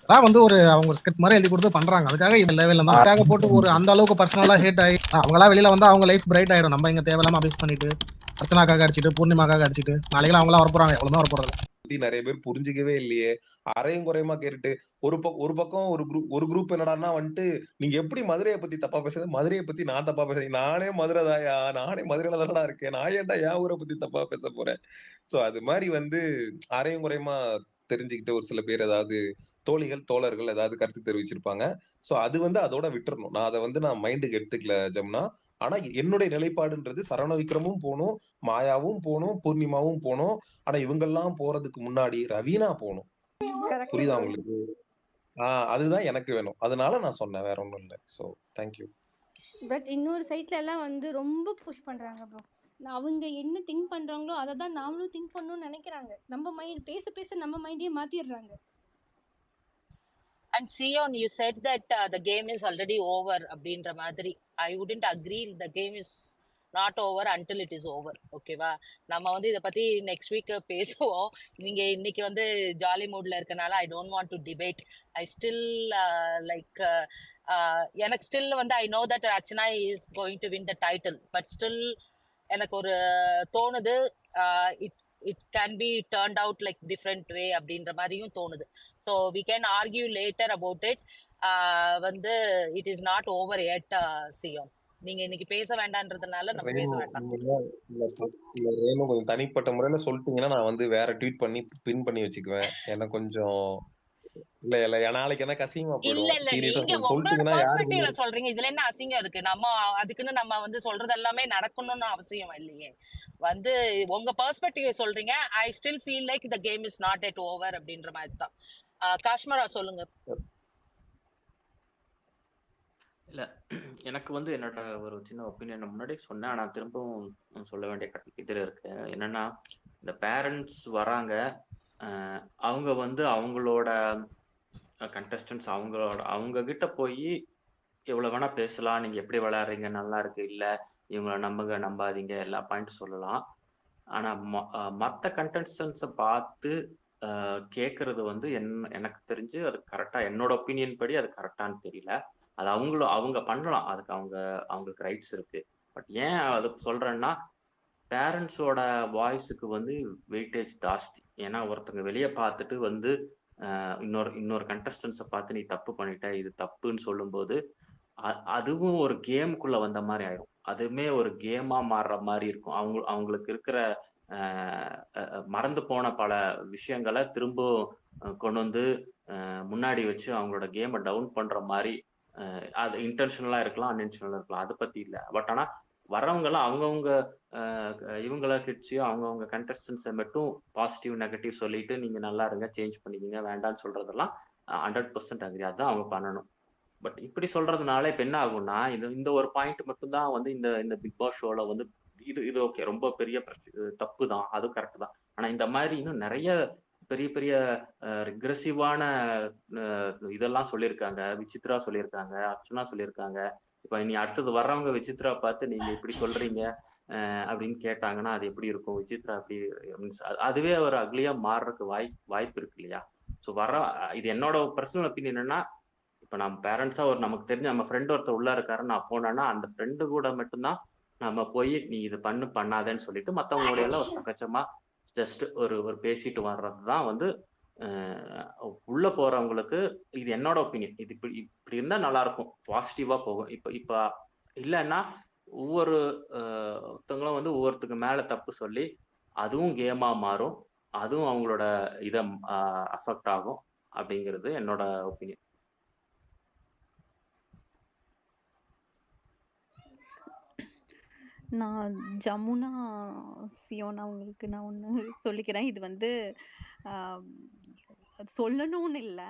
அதான் வந்து ஒரு அவங்க ஒரு ஸ்கிரிப்ட் மாதிரி எழுதி கொடுத்து பண்றாங்க. அதுக்காக இந்த லெவல்ல தான் அதுக்காக போட்டு ஒரு அந்த அளவுக்கு பர்சனலா ஹேட் ஆகி அவங்களா வெளியில வந்தா அவங்க லைஃப் பிரைட் ஆயிடும். நம்ம இங்க தேவையில்லாம அபியூஸ் பண்ணிட்டு அர்ச்சனாக்காக அடிச்சிட்டு பூர்ணிமாக்காக அடிச்சிட்டு நாளைக்கு அவங்களா வரப்போறாங்க. எவ்வளவுதான் வரப்போறது. நிறைய பேர் புரிஞ்சுக்கவே இல்லையே. அரையும் குறையுமா கேட்டுட்டு ஒரு பக்கம் ஒரு குரூப் என்னடான்னா வந்துட்டு நீங்க எப்படி மதுரையை பத்தி தப்பா பேசுறது, மதுரையை பத்தி நான் தப்பா பேசுறேன், நானே மதுரை தாயா, நானே மதுரையில தானடா இருக்கேன், நான் ஏன்டா என் ஊரை பத்தி தப்பா பேச போறேன். சோ அது மாதிரி வந்து அரையும் குறையுமா தெரிஞ்சுக்கிட்டு ஒரு சில பேர் ஏதாவது தோழிகள் தோழர்கள் ஏதாவது கருத்து தெரிவிச்சிருப்பாங்க. சோ அது வந்து அதோட விட்டுறணும். நான் அதை வந்து நான் மைண்டுக்கு எடுத்துக்கல ஜமுனா. ஆனா என்னுடைய நிலைப்பாடுன்றது சரவண விக்ரமும் போகணும், மாயாவும் போகணும், பூர்ணிமாவும் போகணும். ஆனா இவங்கெல்லாம் போறதுக்கு முன்னாடி ரவீனா போகணும். கரெக்ட் புரியுதா ப்ரோ. உங்களுக்கு? அதுதான் எனக்கு வேணும். அதனால நான் சொன்னேன். வேற ஒண்ணும் இல்ல. So thank you. பட் இன்னொரு சைட்ல எல்லாம் வந்து ரொம்ப புஷ் பண்றாங்க ப்ரோ. அவங்க என்ன திங்க் பண்றாங்களோ அதை தான் நாமளும் திங்க் பண்ணணும்னு நினைக்கிறாங்க. நம்ம மைண்ட் பேச பேச நம்ம மைண்டையே மாத்திடுறாங்க. And Sion, you said that the game is already over அப்படின்ற மாதிரி. I wouldn't agree. The game is not over until it is over. ஓகேவா? நம்ம வந்து இதை பத்தி நெக்ஸ்ட் வீக் பேசுவோம். நீங்க இன்னைக்கு வந்து ஜாலி மூட்ல இருக்கனால I don't want to debate. I still like எனக்கு ஸ்டில் வந்து I know that Archana is going to win the title. But still எனக்கு ஒரு தோணுது it it can be turned out like different way அப்படின்ற மாதிரியும் தோணுது. So we can argue later about it. வந்து it is not over yet. சியோன், நீங்க இன்னைக்கு பேச வேண்டான்றதுனால நம்ம பேச ரேணு வேண்டாம். ரேணு கொஞ்சம் தனிப்பட்ட முறையில சொல்லிட்டீங்கன்னா நான் வந்து வேற ட்வீட் பண்ணி பின் பண்ணி வச்சுக்குவேன். எனக்கு கொஞ்சம் இல்ல நாளைக்கு எனக்கு அசிங்கமா இல்ல போயிடும். இல்ல சீரியஸா நீங்க கொஞ்சம் உங்களோட சொல்லிட்டீங்கன்னா யாருக்கு பெர்ஸ்பெக்டிவ்ல சொல்றீங்க. இதுல என்ன அசிங்கம் இருக்கு? நம்ம அதுக்குன்னு நம்ம வந்து சொல்றது எல்லாமே நடக்கணும்னு அவசியம் இல்லையே. வந்து உங்க பெர்ஸ்பெக்டிவ் சொல்றீங்க. I still feel like the game is not yet over அப்படின்ற மாதிரி தான். காஷ்மரா சொல்லுங்க. இல்ல எனக்கு வந்து என்னோட ஒரு சின்ன ஒப்பீனியன் முன்னாடி சொன்னேன். ஆனா திரும்பவும் சொல்ல வேண்டிய இதுல இருக்கு. என்னன்னா இந்த பேரண்ட்ஸ் வராங்க, அவங்க வந்து அவங்களோட கண்டஸ்டன்ஸ் அவங்க கிட்ட போய் எவ்வளவு வேணா பேசலாம். நீங்க எப்படி விளையாடுறீங்க, நல்லா இருக்கு, இல்ல இவங்களை நம்புங்க நம்பாதீங்க, எல்லா பாயிண்ட் சொல்லலாம். ஆனா மற்ற கண்டஸ்டன்ஸை பார்த்து கேட்கறது வந்து எனக்கு தெரிஞ்சு அது கரெக்டா, என்னோட ஒப்பீனியன் படி அது கரெக்டான்னு தெரியல. அது அவங்க பண்ணலாம், அதுக்கு அவங்களுக்கு ரைட்ஸ் இருக்கு. பட் ஏன் அது சொல்றேன்னா, பேரண்ட்ஸோட வாய்ஸுக்கு வந்து வெயிட்டேஜ் ஜாஸ்தி. ஏன்னா ஒருத்தங்க வெளியே பார்த்துட்டு வந்து இன்னொரு கண்டஸ்டன்ஸை பார்த்து நீ தப்பு பண்ணிட்ட, இது தப்புன்னு சொல்லும்போது அதுவும் ஒரு கேமுக்குள்ள வந்த மாதிரி ஆயிடும். அதுவுமே ஒரு கேமா மாறுற மாதிரி இருக்கும். அவங்களுக்கு இருக்கிற மறந்து போன பல விஷயங்களை திரும்ப கொண்டு வந்து முன்னாடி வச்சு அவங்களோட கேமை டவுன் பண்ற மாதிரி. அது இன்டென்ஷனலா இருக்கலாம், அன்இன்டென்ஷனலா இருக்கலாம், அதை பத்தி இல்லை. பட் ஆனா வரவங்கெல்லாம் அவங்கவுங்க இவங்கள கிட்ஸையும் அவங்கவுங்க கண்டஸ்டன்ஸை மட்டும் பாசிட்டிவ் நெகட்டிவ் சொல்லிட்டு நீங்க நல்லா இருங்க, சேஞ்ச் பண்ணிக்கிங்க, வேண்டாம்னு சொல்றதெல்லாம் 100% அக்ரி. அதுதான் அவங்க பண்ணணும். பட் இப்படி சொல்றதுனால இப்ப என்ன ஆகும்னா, இந்த ஒரு பாயிண்ட் மட்டும் தான் வந்து இந்த பிக் பாஸ் ஷோல வந்து இது ஓகே, ரொம்ப பெரிய தப்பு தான், அது கரெக்ட் தான். ஆனா இந்த மாதிரி இன்னும் நிறைய பெரிய பெரிய ரிக்ரெசிவான இதெல்லாம் சொல்லியிருக்காங்க. விசித்ரா சொல்லியிருக்காங்க, அர்ச்சனா சொல்லியிருக்காங்க. இப்ப இனி அடுத்தது வர்றவங்க விசித்ரா பார்த்து நீங்க இப்படி சொல்றீங்க அப்படின்னு கேட்டாங்கன்னா அது எப்படி இருக்கும்? விசித்ரா அப்படி அதுவே ஒரு அக்லியா மாறுறதுக்கு வாய்ப்பு இருக்கு இல்லையா? ஸோ இது என்னோட பர்சனல் ஒப்பீனியன். என்னன்னா, இப்போ நம்ம பேரண்ட்ஸா நமக்கு தெரிஞ்ச நம்ம ஃப்ரெண்ட் ஒருத்தர் உள்ள இருக்காரு, நான் போனேன்னா அந்த ஃப்ரெண்டு கூட மட்டும்தான் நம்ம போய் நீ இது பண்ணாதேன்னு சொல்லிட்டு மற்றவங்களோட எல்லாம் ஒரு சகஜமா ஜஸ்ட் ஒரு பேசிட்டு வர்றது தான் வந்து உள்ள போறவங்களுக்கு. இது என்னோட ஒப்பீனியன். இது இப்படி இப்படி இருந்தா நல்லா இருக்கும், பாசிட்டிவா போகும். இப்ப இல்லைன்னா ஒருத்தவங்களும் வந்து ஒவ்வொருத்துக்கு மேல தப்பு சொல்லி அதுவும் கேமா மாறும், அதுவும் அவங்களோட இதை அஃபெக்ட் ஆகும் அப்படிங்கிறது என்னோட ஒப்பீனியன். நான் ஜமுனா சியோனா உங்களுக்கு நான் ஒன்று சொல்லிக்கிறேன். இது வந்து சொல்லணும்னு இல்லை.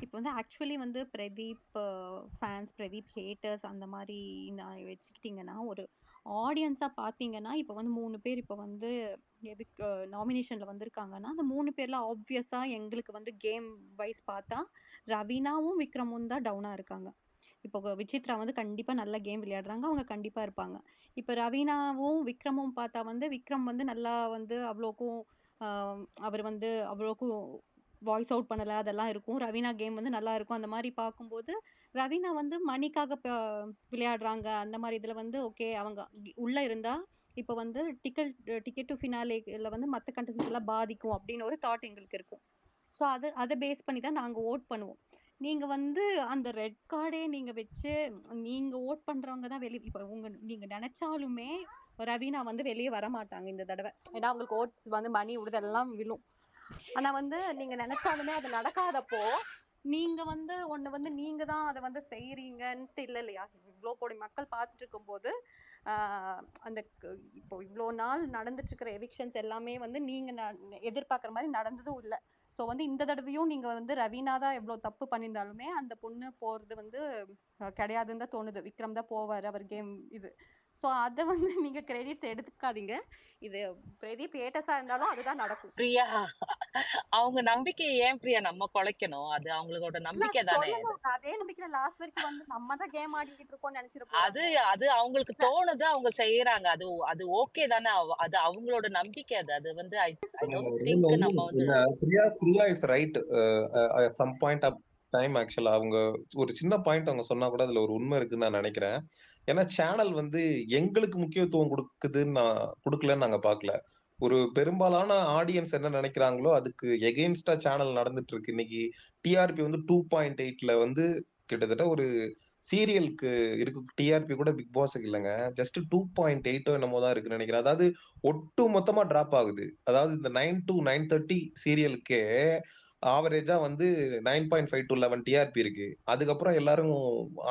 இப்போ வந்து ஆக்சுவலி வந்து பிரதீப் ஃபேன்ஸ், பிரதீப் ஹேட்டர்ஸ் அந்த மாதிரி நான் வச்சுக்கிட்டிங்கன்னா, ஒரு ஆடியன்ஸாக பார்த்தீங்கன்னா, இப்போ வந்து 3 பேர் இப்போ வந்து எதுக்கு நாமினேஷனில் வந்திருக்காங்கன்னா, அந்த 3 பேரில் ஆப்வியஸாக எங்களுக்கு வந்து கேம் வைஸ் பார்த்தா ரவீனாவும் விக்ரமும் தான் டவுனாக இருக்காங்க. இப்போ விசித்ரா வந்து கண்டிப்பாக நல்ல கேம் விளையாடுறாங்க, அவங்க கண்டிப்பாக இருப்பாங்க. இப்போ ரவீனாவும் விக்ரமும் பார்த்தா வந்து விக்ரம் வந்து நல்லா வந்து அவ்வளோக்கும் அவர் வந்து அவ்வளோக்கும் வாய்ஸ் அவுட் பண்ணல அதெல்லாம் இருக்கும். ரவீனா கேம் வந்து நல்லா இருக்கும். அந்த மாரி பார்க்கும்போது, ரவீனா வந்து மணிக்காக விளையாடுறாங்க. அந்த மாரி இதுல வந்து ஓகே அவங்க உள்ள இருந்தா, இப்ப வந்து டிக்கெட் டூ ஃபினாலேல வந்து மத்த கண்டஸ்டன்ட்ஸ் எல்லாம் பாதிக்கும் அப்படின்னு ஒரு தாட் எங்களுக்கு இருக்கும். ஸோ அத பேஸ் பண்ணி தான் நாங்க வோட் பண்ணுவோம். நீங்க வந்து அந்த ரெட் கார்டே நீங்க வச்சு, நீங்க வோட் பண்றவங்க தான் இப்ப நீங்க நெனச்சாலுமே ரவீனா வந்து வெளிய வரமாட்டாங்க இந்த தடவ. ஏன்னா அவங்களுக்கு ஓட்ஸ் வந்து மணி உழுதெல்லாம் விழும். ஆனா வந்து நீங்க நெனச்சாலுமே அது நடக்காதப்போ, நீங்க வந்து ஒண்ணு வந்து நீங்க தான் அத வந்து செய்றீங்கன்ட்டு இல்லையா? இவ்ளோ கோடி மக்கள் பார்த்துட்டு இருக்கும்போது, ஆ அந்த இப்போ இவ்ளோ நாள் நடந்துட்டு இருக்கிற எவிக்ஷன்ஸ் எல்லாமே வந்து நீங்க எதிர்பார்க்குற மாரி நடந்ததும் இல்ல. ஸோ வந்து இந்த தடவையும் நீங்க வந்து ரவீனா தான் எவ்ளோ தப்பு பண்ணியிருந்தாலுமே, அந்த பொண்ணு போறது வந்து கிடையாதுன்னு தான் தோணுது. விக்ரம் தான் போவாரு. அவர் கேம் இது. ஸோ அத வந்து நீங்க கிரெடிட்ஸ் எடுத்துக்காதீங்க. இது பிரதீப் ஏட்டஸா இருந்தாலும் அதுதான் நடக்கும். பிரியா, அவங்க நம்பிக்கைய ஏன் பிரியா நம்ம குலைக்கணும்? அது அவங்களோட இல்ல நம்பிக்கை தானே அது. சொல்லணும். அதே நம்பிக்கையில லாஸ்ட் வரைக்கும் வந்து நம்ம தான் கேம் ஆடிட்டு இருக்கோம்னு நெனச்சிட அது போறாங்க. அது அவங்களுக்கு தோணுது, அவங்க செய்யறாங்க. அது ஓகே தானே. அது அவங்களோட நம்பிக்கை அது. அது வந்து ஐ ஐ டோன்ட் திங்க் நம்ம வந்து Priya is right. Some point of time ஆக்சுவலா அவங்க ஒரு சின்ன பாயிண்ட் அவங்க சொன்னா கூட அதுல ஒரு உண்மை இருக்குன்னு நான் நினைக்கிறேன். ஏன்னா சேனல் வந்து எங்களுக்கு முக்கியத்துவம் கொடுக்கலன்னு நாங்க பார்க்கல. ஒரு பெரும்பாலான ஆடியன்ஸ் என்ன நினைக்கிறாங்களோ அதுக்கு எகெயின்ஸ்டா சேனல் நடந்துட்டு இருக்கு. இன்னைக்கு டிஆர்பி வந்து 2.8ல வந்து கிட்டத்தட்ட ஒரு சீரியலுக்கு இருக்கு டிஆர்பி கூட பிக் பாஸுக்கு இல்லைங்க. ஜஸ்ட் 2.8 என்னமோ தான் இருக்குன்னு நினைக்கிறேன். அதாவது ஒட்டு மொத்தமா டிராப் ஆகுது. அதாவது இந்த 9 to 9:30 சீரியலுக்கே ஆவரேஜா வந்து 9.5 to 11 டிஆர்பி இருக்கு. அதுக்கப்புறம் எல்லாரும்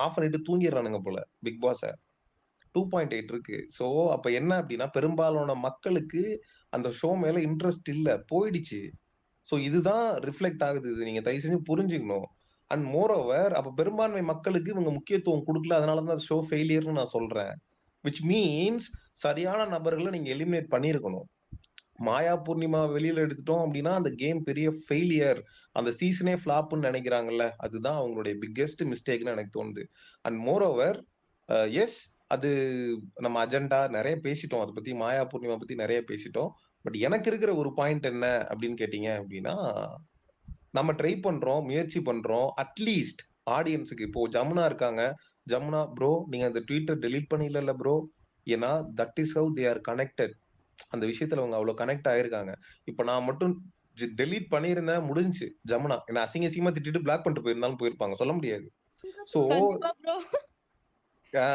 ஆஃப் பண்ணிட்டு தூங்கிடுறானுங்க போல பிக் பாஸ. 2.8 இருக்கு. சோ அப்ப என்ன அப்படின்னா பெரும்பாலான மக்களுக்கு அந்த ஷோ மேல இன்ட்ரெஸ்ட் இல்ல, போயிடுச்சு. சோ இதுதான் ரிஃப்ளெக்ட் ஆகுது. இது நீங்க தயவு செஞ்சு புரிஞ்சுக்கணும். அண்ட் மோர் ஓவர் அப்ப பெரும்பான்மை மக்களுக்கு இவங்க முக்கியத்துவம் கொடுக்கல, அதனாலதான் ஷோ ஃபெயிலியர்னு நான் சொல்றேன். விச் மீன்ஸ் சரியான நபர்களை நீங்க எலிமினேட் பண்ணியிருக்கணும். மாயா பூர்ணிமா வெளியில எடுத்துட்டோம் அப்படின்னா அந்த கேம் பெரிய ஃபெயிலியர், அந்த சீசனே ஃபிளாப்னு நினைக்கிறாங்கல்ல, அதுதான் அவங்களுடைய பிக்கெஸ்ட் மிஸ்டேக்னு எனக்கு தோணுது. அண்ட் மோர் ஓவர் எஸ், அது நம்ம அஜெண்டா நிறைய பேசிட்டோம், அதை பத்தி மாயா பூர்ணிமா பத்தி நிறைய பேசிட்டோம். பட் எனக்கு இருக்கிற ஒரு பாயிண்ட் என்ன அப்படின்னு கேட்டீங்க அப்படின்னா, நம்ம ட்ரை பண்றோம், முயற்சி பண்றோம், அட்லீஸ்ட் ஆடியன்ஸுக்கு இப்போ ஜமுனா இருக்காங்க. ஜமுனா ப்ரோ நீங்க அந்த ட்வீட்டர் டெலீட் பண்ணிடல ப்ரோ, ஏன்னா that is how they are connected. அந்த விஷயத்துல அவங்க அவ்வளவு கனெக்ட் ஆயிருக்காங்க. இப்ப நான் மட்டும் டெலீட் பண்ணியிருந்தேன், முடிஞ்சு. ஜமுனா என்ன அசிங்க அசிங்கமா திட்டிட்டு பிளாக் பண்ணிட்டு போயிருந்தாலும் போயிருப்பாங்க, சொல்ல முடியாது. சோ கண்டிப்பா ப்ரோ.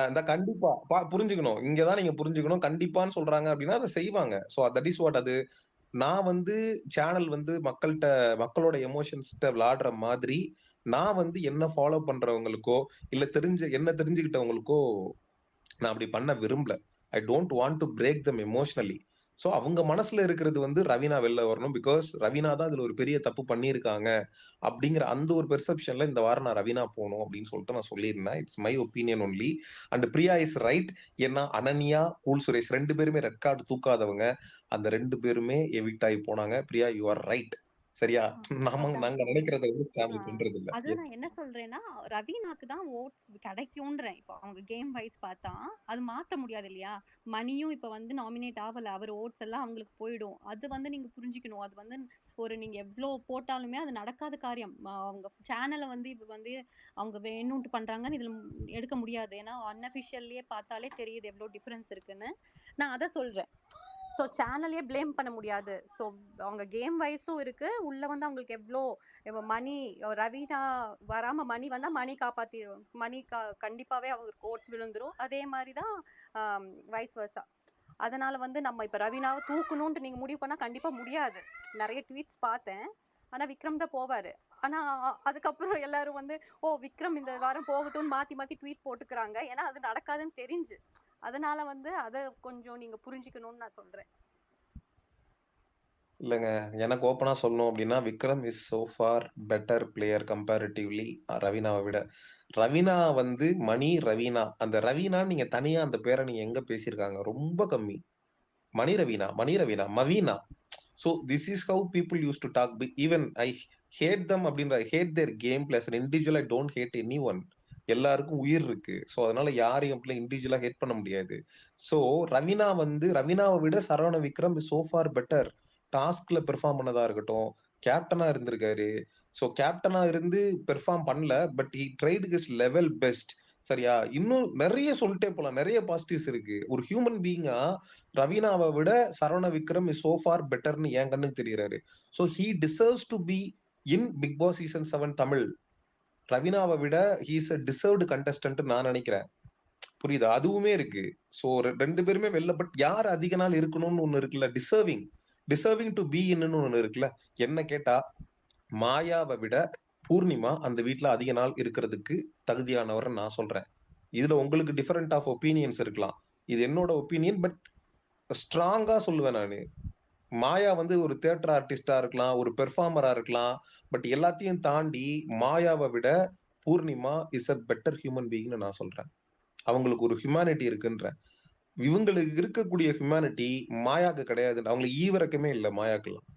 இந்த கண்டிப்பா புரிஞ்சுக்கணும். இங்கதான் நீங்க புரிஞ்சுக்கணும். கண்டிப்பான்னு சொல்றாங்க அப்படின்னா அதை செய்வாங்க. So that is what. அது நான் வந்து சேனல் வந்து மக்களோட எமோஷன்ஸ்ட விளையாடுற மாதிரி நான் வந்து என்ன ஃபாலோ பண்றவங்களுக்கோ இல்ல என்ன தெரிஞ்சுக்கிட்டவங்களுக்கோ நான் அப்படி பண்ண விரும்பல. ஐ don't want to break them emotionally. So அவங்க மனசுல இருக்கிறது வந்து ரவீனா வெளில வரணும். பிகாஸ் ரவீனா தான் அதுல ஒரு பெரிய தப்பு பண்ணியிருக்காங்க அப்படிங்கிற அந்த ஒரு பெர்செப்ஷன்ல இந்த வாரம் நான் ரவீனா போகணும் அப்படின்னு சொல்லிட்டு நான் சொல்லியிருந்தேன். It's my opinion only. And Priya is right. ஏன்னா அனன்யா, கூல் சுரேஷ் 2 பேருமே ரெட் கார்டு தூக்காதவங்க. அந்த 2 பேருமே எவிக்ட் ஆகி போனாங்க. Priya you are right. சரியா? நாங்க நினைக்கிறத வந்து சேனல் பண்றது இல்ல. அது எஸ். நான் என்ன சொல்றேன்னா, ரவீனாக்கு தான் ஓட்ஸ் கிடைக்கும்ன்றேன். இப்போ அவங்க கேம் வைஸ் பார்த்தா, அது மாத்த முடியாது இல்லையா? மணியும் இப்ப வந்து நாமினேட் ஆவல. அவர் ஓட்ஸ் எல்லாம் அவங்களுக்கு போயிடும். அது வந்து நீங்க புரிஞ்சுக்கணும். அது வந்து நீங்க எவ்ளோ போட்டாலுமே அது நடக்காத காரியம். அவங்க சேனல வந்து இப்ப வந்து அவங்க வேணும்ன்ட்டு பண்றாங்கன்னு இதுல எடுக்க முடியாது. ஏன்னா அன்அஃபிஷியல்லயே பார்த்தாலே தெரியுது எவ்ளோ டிஃபரன்ஸ் இருக்குன்னு. நான் அத சொல்றேன். ஸோ சேனலையே ப்ளேம் பண்ண முடியாது. ஸோ அவங்க கேம் வைஸும் இருக்கு. உள்ள வந்து அவங்களுக்கு எவ்ளோ மணி ரவீனா வராம மணி வந்தா மணி கண்டிப்பாவே அவங்களுக்கு ஓட்ஸ் விழுந்துரும். அதே மாரி தான் வைஸ் வர்சா. அதனால வந்து நம்ம இப்ப ரவீனாவை தூக்கணும்னு நீங்க முடிவு பண்ணா கண்டிப்பா முடியாது. நிறைய ட்வீட்ஸ் பார்த்தேன். ஆனா விக்ரம் தான் போவாரு. ஆனா அதுக்கப்புறம் எல்லாரும் வந்து விக்ரம் இந்த வாரம் போகட்டும்னு மாத்தி மாத்தி ட்வீட் போட்டுக்கிறாங்க. ஏன்னா அது நடக்காதுன்னு தெரிஞ்சு. அதனால வந்து அத கொஞ்சம் நீங்க புரிஞ்சுக்கணும்னு நான் சொல்றேன். இல்லங்க, எனக்கு ஓப்பனா சொல்லணும் அப்படின்னா Vikram is so far better player comparatively ரவீனாவை விட. ரவீனா வந்து ரவீனா, அந்த ரவீனா நீங்க தனியா அந்த பேரை நீங்க எங்க பேசியிருக்காங்க? ரொம்ப கம்மி. Mani Raveena, Maveena. So this is how people use to talk. Even I hate them அப்படின்ற hate their game plays individual. I don't hate any one. எல்லாருக்கும் உயிர் இருக்கு. ஸோ அதனால யாரையும் இண்டிவிஜுவலா ஹேட் பண்ண முடியாது. ஸோ ரவீனாவை விட Saravana Vikram is so far better. டாஸ்க்ல பெர்ஃபார்ம் பண்ணதா இருக்கட்டும், கேப்டனா இருந்திருக்காரு. சோ கேப்டனா இருந்து பெர்ஃபார்ம் பண்ணல. But he tried his level best. சரியா? இன்னும் நிறைய சொல்லிட்டே போலாம். நிறைய பாசிட்டிவ்ஸ் இருக்கு. ஒரு ஹியூமன் பீயிங்கா ரவீனாவை விட Saravana Vikram is so far பெட்டர்னு என் கண்ணுக்கு தெரியுறாரு. So he deserves to be in Bigg Boss season 7 Tamil. ரவீனாவை விட he is a deserved contestant நான் நினைக்கிறேன். புரியுதா? அதுவுமே இருக்கு. சோ ரெண்டு பேருமே வெளில, பட் யார் அதிக நாள் இருக்கணும்னு ஒண்ணு இருக்குல்ல, டிசர்விங் டு பி இன்னு ஒண்ணு இருக்குல்ல. என்ன கேட்டா மாயாவை விட பூர்ணிமா அந்த வீட்ல அதிக நாள் இருக்கிறதுக்கு தகுதியானவர் நான் சொல்றேன். இதுல உங்களுக்கு டிஃபரெண்ட் ஆஃப் ஒப்பீனியன்ஸ் இருக்கலாம். இது என்னோட ஒப்பீனியன். பட் ஸ்ட்ராங்கா சொல்லுவேன் நானு. மாயா வந்து ஒரு தியேட்டர் ஆர்டிஸ்டா இருக்கலாம், ஒரு பெர்ஃபார்மரா இருக்கலாம். பட் எல்லாத்தையும் தாண்டி மாயாவை விட Purnima is a better human பீயிங்னு நான் சொல்றேன். அவங்களுக்கு ஒரு ஹியூமானிட்டி இருக்குன்ற. இவங்களுக்கு இருக்கக்கூடிய ஹியூமானிட்டி மாயாக்கு கிடையாது. அவங்களுக்கு ஈவிரக்கமே இல்ல மாயாக்குலாம்.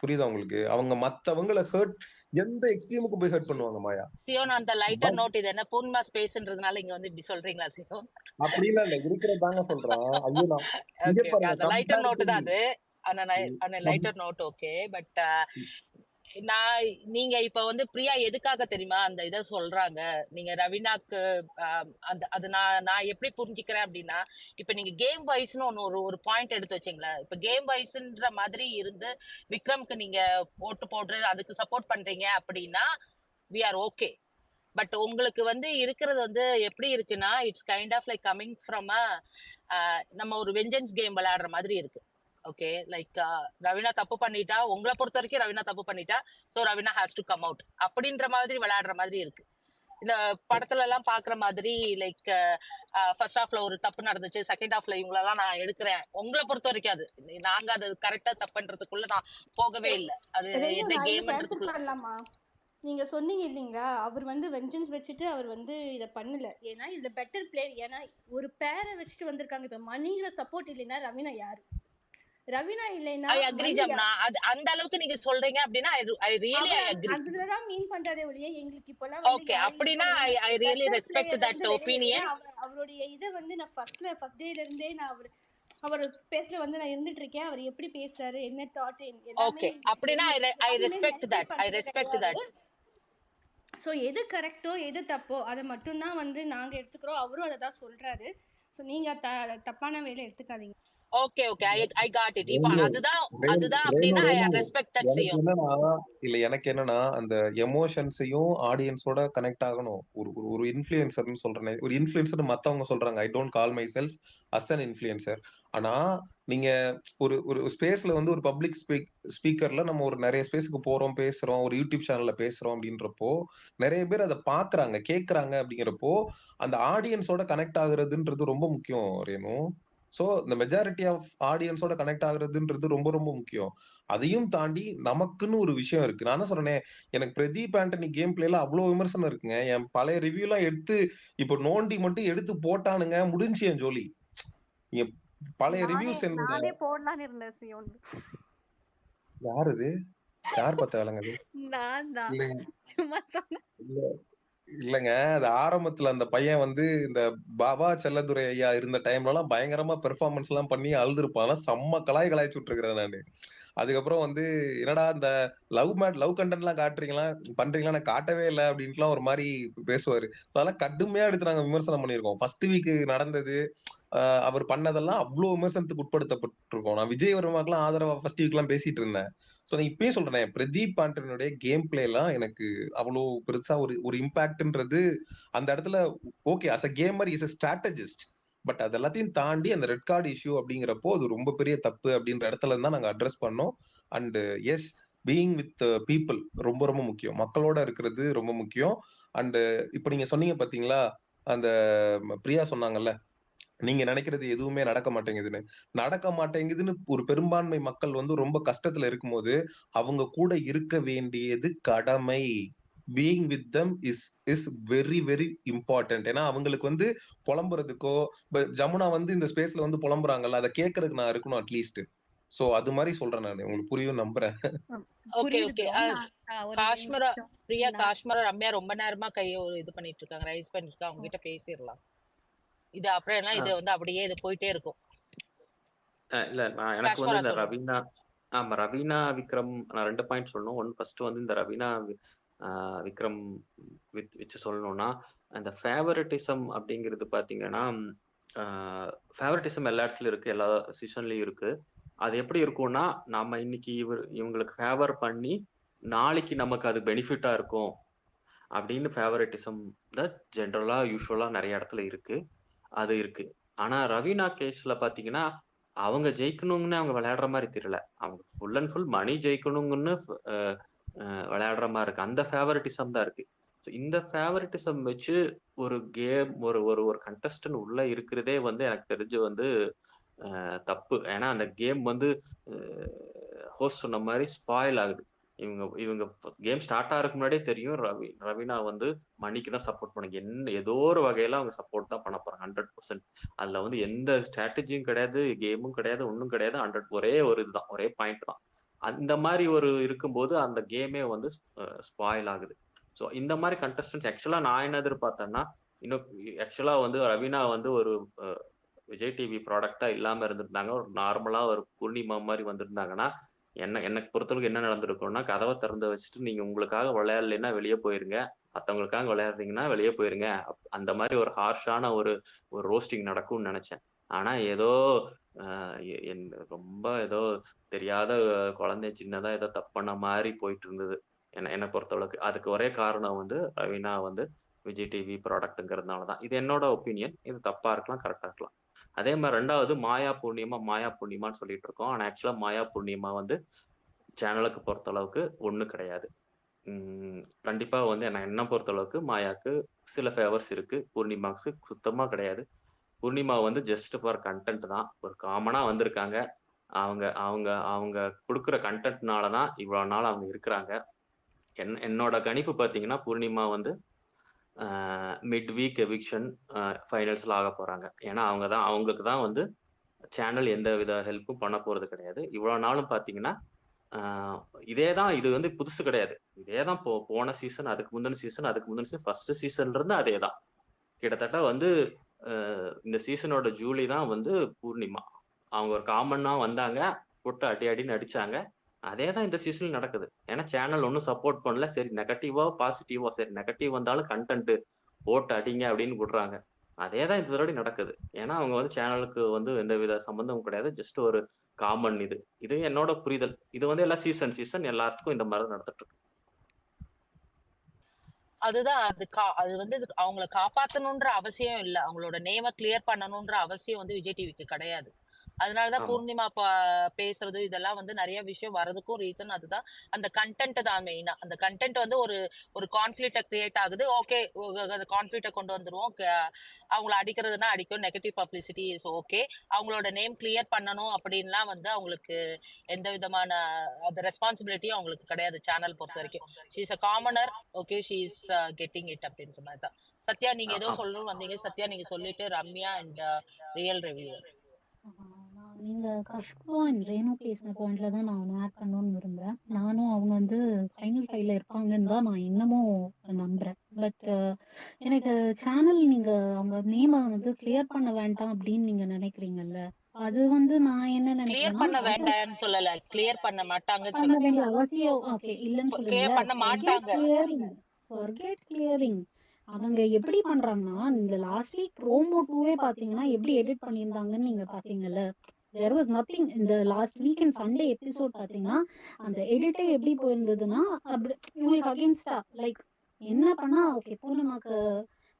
புரியுதா உங்களுக்கு? அவங்க மத்தவங்களை ஹர்ட் எந்த எக்ஸ்ட்ரீமுக்கு போய் ஹர்ட் பண்ணுவாங்க மாயா. சியோன் அந்த லைட்டர் நோட் இது என்ன பூர்ணிமா ஸ்பேஸ்ன்றதுனால இங்க வந்து இப்படி சொல்றீங்களா சியோன்? அப்படிலாம் இல்ல, இருக்கிறதாங்க சொல்றேன். ஐயோ நான் இங்க ஓகே ஓகே பாருங்க அந்த லைட்டர் நோட் கம்பேரிட்டிவ். தான் அது. அந்த லைட்டர் நோட் ஓகே. பட் நான் நீங்க இப்ப வந்து பிரியா எதுக்காக தெரியுமா அந்த இதை சொல்றாங்க? நீங்க ரவீனாக்கு அந்த அது நான் எப்படி புரிஞ்சுக்கிறேன் அப்படின்னா, இப்ப நீங்க கேம் வைஸ்னு ஒன்னு ஒரு பாயிண்ட் எடுத்து வச்சீங்களா? இப்ப கேம் வைஸ்ன்ற மாதிரி இருந்து விக்ரம்க்கு நீங்க ஓட்டு போடுறது அதுக்கு சப்போர்ட் பண்றீங்க அப்படின்னா வி ஆர் ஓகே. பட் உங்களுக்கு வந்து இருக்கிறது வந்து எப்படி இருக்குன்னா it's kind of like coming from நம்ம ஒரு வெஞ்சன்ஸ் கேம் விளையாடுற மாதிரி இருக்கு. ஓகே லைக் ரவீனா தப்பு பண்ணிட்டா, உங்களை பொறுத்த வரைக்கும் ரவீனா தப்பு பண்ணிட்டா, so Raveena has to come out அப்படின்ற மாதிரி விளையாடுற மாதிரி இருக்கு. இந்த படத்துல எல்லாம் பாக்குற மாதிரி லைக் ஃபர்ஸ்ட் ஹாஃப்ல ஒரு தப்பு நடந்துச்சு, செகண்ட் ஹாஃப்ல இவங்களெல்லாம் நான் எடுக்கிறேன். உங்களை பொறுத்த வரைக்கும் அது நாங்க அது கரெக்டா தப்புன்றதுக்குள்ள நான் போகவே இல்லை. அது ரெய்னு என்ன நான் இதுக்கு ஆன்சர் கேம்ன்றதுக்குள்ள. பண்ணலாமா? நீங்க சொன்னீங்க இல்லைங்களா, அவர் வந்து வெஞ்சன்ஸ் வச்சுட்டு அவர் வந்து இதை பண்ணல. ஏன்னா இதுல பெட்டர் பிளேயர். ஏன்னா ஒரு பேரை வச்சுட்டு வந்திருக்காங்க. இப்ப மணிங்கிற சப்போர்ட் இல்லைன்னா ரவீனா யாரு? ரவீனா இல்லைன்னா ஐ அக்ரி மணி ஜம்னா. அது அந்த அளவுக்கு நீங்க சொல்றீங்க அப்படின்னா I really I our agri. அதுலதான் மீன் பண்றாரே ஒழிய எங்களுக்கு இப்பெல்லாம் வந்து ஓகே யாரும் இது அப்படின்னா பண்ணல. ஏன்னா I really better respect player that வந்து வெளியே. ஏன்னா ஒப்பீனியன். அவருடைய இதை வந்து நான் ஃபர்ஸ்ட் டேல இருந்தே நான் அவர் ஸ்பேஸ்ல வந்து நான் இருந்துட்டு இருக்கேன். அவர் எப்படி பேசுறாரு, என்ன தாட், எல்லாமே ஓகே எனக்கு அப்படின்னா தெரியும். ஐ யாருமே ரெஸ்பெக்ட் மென்ஷன் தட். ஐ பண்றது ரெஸ்பெக்ட் கிடையாது. தட். ஸோ எது கரெக்டோ எது தப்போ அதை மட்டும்தான் வந்து நாங்க எடுத்துக்கிறோம். அவரும் அதை தான் சொல்றாரு. ஸோ நீங்க தப்பான வேலை எடுத்துக்காதீங்க. Okay okay I got it. இப்போ ரேணு அதுதான் ரேணு அதுதான் ரேணு அப்படின்னா ஐ ரேணு, ரெஸ்பெக்ட் தட் எனக்கு சியோன். என்னன்னா எனக்கு என்னன்னா அந்த எமோஷன்ஸையும் ஆடியன்ஸோட கனெக்ட் ஆகணும். ஒரு ஒரு ஒரு இன்ஃபுளுசர்னு சொல்றேன். ஒரு இன்ஃபுளுசர் மத்தவங்க சொல்றாங்க. I don't call myself as an influencer. ஆனா நீங்க ஒரு ஒரு ஸ்பேஸ்ல வந்து ஒரு பப்ளிக் ஸ்பீக்கர்ல நம்ம ஒரு நிறைய ஸ்பேஸ்க்கு போறோம், பேசுறோம், ஒரு யூடியூப் சேனல்ல பேசுறோம் அப்படின்றப்போ நிறைய பேர் அதை பாக்குறாங்க, கேக்குறாங்க. அப்படிங்கிறப்போ அந்த ஆடியன்ஸோட கனெக்ட் ஆகுறதுன்றது ரொம்ப முக்கியம் ரேணு. சோ இந்த மெஜாரிட்டி ஆஃப் ஆடியன்ஸோட கனெக்ட் ஆகுறதுன்றது ரொம்ப ரொம்ப முக்கியம். அதையும் தாண்டி நமக்குன்னு ஒரு விஷயம் இருக்கு. நான் தான் சொல்றேனே, எனக்கு பிரதீப் ஆண்டனி கேம் பிளேல அவ்வளவு விமர்சனம் இருக்குங்க. என் பழைய ரிவ்யூ எல்லாம் எடுத்து இப்ப நோண்டி மட்டும் எடுத்து போட்டானுங்க, முடிஞ்சு என் ஜோலி. நீங்க பழைய நானே ரிவ்யூஸ் என்னோட. நானே போடலான்னு இருந்தேன் சியோன். யாரு இது? யார் பார்த்த வேலைங்க அது? நான் தான் இல்லைங்க சும்மா சொன்னேன். இல்ல இல்லங்க, அது ஆரம்பத்துல அந்த பையன் வந்து இந்த பாபா செல்லதுரை ஐயா இருந்த டைம்ல எல்லாம் பயங்கரமா பெர்ஃபார்மன்ஸ் எல்லாம் பண்ணி அழுதுருப்பான். செம்ம கலாய்ச்சி விட்டுருக்கிறேன் நானு. அதுக்கப்புறம் வந்து என்னடா இந்த லவ் கண்டென்ட் எல்லாம் காட்டுறீங்களா, பண்றீங்களா, நான் காட்டவே இல்லை அப்படின்ட்டுலாம் ஒரு மாதிரி பேசுவாரு. So அதெல்லாம் கடுமையா எடுத்து நாங்க விமர்சனம் பண்ணியிருக்கோம். ஃபர்ஸ்ட் வீக் நடந்தது, அவர் பண்ணதெல்லாம் அவ்வளவு விமர்சனத்துக்கு உட்படுத்தப்பட்டிருக்கோம். நான் விஜய் வர்மாக்கெல்லாம் ஆதரவா ஃபர்ஸ்ட் வீக் எல்லாம் பேசிட்டு இருந்தேன். சோ நான் இப்பயும் சொல்றேன், பிரதீப் ஆண்டனுடைய கேம் பிளே எல்லாம் எனக்கு அவ்வளவு பெருசா ஒரு ஒரு இம்பாக்ட்ன்றது அந்த இடத்துல. Okay, as a gamer is a strategist. But அது எல்லாத்தையும் தாண்டி அந்த ரெட் கார்டு இஷ்யூ அப்படிங்கிறப்போ அது ரொம்ப பெரிய தப்பு அப்படின்ற இடத்துல தான் நாங்க அட்ரஸ் பண்ணோம். And yes, being with people ரொம்ப ரொம்ப முக்கியம். மக்களோட இருக்கிறது ரொம்ப முக்கியம். அண்ட் இப்ப நீங்க சொன்னீங்க பாத்தீங்களா, அந்த பிரியா சொன்னாங்கல்ல, நீங்க நினைக்கிறது எதுவுமே நடக்க மாட்டேங்குதுன்னு. நடக்க மாட்டேங்குதுன்னு ஒரு பெரும்பான்மை மக்கள் வந்து ரொம்ப கஷ்டத்துல இருக்கும்போது அவங்க கூட இருக்க வேண்டியது கடமை. Being with them is very very important. ஏன்னா அவங்களுக்கு வந்து புலம்புறதுக்கோ, ஜமுனா வந்து இந்த ஸ்பேஸ்ல வந்து புலம்புறாங்கல்ல, அதை கேட்கறதுக்கு நான் இருக்கணும் அட்லீஸ்ட். சோ அது மாதிரி சொல்றேன் நான். உங்களுக்கு புரியும் நம்புறேன். ஓகே புரியுது ஓகே. ப்ரோ. நான் ஒரு காஷ்மீரா நிமிஷம். பிரியா நான் காஷ்மீரா ரம்யா ரொம்ப நேரமா கையை இது பண்ணிட்டு இருக்காங்க, ரைஸ் பண்ணிட்டு இருக்காங்க. அவங்க கிட்ட பேசிடலாம். இது அப்புறம் என்ன, இது வந்து அப்படியே இது போயிட்டே இருக்கும். இல்ல எனக்கு வந்து காஷ்மீரா இந்த சொல்லுங்க. ஆமா. ரவீனா, விக்ரம் நான் 2 பாயிண்ட் சொல்லணும். ஃபர்ஸ்ட் வந்து இந்த ரவீனா, விக்ரம் வச்சு சொல்லணும்னா, அந்த ஃபேவரட்டிசம் அப்படிங்கிறது பார்த்தீங்கன்னா, அ ஃபேவரட்டிசம் எல்லா இடத்துலயும் இருக்கு. எல்லா சீசன்லயும் இருக்கு. அது எப்படி இருக்கும்னா, நாம இன்னைக்கு இவங்களுக்கு ஃபேவர் பண்ணி, நாளைக்கு நமக்கு அது பெனிஃபிட்டா இருக்கும் அப்படின்னு ஃபேவரட்டிசம் தான் ஜெனரலா, யூசுவலா நெறைய இடத்துல இருக்கு. அது இருக்கு. ஆனா ரவீனா கேஸ்ல பார்த்தீங்கன்னா, அவங்க ஜெயிக்கணும்னு அவங்க விளையாடுற மாரி தெரியல. அவங்க ஃபுல் அண்ட் ஃபுல் மணி ஜெயிக்கணும்னு அ அ விளையாடுற மாரி இருக்கு. அந்த ஃபேவரட்டிசம் தான் இருக்கு. ஸோ இந்த ஃபேவரட்டிசம் வச்சு ஒரு கேம் ஒரு ஒரு ஒரு கண்டஸ்டன்ட் உள்ள இருக்கிறதே வந்து எனக்கு தெரிஞ்சு வந்து தப்பு. ஏன்னா அந்த கேம் வந்து அ ஹோஸ்ட் சொன்ன மாரி ஸ்பாயில் ஆகுது. இவங்க இவங்க கேம் ஸ்டார்ட் ஆகறதுக்கு முன்னாடியே தெரியும் ரவீனா வந்து மணிக்கு தான் சப்போர்ட் பண்ணுங்க. ஏதோ ஒரு வகையில அவங்க சப்போர்ட் தான் பண்ண போறாங்க 100%. அதுல வந்து எந்த ஸ்ட்ராட்டஜியும் கிடையாது, கேமும் கிடையாது, ஒண்ணும் கிடையாது. 100 ஒரே ஒரு இதுதான். ஒரே பாயிண்ட் தான். அந்த மாரி ஒரு இருக்கும்போது அந்த கேமே வந்து ஸ்பாயில் ஆகுது. ஸோ இந்த மாரி கண்டஸ்டன்ட்ஸ் ஆக்சுவலா நான் என்ன எதிர்பார்த்தேன்னா, இன்னும் ஆக்சுவலா வந்து ரவீனா வந்து ஒரு அ விஜய் டிவி ப்ராடக்ட்டா இல்லாம இருந்திருந்தாங்க. ஒரு நார்மலா ஒரு பூர்ணிமா மாரி வந்திருந்தாங்கன்னா, எனக்கு பொறுத்தளவுக்கு என்ன நடந்திருக்கும்னா, கதவ திறந்து வச்சுட்டு நீங்க உங்களுக்காக விளையாடலைன்னா வெளிய போயிருங்க. மத்தவங்களுக்காக விளையாடுறீங்கன்னா வெளிய போயிருங்க. அந்த மாரி ஒரு ஹார்ஷான ஒரு ஒரு ரோஸ்டிங் நடக்கும்னு நெனச்சேன். ஆனா ஏதோ அ என் ரொம்ப ஏதோ தெரியாத குழந்தை சின்னதா ஏதோ தப்பு பண்ண மாரி போயிட்டு இருந்தது. என்ன பொறுத்தளவுக்கு. அதுக்கு ஒரே காரணம் வந்து ரவீனா வந்து விஜய் டிவி ப்ராடக்ட்ங்கிறதுனால தான். இது என்னோட ஒப்பீனியன். இது தப்பா இருக்கலாம், கரெக்ட்டா இருக்கலாம். அதே மாரி 2வது மாயா பூர்ணிமான்னு சொல்லிட்டு இருக்கோம். ஆனா ஆக்சுவலா மாயா பூர்ணிமா வந்து சேனலுக்கு பொறுத்தளவுக்கு ஒண்ணும் கிடையாது. கண்டிப்பா வந்து என்ன பொறுத்தளவுக்கு மாயாக்கு சில ஃபேவர்ஸ் இருக்கு. பூர்ணிமாக்கு சுத்தமா கிடையாது. பூர்ணிமா வந்து ஜஸ்ட் ஃபார் கன்டென்ட் தான். ஒரு காமனா வந்திருக்காங்க. அவங்க அவங்க அவங்க குடுக்குற கன்டென்ட்னால தான் இவ்வளோ நாள் அவங்க இருக்கிறாங்க. என்னோட கணிப்பு பார்த்தீங்கன்னா, பூர்ணிமா வந்து மிட் வீக் எவிக்ஷன் ஃபைனல்ஸ்ல ஆகப் போறாங்க. ஏன்னா அவங்களுக்கு தான் வந்து சேனல் எந்த வித ஹெல்ப்பும் பண்ண போறது கிடையாது. இவ்வளோ நாளும் பார்த்தீங்கன்னா, ஆ இதே தான் இது வந்து புதுசு கிடையாது. இதே தான் போன சீசன், அதுக்கு முந்தின சீசன், அதுக்கு முந்தின சீசன், ஃபர்ஸ்ட் சீசன்ல இருந்து அதே தான். கிட்டத்தட்ட வந்து அ இந்த சீசனோட ஜூலி தான் வந்து பூர்ணிமா. அவங்க ஒரு காமன்னா வந்தாங்க, போட்டு அடி அடின்னு அடிச்சாங்க. அதே தான் இந்த சீசன்லயும் நடக்குது. ஏன்னா சேனல் ஒண்ணும் சப்போர்ட் பண்ணல. சரி நெகட்டிவா, பாசிட்டிவா சரி நெகட்டிவ் வந்தாலும் கன்டென்ட் போட்டு அடிங்க அப்படின்னு விடுறாங்க. அதே தான் இந்த தடவை நடக்குது. ஏன்னா அவங்க வந்து சேனலுக்கு வந்து எந்தவித சம்பந்தமும் கிடையாது. ஜஸ்ட் ஒரு காமன் இது. இது என்னோட புரிதல். இது வந்து எல்லாம் சீசன் எல்லாத்துக்கும் இந்த மாரி தான் நடந்துட்டு இருக்கு. அதுதான் அது வந்து அவங்கள காப்பாத்தணுன்ற அவசியம் இல்ல. அவங்களோட நேம கிளியர் பண்ணணுன்ற அவசியம் வந்து விஜய் டிவிக்கு கிடையாது. அதனாலதான் ஆமா. பூர்ணிமா பேசுறது இதெல்லாம் வந்து நெறைய விஷயம் வரதுக்கும் ரீசன் அதுதான். அந்த கன்டென்ட் தான் மெயினா. அந்த கன்டென்ட் வந்து ஒரு ஒரு கான்ஃப்ளிக்ட்ட கிரியேட் ஆகுது. ஓகே. அந்த கான்ஃப்ளிக்ட்ட கொண்டு வந்துருவோம். அவங்கள அடிக்கிறதுனா அடிக்கும். Negative publicity is okay. அவங்களோட நேம் கிளியர் பண்ணணும் அப்படின்லாம் வந்து அவங்களுக்கு எந்த விதமான அந்த ரெஸ்பான்சிபிலிட்டியும் அவங்களுக்கு கிடையாது சேனல் பொறுத்தவரைக்கும். She is a commoner. Okay. She is getting it அப்படின்ற மாரி தான். சத்யா நீங்க ஏதோ சொல்லணும்னு வந்தீங்க. சத்யா நீங்க சொல்லிட்டு ரம்யா அண்ட் ரியல் ரிவ்யூவர். நீங்க கஷ்பா அண்ட் ரேணு பேசின பாயிண்ட்ல தான் நான் ஒன்று ஆட் பண்ணணும்னு விரும்புறேன். நானும் அவங்க வந்து ஃபைனல் ஃபைவ்ல இருப்பாங்கன்னு தான் நான் இன்னமும் நம்புறேன். பட் எனக்கு சேனல் நீங்க அவங்க நேம வந்து கிளியர் பண்ண வேண்டாம் அப்படின்னு நீங்க நினைக்கிறீங்கல்ல, அது வந்து நான் என்ன கிளியர் நினைக்கிறேன்னா, பண்ண அது வேண்டாம்னு சொல்லல. கிளியர் பண்ண மாட்டாங்கன்னு பண்ண சொல்றேன். வேண்டிய அவசியம் ஓகே இல்லன்னு கிளியர் சொல்லல. பண்ண ஃபர்கெட் மாட்டாங்க. கிளியரிங் ஃபர்கெட் கிளியரிங் அவங்க எப்படி பண்றாங்கன்னா, இந்த லாஸ்ட் வீக் ப்ரோமோ 2வே பாத்தீங்கன்னா எப்படி எடிட் பண்ணியிருந்தாங்கன்னு நீங்க பாத்தீங்கல்ல. தேர் வாஸ் நத்திங் இந்த லாஸ்ட் வீக்கெண்ட் சண்டே எபிசோட் பாத்தீங்கன்னா, அந்த எடிட்டே எப்படி போயிருந்ததுன்னா, அப்படி இவங்களுக்கு அகேன்ஸ்டா லைக் என்ன பண்ணா ஓகே பூர்ணிமாக்கு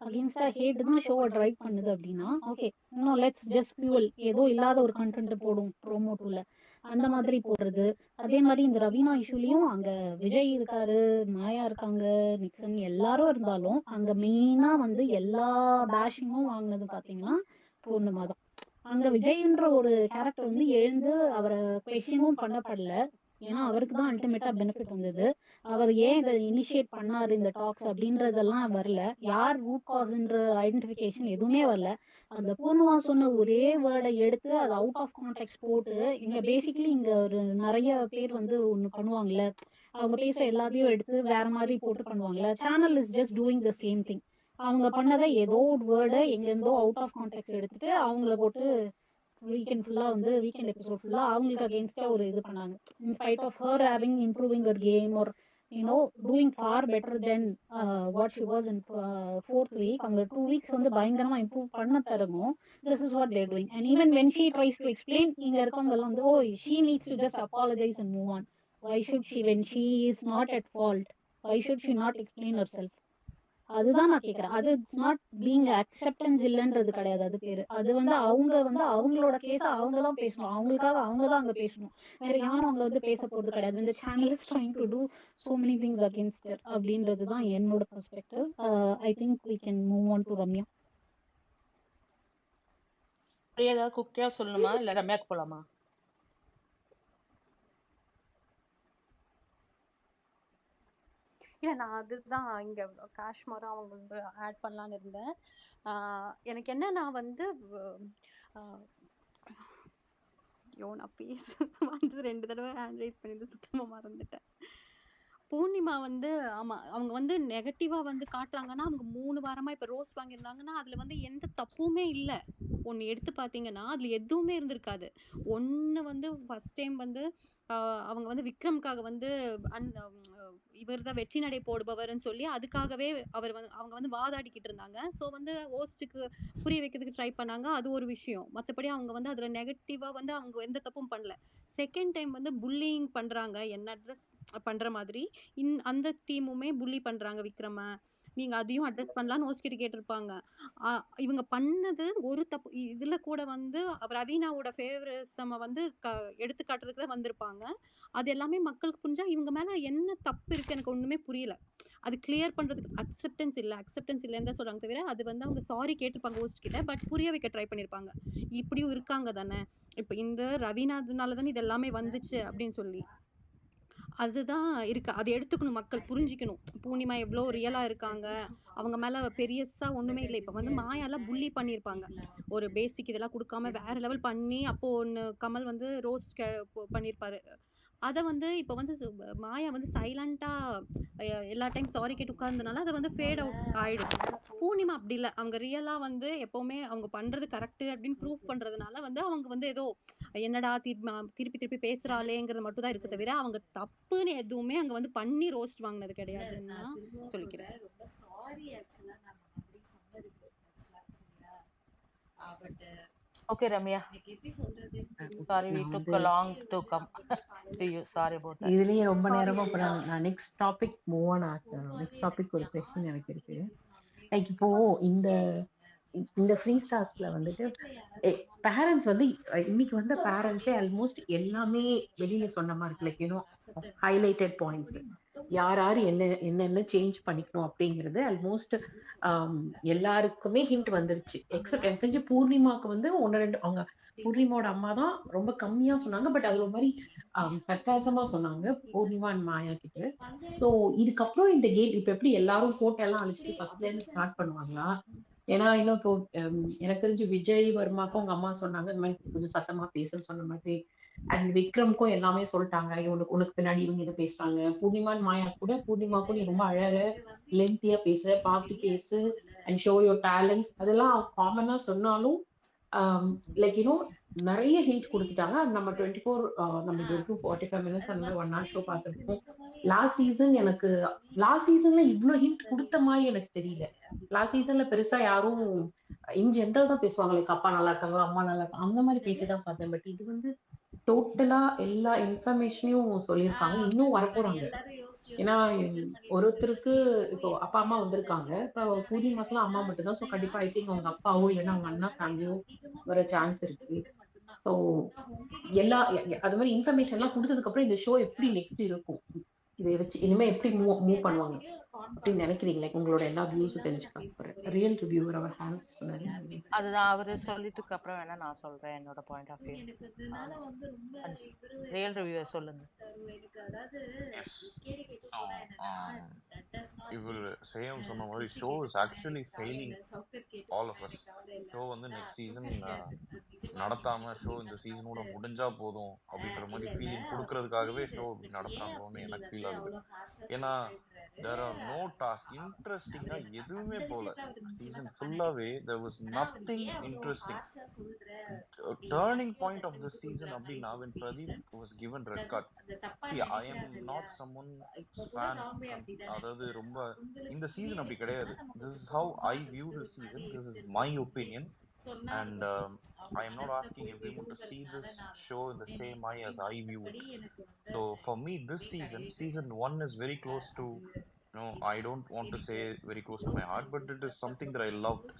அகேன்ஸ்டா ஹேட் தான் ஷோவை டிரைவ் பண்ணுது அப்படின்னா, ஓகே இன்னும் லெட்ஸ் ஜஸ்ட் ஃபியூவல் ஏதோ இல்லாத ஒரு கண்டென்ட் போடும் ப்ரோமோ 2ல அந்த மாதிரி போடுறது. அதே மாதிரி இந்த ரவீனா இஷ்யூலயும் அங்க விஜய் இருக்காரு, மாயா இருக்காங்க, நிக்சன் எல்லாரும் இருந்தாலும் அங்க மெயினா வந்து எல்லா பேஷிங்கும் வாங்கினது பாத்தீங்கன்னா பூர்ணிமா தான். அங்க விஜய்ன்ற ஒரு கேரக்டர் வந்து எழுந்து அவரை கொஸ்டினும் பண்ணப்படல. ஏன்னா அவருக்கு தான் அல்டிமேட்டா பெனிஃபிட் வந்தது. அவர் ஏன் இதை இனிஷியேட் பண்ணாரு இந்த டாக்ஸ் அப்படின்றதெல்லாம் வரல. யார் ரூட் காஸ்ன்ற ஐடென்டிஃபிகேஷன் எதுவுமே வரல. அந்த பூர்ணிமா சொன்ன ஒரே வேர்டை எடுத்து அதை அவுட் ஆஃப் கான்டெக்ட் போட்டு இங்க பேசிக்கலி இங்க ஒரு நிறைய பேர் வந்து ஒண்ணு பண்ணுவாங்கல்ல. அவங்க பேசுற எல்லாத்தையும் எடுத்து வேற மாதிரி போட்டு பண்ணுவாங்கல்ல. Channel is just doing the same thing. அவங்க பண்ணதை ஏதோ ஒரு வேர்டை எங்கேருந்தோ அவுட் ஆஃப் கான்டெக்ட் எடுத்துட்டு அவங்கள போட்டு வீக்கெண்ட் எபிசோட் ஃபுல்லா அவங்களுக்கு அகேன்ஸ்டா ஒரு இது பண்ணாங்க. In spite of her having improving her game or doing far better than what she was in fourth week. அவங்க 2 வீக்ஸ் வந்து பயங்கரமா இம்ப்ரூவ் பண்ண தரமும் this is what they're doing. And even when she tries to explain, இங்க இருக்கவங்க எல்லாம் வந்து, oh she needs to just apologise and move on. Why should she when she is not at fault, why should she not explain her self? அதுதான் நான் கேக்குறேன். அது it's not being acceptance இல்லைன்றது கிடையாது. அது பேரு அது வந்து அவங்களோட கேஸ அவங்க தான் பேசணும். அவங்களுக்காக அவங்க தான் அங்க பேசணும். வேற யாரும் அங்க வந்து பேச போறது கிடையாது. இந்த channel is trying to do so many things against her அப்படின்றது தான் என்னோட perspective. I think we can move on to Ramya. Priya ஏதாவது குக்கியா சொல்லணுமா இல்ல ரம்யாக்கு போலாமா? இல்ல நான் அதுதான் இங்க காஷ்மீரா அவங்க வந்து ஆட் பண்ணலான்னு இருந்தேன். எனக்கு என்ன நான் வந்து நான் பேச வந்து 2 தடவை ஹேண்ட் ரைஸ் பண்ணி சுத்தமா மறந்துட்டேன். பூர்ணிமா வந்து ஆமா அவங்க வந்து நெகட்டிவா வந்து காட்டுறாங்கன்னா அவங்க 3 வாரமா இப்ப ரோஸ் வாங்கியிருந்தாங்கன்னா அதுல வந்து எந்த தப்புமே இல்ல. ஒன்னு எடுத்து பாத்தீங்கன்னா அதுல எதுவுமே இருந்திருக்காது. ஒன்னு வந்து ஃபர்ஸ்ட் டைம் வந்து அவங்க வந்து விக்ரம்காக வந்து இவர் தான் வெற்றி நடை போடுபவர்னு சொல்லி அதுக்காகவே அவங்க வந்து வாதாடிக்கிட்டு இருந்தாங்க. ஸோ வந்து ஹோஸ்டுக்கு புரிய வைக்கிறதுக்கு ட்ரை பண்ணாங்க. அது ஒரு விஷயம். மற்றபடி அவங்க வந்து அதுல நெகட்டிவா வந்து அவங்க எந்த தப்பும் பண்ணல. செகண்ட் டைம் வந்து புல்லிங் பண்றாங்க, என்ன அட்ரஸ் பண்ற மாதிரி அந்த டீமுமே புள்ளி பண்றாங்க விக்ரம. நீங்க அதையும் அட்ரஸ் பண்ணலாம்னு ஹோஸ்ட் கேட்டிருப்பாங்க. இவங்க பண்ணது ஒரு தப்பு. இதுல கூட வந்து ரவீனாவோட ஃபேவரிசம வந்து எடுத்து காட்டுறதுக்கு தான் வந்திருப்பாங்க. அது எல்லாமே மக்களுக்கு புரிஞ்சா இவங்க மேல என்ன தப்பு இருக்கு எனக்கு ஒண்ணுமே புரியல. அது கிளியர் பண்றதுக்கு அக்செப்டன்ஸ் இல்லைன்னு தான் சொல்றாங்க தவிர அது வந்து அவங்க சாரி கேட்டிருப்பாங்க ஹோஸ்ட் கிட்ட. பட் புரிய வைக்க ட்ரை பண்ணிருப்பாங்க. இப்படியும் இருக்காங்க தானே, இப்ப இந்த ரவீனானால தானே இது எல்லாமே வந்துச்சு அப்படின்னு சொல்லி. அதுதான் இருக்கு. அதை எடுத்துக்கணும், மக்கள் புரிஞ்சுக்கணும். பூர்ணிமா எவ்வளோ ரியலா இருக்காங்க, அவங்க மேல பெரியசா ஒண்ணுமே இல்லை. இப்ப வந்து மாயாலாம் புள்ளி பண்ணியிருப்பாங்க. ஒரு பேசிக் இதெல்லாம் கொடுக்காம வேற லெவல் பண்ணி அப்போ ஒன்னு கமல் வந்து ரோஸ்ட் பண்ணியிருப்பாரு. அதை வந்து இப்போ வந்து மாயா வந்து சைலண்டா எல்லா டைம் சாரி கேட்டு உட்கார்ந்தனால அதை வந்து ஃபேட் அவுட் ஆயிடும். பூர்ணிமா அப்படி இல்லை. அவங்க ரியலா வந்து எப்பவுமே அவங்க பண்றது கரெக்ட் அப்படின்னு ப்ரூவ் பண்றதுனால வந்து அவங்க வந்து ஏதோ என்னடா திருப்பி பேசுறாளேங்கிறது மட்டும் தான் இருக்கு தவிர அவங்க தப்புன்னு எதுவுமே அங்க வந்து பண்ணி ரோஸ்ட் வாங்கினது கிடையாதுன்னு நான் சொல்லிக்கிறேன். ரொம்ப சாரி ஆக்சுவலா நான் முன்னாடி சொன்னதுக்கு ஆக்சுவலா சரியா. பட் ஓகே ரம்யா, எனக்கு எப்படி சொல்றது, sorry we took a long to come to you, sorry about that. இதுலயே ரொம்ப நேரமா போறாங்க. நான் நெக்ஸ்ட் டாபிக் மூவ் ஆன் ஆகுறேன். நெக்ஸ்ட் டாபிக் ஒரு क्वेश्चन எனக்கு இருக்கு. லைக் இப்போ இந்த ஃப்ரீ ஸ்டார்ஸ்ல வந்துட்டு பேரண்ட்ஸ் வந்து இன்னைக்கு வந்த பேரண்ட்ஸே ஆல்மோஸ்ட் எல்லாமே வெளியில சொன்ன மாதிரி இருக்கு. லைக் யூனோ ஹைலைட்டட் பாயிண்ட்ஸ் யார் என்னென்ன சேஞ்ச் பண்ணிக்கணும் அப்படிங்கிறது ஆல்மோஸ்ட் எல்லாருக்குமே ஹிண்ட் வந்துருச்சு. எக்ஸப்ட் எனக்கு தெரிஞ்சு பூர்ணிமாவுக்கு வந்து 1-2 அவங்க பூர்ணிமாவோட அம்மா தான் ரொம்ப கம்மியா சொன்னாங்க. பட் அது ஒரு மாதிரி சர்க்காசமா சொன்னாங்க பூர்ணிமா அண்ட் மாயா கிட்ட. ஸோ இதுக்கப்புறம் இந்த கேம் இப்ப எப்படி எல்லாரும் கோட்டெல்லாம் அழிச்சிட்டு ஃபர்ஸ்ட்ல இருந்து ஸ்டார்ட் பண்ணுவாங்களா? ஏன்னா இன்னும் இப்போ எனக்கு தெரிஞ்சு விஜய் வர்மாக்கும் உங்க அம்மா சொன்னாங்க இந்த மாதிரி கொஞ்சம் சத்தமா பேசுன்னு சொன்ன மாதிரி. அண்ட் விக்ரம்க்கும் எல்லாமே சொல்லிட்டாங்க, உனக்கு பின்னாடி இவங்க இதை பேசுறாங்க. பூர்ணிமான் மாயா கூட பூர்ணிமாக்கும் நீ ரொம்ப அழக லென்த்தியா பேசுற, பார்த்து பேசு அண்ட் ஷோ யோர் டேலண்ட்ஸ் அதெல்லாம் காமனா சொன்னாலும் லைக் யூனோ நிறைய ஹிண்ட் கொடுத்துட்டாங்க. நம்ம 24 நம்ம 45 மினிட்ஸ் அந்த மாதிரி 1 hour ஷோ பார்த்துருக்கோம். லாஸ்ட் சீசன்ல இவ்வளவு ஹிண்ட் கொடுத்த மாதிரி எனக்கு தெரியல. லாஸ்ட் சீசன்ல பெருசா யாரும் இன் ஜென்ரல் தான் பேசுவாங்க, லைக் அப்பா நல்லா இருக்காங்க, அம்மா நல்லா இருக்காங்க, அந்த மாதிரி பேசிதான் பார்த்தேன். பட் இது வந்து டோட்டலா எல்லா இன்ஃபர்மேஷனையும் சொல்லியிருக்காங்க. இன்னும் வரப்போறாங்க. ஏன்னா ஒருத்தருக்கு இப்போ அப்பா அம்மா வந்திருக்காங்க. இப்போ பூர்ணிமாக்கெல்லாம் அம்மா மட்டும்தான். ஸோ கண்டிப்பா ஐ திங்க் அவங்க அப்பாவோ இல்லைன்னா அவங்க அண்ணா ஃபேமிலியோ வர சான்ஸ் இருக்கு. ஸோ அது மாதிரி இன்ஃபர்மேஷன் எல்லாம் கொடுத்ததுக்கு அப்புறம் இந்த ஷோ எப்படி நெக்ஸ்ட் இருக்கும், இதை வச்சு இனிமே எப்படி மூவ் பண்ணுவாங்க அப்படின்னு நினைக்கிறீங்களா? உங்களோட எல்லா வியூஸும் தெரிஞ்சுக்க ரியல் ரிவ்யூவர் அவர் ஹேண்ட் சொன்னாரு. அதுதான் அவரு சொல்லிட்டு அப்புறம் வேணா நான் சொல்றேன் என்னோட point of view. Real reviewer சொல்லுங்க. இவர் சேம் சொன்ன மாதிரி show is actually failing all of us. Show வந்து நெக்ஸ்ட் சீசன் நடத்தாம ஷோ இந்த சீசனோட முடிஞ்சா போதும் அப்படின்ற மாதிரி ஃபீலிங் கொடுக்கறதுக்காகவே ஷோ அப்படி நடத்துறாங்கன்னு எனக்கு ஃபீல் ஆகுது. ஏன்னா there are no task இன்ட்ரெஸ்டிங்கா எதுவுமே போல சீசன் ஃபுல்லாவே there was nothing interesting. Turning point of the season அப்படின்னா when Pradeep was given red card. See, I am not someone fan, அதாவது ரொம்ப இந்த சீசன் அப்படி கிடையாது. This is how I view the season, this is my opinion, and I am not asking everyone to see this show in the same eye as I view it. So for me, this season 1 is very close to, no, I don't want to say very close to my heart, but it is something that I loved.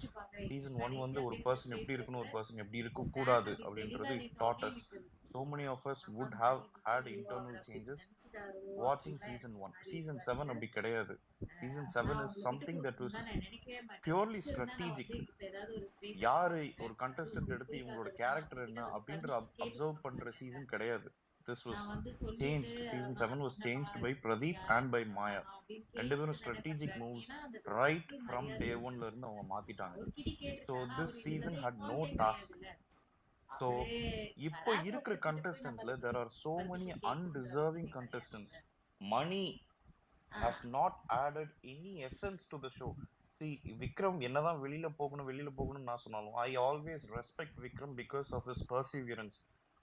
Season 1 வந்து ஒரு person எப்படி இருக்கணும், ஒரு person எப்படி இருக்க கூடாது அப்படின்றது taught us. So many of us would have had internal changes watching season 1. Season 7 அப்படி கிடையாது. Season 7 is something that was purely strategic. யாரு ஒரு contestant எடுத்து இவங்களோட கேரக்டர் என்ன அப்படின்ற அப்சர்வ் பண்ற சீசன் கிடையாது. This was changed. Season 7 was changed by Pradeep and by Maya. ரெண்டு பேரும் strategic moves right from day 1ல இருந்து அவங்க மாத்திட்டாங்க. So this season had no task. So இப்போ இருக்கிற contestantsல there are so many undeserving contestants. Money has not added any essence to the show. See, Vikram என்னதான் வெளியில போகணும் நான் சொன்னாலும் I always respect Vikram because of his perseverance.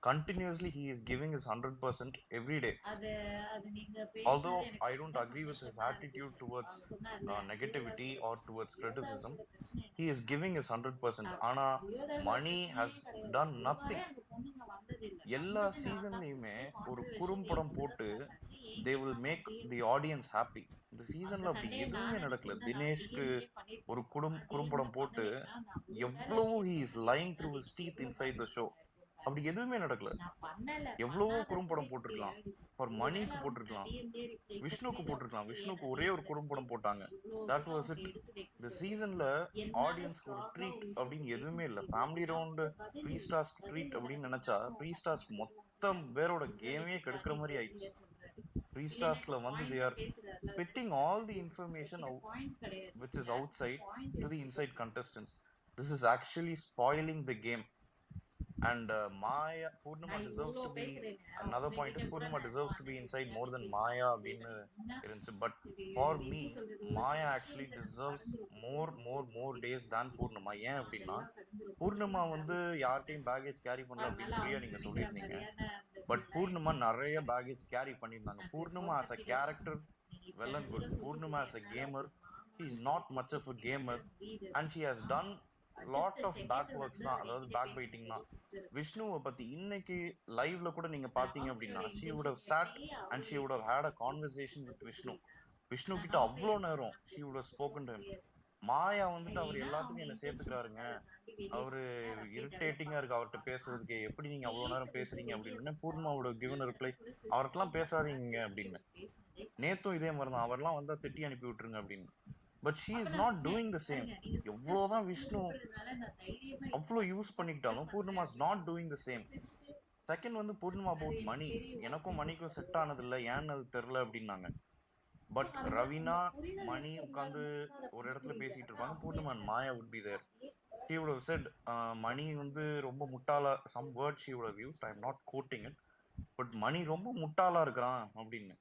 Continuously he is giving his 100% every day. Although I don't agree with his attitude towards negativity or towards criticism, he is giving his 100%. ஆனா Money has done nothing. எல்லா சீசன்லயுமே ஒரு குறும்படம் போட்டு they will make the audience happy. இந்த சீசன்ல அப்படி எதுவுமே நடக்கல. தினேஷ்க்கு ஒரு குறும்படம் போட்டு எவ்வளவு he is lying through his teeth inside the show. அப்படி எதுவுமே நடக்கல. எவ்வளவோ குறும்படம் போட்டிருக்கலாம். ஃபார் மணிக்கு போட்டிருக்கலாம், விஷ்ணுக்கு போட்டிருக்கலாம். விஷ்ணுக்கு ஒரே ஒரு குறும்படம் போட்டாங்க. That was it. இந்த சீசன்ல ஆடியன்ஸ்க்கு ஒரு ட்ரீட் அப்படின்னு எதுவுமே இல்லை. ஃபேமிலி ரவுண்ட் ஃப்ரீ ஸ்டார்ஸ்க்கு ட்ரீட் அப்படின்னு நினைச்சா ஃப்ரீ ஸ்டார்ஸ் மொத்தம் பேரோட கேமே கெடுக்கிற மாதிரி ஆயிடுச்சு. ஃப்ரீ ஸ்டார்ஸ்ல வந்து they are spitting all the information which is outside to the inside contestants. This is actually spoiling the game. And Maya, Purnima deserves to be, another point is Purnima deserves to be inside more than Maya அப்படின்னு இருந்துச்சு. But for me, Maya actually deserves more days than Purnima. ஏன் அப்படின்னா Purnima வந்து யார்ட்டையும் baggage carry பண்ணல அப்படின்னு பிரியா நீங்க சொல்லியிருந்தீங்க. பட் Purnima நிறைய பேகேஜ் கேரி பண்ணியிருந்தாங்க. Purnima as a character, well and good. Purnima as a gamer, she is not much of a gamer and she has done lot of back works தான், அதாவது back biting தான். விஷ்ணுவை பத்தி இன்னைக்கு லைவ்ல கூட நீங்க பாத்தீங்க அப்படின்னா she would have sat and she would have had a conversation with Vishnu கிட்ட அவ்வளோ நேரம் she would have spoken to him. மாயா வந்துட்டு அவர் எல்லாத்துக்கும் என்ன சேர்த்துக்கிறாருங்க, அவரு இரிட்டேட்டிங்கா இருக்கு அவர்கிட்ட பேசுறதுக்கு, எப்படி நீங்க அவ்வளவு நேரம் பேசுறீங்க அப்படின்னு பூர்ணிமாவோட given ரிப்ளை, அவர்கிட்டலாம் பேசாதீங்க அப்படின்னு. நேத்தும் இதே மாதிரி தான், அவர்லாம் வந்தா திட்டி அனுப்பி விட்டுருங்க அப்படின்னு. But she is not doing the same. எவ்வளோதான் விஷ்ணு அவ்வளோ யூஸ் பண்ணிக்கிட்டாலும் Purnima is not doing the same. Second வந்து பூர்ணிமா அபவுட் மணி, எனக்கும் மணிக்கும் செட் ஆனது இல்லை, ஏன்னு அது தெரில அப்படின்னாங்க. பட் ரவீனா மணி உட்காந்து ஒரு இடத்துல பேசிட்டு இருப்பாங்க, Poornima and Maya would be there. She would have said Mani வந்து ரொம்ப முட்டாளா, some word she would have used, I am not quoting it, but Mani ரொம்ப முட்டாளா இருக்கிறான் அப்படின்னு.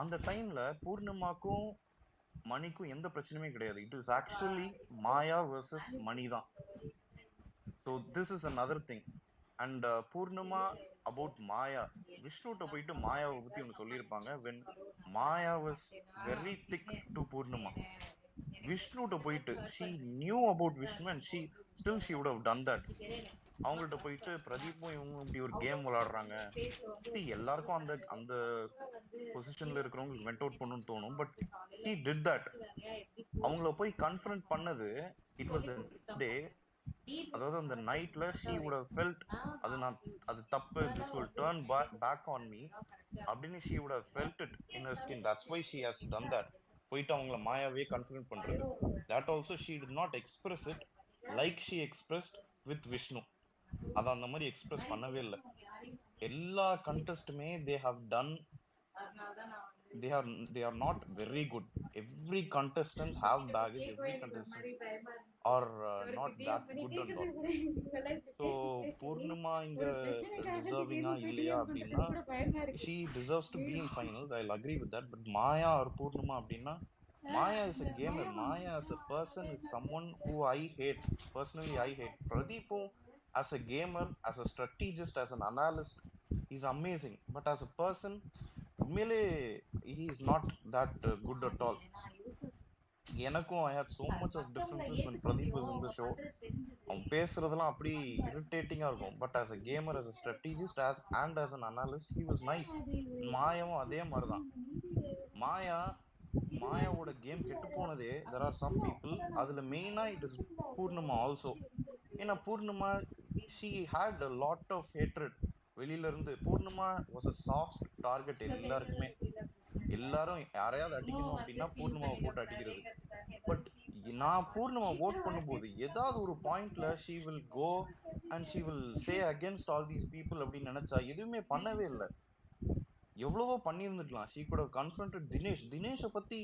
அந்த டைம்ல பூர்ணிமாக்கும் மணிக்கும் எந்த பிரச்சனையுமே கிடையாது. It is actually Maya versus Mani தான். So this is another thing. And Purnima about Maya, விஷ்ணுட்ட போயிட்டு மாயாவை பத்தி ஒன்று சொல்லியிருப்பாங்க. When Maya was very thick to Purnima, விஷ்ணுட்ட போயிட்டு she knew about Vishnu and she still she would have done that. அவங்கள்ட்ட போயிட்டு பிரதீப்பும் இவங்க இப்படி ஒரு கேம் விளையாடுறாங்க, எல்லாருக்கும் அந்த அந்த பொசிஷன்ல இருக்கிறவங்களுக்கு வெண்ட் அவுட் பண்ணணும்னு தோணும். But she did that. அவங்கள போய் கன்ஃபரண்ட் பண்ணது இட் வாஸ் த டே, அதாவது அந்த நைட்ல ஷீ வுட் ஹவ் ஃபெல்ட் அது தப்பு, this will turn back on me அப்படின்னு she would have felt it in her skin. That's why she has done that. போயிட்டு அவங்கள மாயாவே கன்ஃபரண்ட் பண்றது. That also she did not express it like she expressed with Vishnu. அதை அந்த மாதிரி express பண்ணவே இல்லை. எல்லா கண்டெஸ்ட்டுமே they are not very good. every contestants have baggage, every contestants are not that good and all. So Poornima இங்க டிசர்விங்கா இல்லையா அப்படின்னா she deserves to be in finals. I'll agree with that. But Maya or Purnima அப்படின்னா Maya is a gamer. Maya as a person is someone who I hate. Personally, I hate. Pradeepum as a gamer, as a strategist, as an analyst, he's amazing. But as a person, உண்மையிலே he is not that good at all. எனக்கும் ஐ had so much of differences when Pradeep was in the show. அவன் பேசுறதெல்லாம் அப்படி இரிட்டேட்டிங்கா இருக்கும். But as a gamer, as a strategist, and as an analyst, he was nice. மாயாவும் அதே மாதிரிதான். மாயாவோட game கெட்டு போனதே there are some people, அதுல மெயினா it is பூர்ணிமா ஆல்சோ. ஏன்னா Purnima she had a lot of hatred வெளியில இருந்து. Purnima was a soft target எல்லாருக்குமே. எல்லாரும் யாரையாவது அடிக்கணும் அப்படின்னா பூர்ணிமாவை போட்டு அடிக்கிறது. பட் நான் பூர்ணிமா ஓட் பண்ணும்போது ஏதாவது ஒரு பாயிண்ட்ல she will go and she will say against all these people அப்படின்னு நினைச்சா எதுவுமே பண்ணவே இல்லை. எவ்வளவோ பண்ணியிருந்துக்கலாம். she could have confronted தினேஷை பத்தி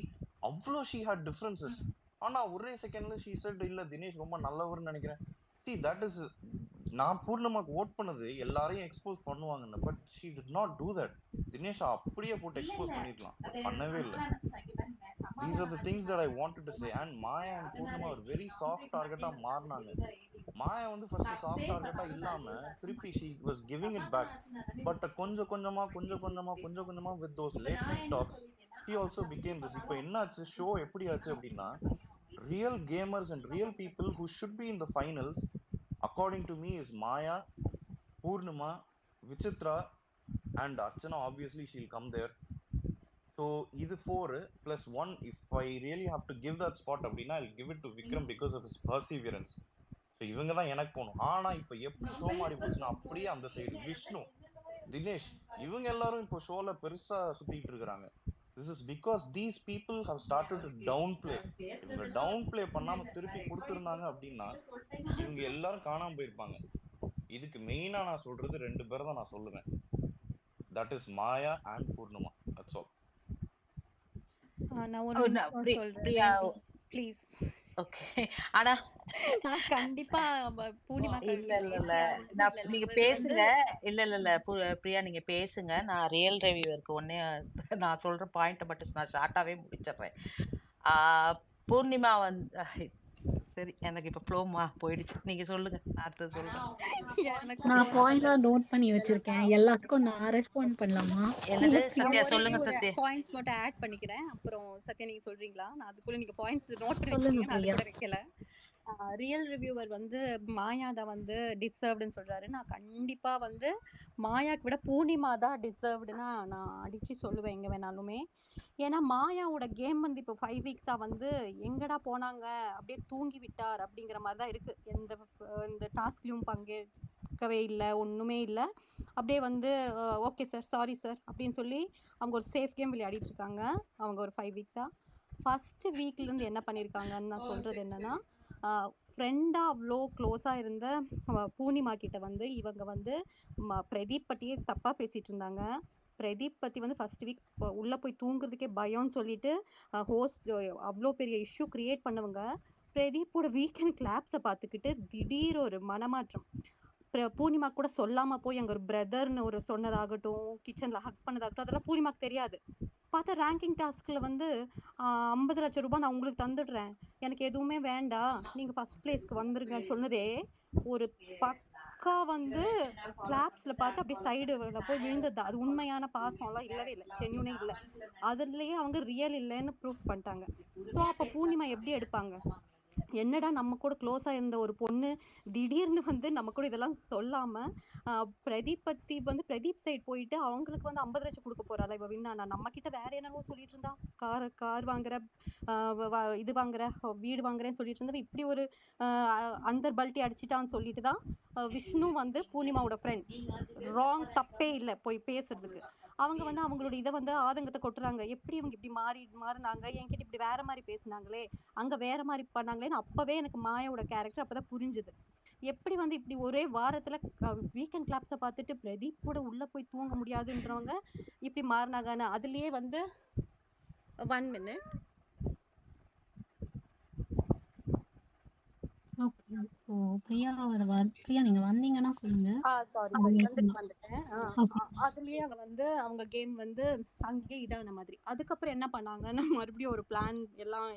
அவ்வளோ she had differences. ஆனா ஒரே செகண்ட்ல she said இல்ல தினேஷ் ரொம்ப நல்லவர்னு நினைக்கிறேன். see that is, நான் பூர்ணிமாக்கு ஓட் பண்ணது எல்லாரையும் எக்ஸ்போஸ் பண்ணுவாங்கன்னு. But she did not do that. Dinesh அப்படியே போட்டு எக்ஸ்போஸ் பண்ணிருக்கலாம், பண்ணவே இல்லை. These are the things that I wanted to say. And Maya and Purnima are very soft target-ஆ மாறினாங்க. மாயா வந்து ஃபர்ஸ்ட் சாஃப்ட் டார்கெட்டா இல்லாம திருப்பி she was giving it back. But கொஞ்சம் கொஞ்சமா with those late night talks he also became this. இப்போ என்னாச்சு, show எப்படி ஆச்சு அப்படின்னா, real gamers and real people who should be in the finals according to me is Maya, Purnima, Vichitra and Archana. Obviously she'll come there. So இது 4 plus 1. If I really have to give that spot அப்படின்னா I'll give it to Vikram because of his perseverance. So இவங்க தான் எனக்கு போகணும். ஆனா இப்போ எப்படி show மாறி போச்சுன்னா அப்படியே அந்த சைடு விஷ்ணு, தினேஷ், இவங்க எல்லாரும் இப்போ ஷோல பெருசா சுத்திட்டு இருக்கிறாங்க. This is because these people have started to downplay. இவங்க டவுன்பிளே பண்ணாம திருப்பி கொடுத்துருந்தாங்க அப்படின்னா இவங்க எல்லாரும் காணாம போயிருப்பாங்க. இதுக்கு மெயினா நான் சொல்றது 2 பேரை தான் நான் சொல்லுவேன். That is Maya and Poornima. That's all. நான் ஒரு நிமிஷம் பிரியா சொல்றேன் ப்ளீஸ். ஓகே. ஆனா நான் கண்டிப்பா பூர்ணிமா நீங்க பேசுங்க. இல்ல பிரியா நீங்க பேசுங்க. நான் ரியல் ரிவ்யூவருக்கு ஒன்னே நான் சொல்ற பாயிண்ட் மட்டும் நான் ஷார்ட்டாவே முடிச்சிடுறேன். பூர்ணிமா வந்து சரி, எனக்கு இப்ப ஃப்ளோமா போயிடுச்சு. நீங்க சொல்லுங்க, அடுத்து சொல்றேன். நான் பாயிண்ட்ல நோட் பண்ணி வச்சிருக்கேன். எல்லாத்துக்கும் நான் ரெஸ்பாண்ட் பண்ணலாமா? என்னது சத்யா சொல்லுங்க. சத்யா பாயிண்ட்ஸ் மட்டும் ஆட் பண்ணிக்கிறேன். அப்புறம் சத்யா நீங்க சொல்றீங்களா? நான் அதுக்குள்ள நீங்க பாயிண்ட்ஸ் நோட் பண்ணி வச்சிருக்கீங்க, நான் அது கூட வைக்கல. ரியல் ரிவ்யூவர் வந்து மாயா தான் வந்து டிசர்வ்டுன்னு சொல்றாரு. நான் கண்டிப்பா வந்து மாயாக்கு விட பூர்ணிமா தான் டிசர்வ்டுன்னா நான் அடிச்சு சொல்லுவேன் எங்க வேணாலுமே. ஏன்னா மாயாவோட கேம் வந்து இப்போ 5 வீக்ஸா வந்து எங்கடா போனாங்க, அப்படியே தூங்கி விட்டார் அப்படிங்கிற மாதிரி தான் இருக்கு. இந்த டாஸ்க்லயும் பங்கேற்கவே இல்லை, ஒண்ணுமே இல்லை. அப்படியே வந்து ஓகே சார், சாரி சார் அப்படின்னு சொல்லி அவங்க ஒரு சேஃப் கேம் விளையாடிட்டு இருக்காங்க. அவங்க ஒரு 5 வீக்ஸா ஃபர்ஸ்ட் வீக்ல இருந்து என்ன பண்ணியிருக்காங்கன்னு நான் சொல்றது என்னன்னா, ஃப்ரெண்டா அவ்வளோ க்ளோஸாக இருந்த பூர்ணிமா கிட்ட வந்து இவங்க வந்து பிரதீப் பற்றியே தப்பாக பேசிட்டு இருந்தாங்க. பிரதீப் பற்றி வந்து ஃபர்ஸ்ட் வீக் உள்ளே போய் தூங்குறதுக்கே பயம்னு சொல்லிட்டு ஹோஸ்ட் அவ்வளோ பெரிய இஷ்யூ கிரியேட் பண்ணவங்க. பிரதீப்போட வீக்கெண்ட் கிளாப்ஸை பார்த்துக்கிட்டு திடீர் ஒரு மனமாற்றம். பூர்ணிமா கூட சொல்லாமல் போய் அங்கே ஒரு பிரதர்னு ஒரு சொன்னதாகட்டும், கிச்சனில் ஹக் பண்ணதாகட்டும், அதெல்லாம் பூர்ணிமாக்கு தெரியாது. பார்த்தா ரேங்கிங் டாஸ்கில் வந்து 50 லட்சம் ரூபாய் நான் உங்களுக்கு தந்துடுறேன், எனக்கு எதுவுமே வேண்டாம், நீங்கள் ஃபர்ஸ்ட் பிளேஸ்க்கு வந்துருங்கன்னு சொன்னதே ஒரு பக்கா வந்து கிளாப்ஸில் பார்த்து அப்படியே சைடுல போய் விழுந்தது. அது உண்மையான பாசம்லாம் இல்லவே இல்லை, ஜென்யூனே இல்லை. அதுலேயே அவங்க ரியல் இல்லைன்னு ப்ரூஃப் பண்ணிட்டாங்க. ஸோ அப்போ பூர்ணிமா எப்படி எடுப்பாங்க? என்னடா நம்ம கூட க்ளோஸாக இருந்த ஒரு பொண்ணு திடீர்னு வந்து நம்ம கூட இதெல்லாம் சொல்லாமல் பிரதீப் பற்றி வந்து பிரதீப் சைட் போயிட்டு அவங்களுக்கு வந்து 50 லட்சம் கொடுக்க போகிறாள் இவ வின்னா. நம்ம கிட்ட வேற என்னவோ சொல்லிட்டு இருந்தா, கார் வாங்குற, இது வாங்குற, வீடு வாங்குறேன்னு சொல்லிட்டு இருந்தவ இப்படி ஒரு அந்த பல்ட்டி அடிச்சிட்டான்னு சொல்லிட்டு தான் விஷ்ணு வந்து பூர்ணிமாவோட ஃப்ரெண்ட், ராங், தப்பே இல்லை போய் பேசுறதுக்கு. அவங்க வந்து அவங்களோட இதை வந்து ஆதங்கத்தை கொட்டுறாங்க. எப்படி இவங்க இப்படி மாறினாங்க, என்கிட்ட இப்படி வேற மாதிரி பேசினாங்களே, அங்க வேற மாதிரி பண்ணாங்களேன்னு அப்பவே எனக்கு மாயாவோட கேரக்டர் அப்பதான் புரிஞ்சுது. எப்படி வந்து இப்படி ஒரே வாரத்துல வீக்கெண்ட் கிளாப்ஸை பார்த்துட்டு பிரதீப் கூட உள்ள போய் தூங்க முடியாதுன்றவங்க இப்படி மாறினாங்கன்னு. அதுலயே வந்து 1 minute பிரியா நீங்க வந்தீங்கன்னா சொல்லுங்க. சாரி அது வந்துட்டேன். ஓகே. அதுலயே அவங்க கேம் அங்கேயே இதான மாதிரி. அதுக்கப்புறம் என்ன பண்ணாங்கன்னா மறுபடியும் ஒரு பிளான்,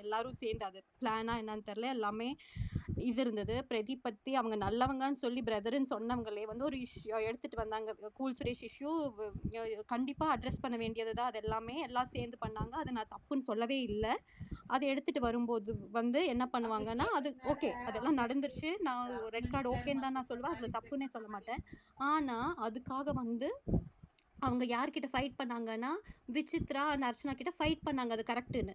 எல்லாரும் சேர்ந்து அது பிளானா என்னன்னு தெரியல, எல்லாமே இது இருந்தது. பிரதீப் பத்தி அவங்க நல்லவங்கன்னு சொல்லி பிரதர்ன்னு சொன்னவங்களே ஒரு எடுத்துட்டு வந்தாங்க. கூல் சுரேஷ் இஷ்யூ கண்டிப்பா அட்ரஸ் பண்ண வேண்டியது தான். அது எல்லாம் சேர்ந்து பண்ணாங்க. அது நான் தப்புன்னு சொல்லவே இல்லை. அதை எடுத்துட்டு வரும்போது என்ன பண்ணுவாங்கன்னா, அது ஓகே, அதெல்லாம் நடந்துருச்சு. நான் ரெட் கார்டு ஓகேன்னு தான் நான் சொல்லுவேன். அதுல தப்புன்னே சொல்ல மாட்டேன். ஆனா அதுக்காக அவங்க யார்கிட்ட ஃபைட் பண்ணாங்கன்னா, விசித்ரா அண்ட் அர்ச்சனா கிட்ட ஃபைட் பண்ணாங்க. அது கரெக்ட்டுன்னு.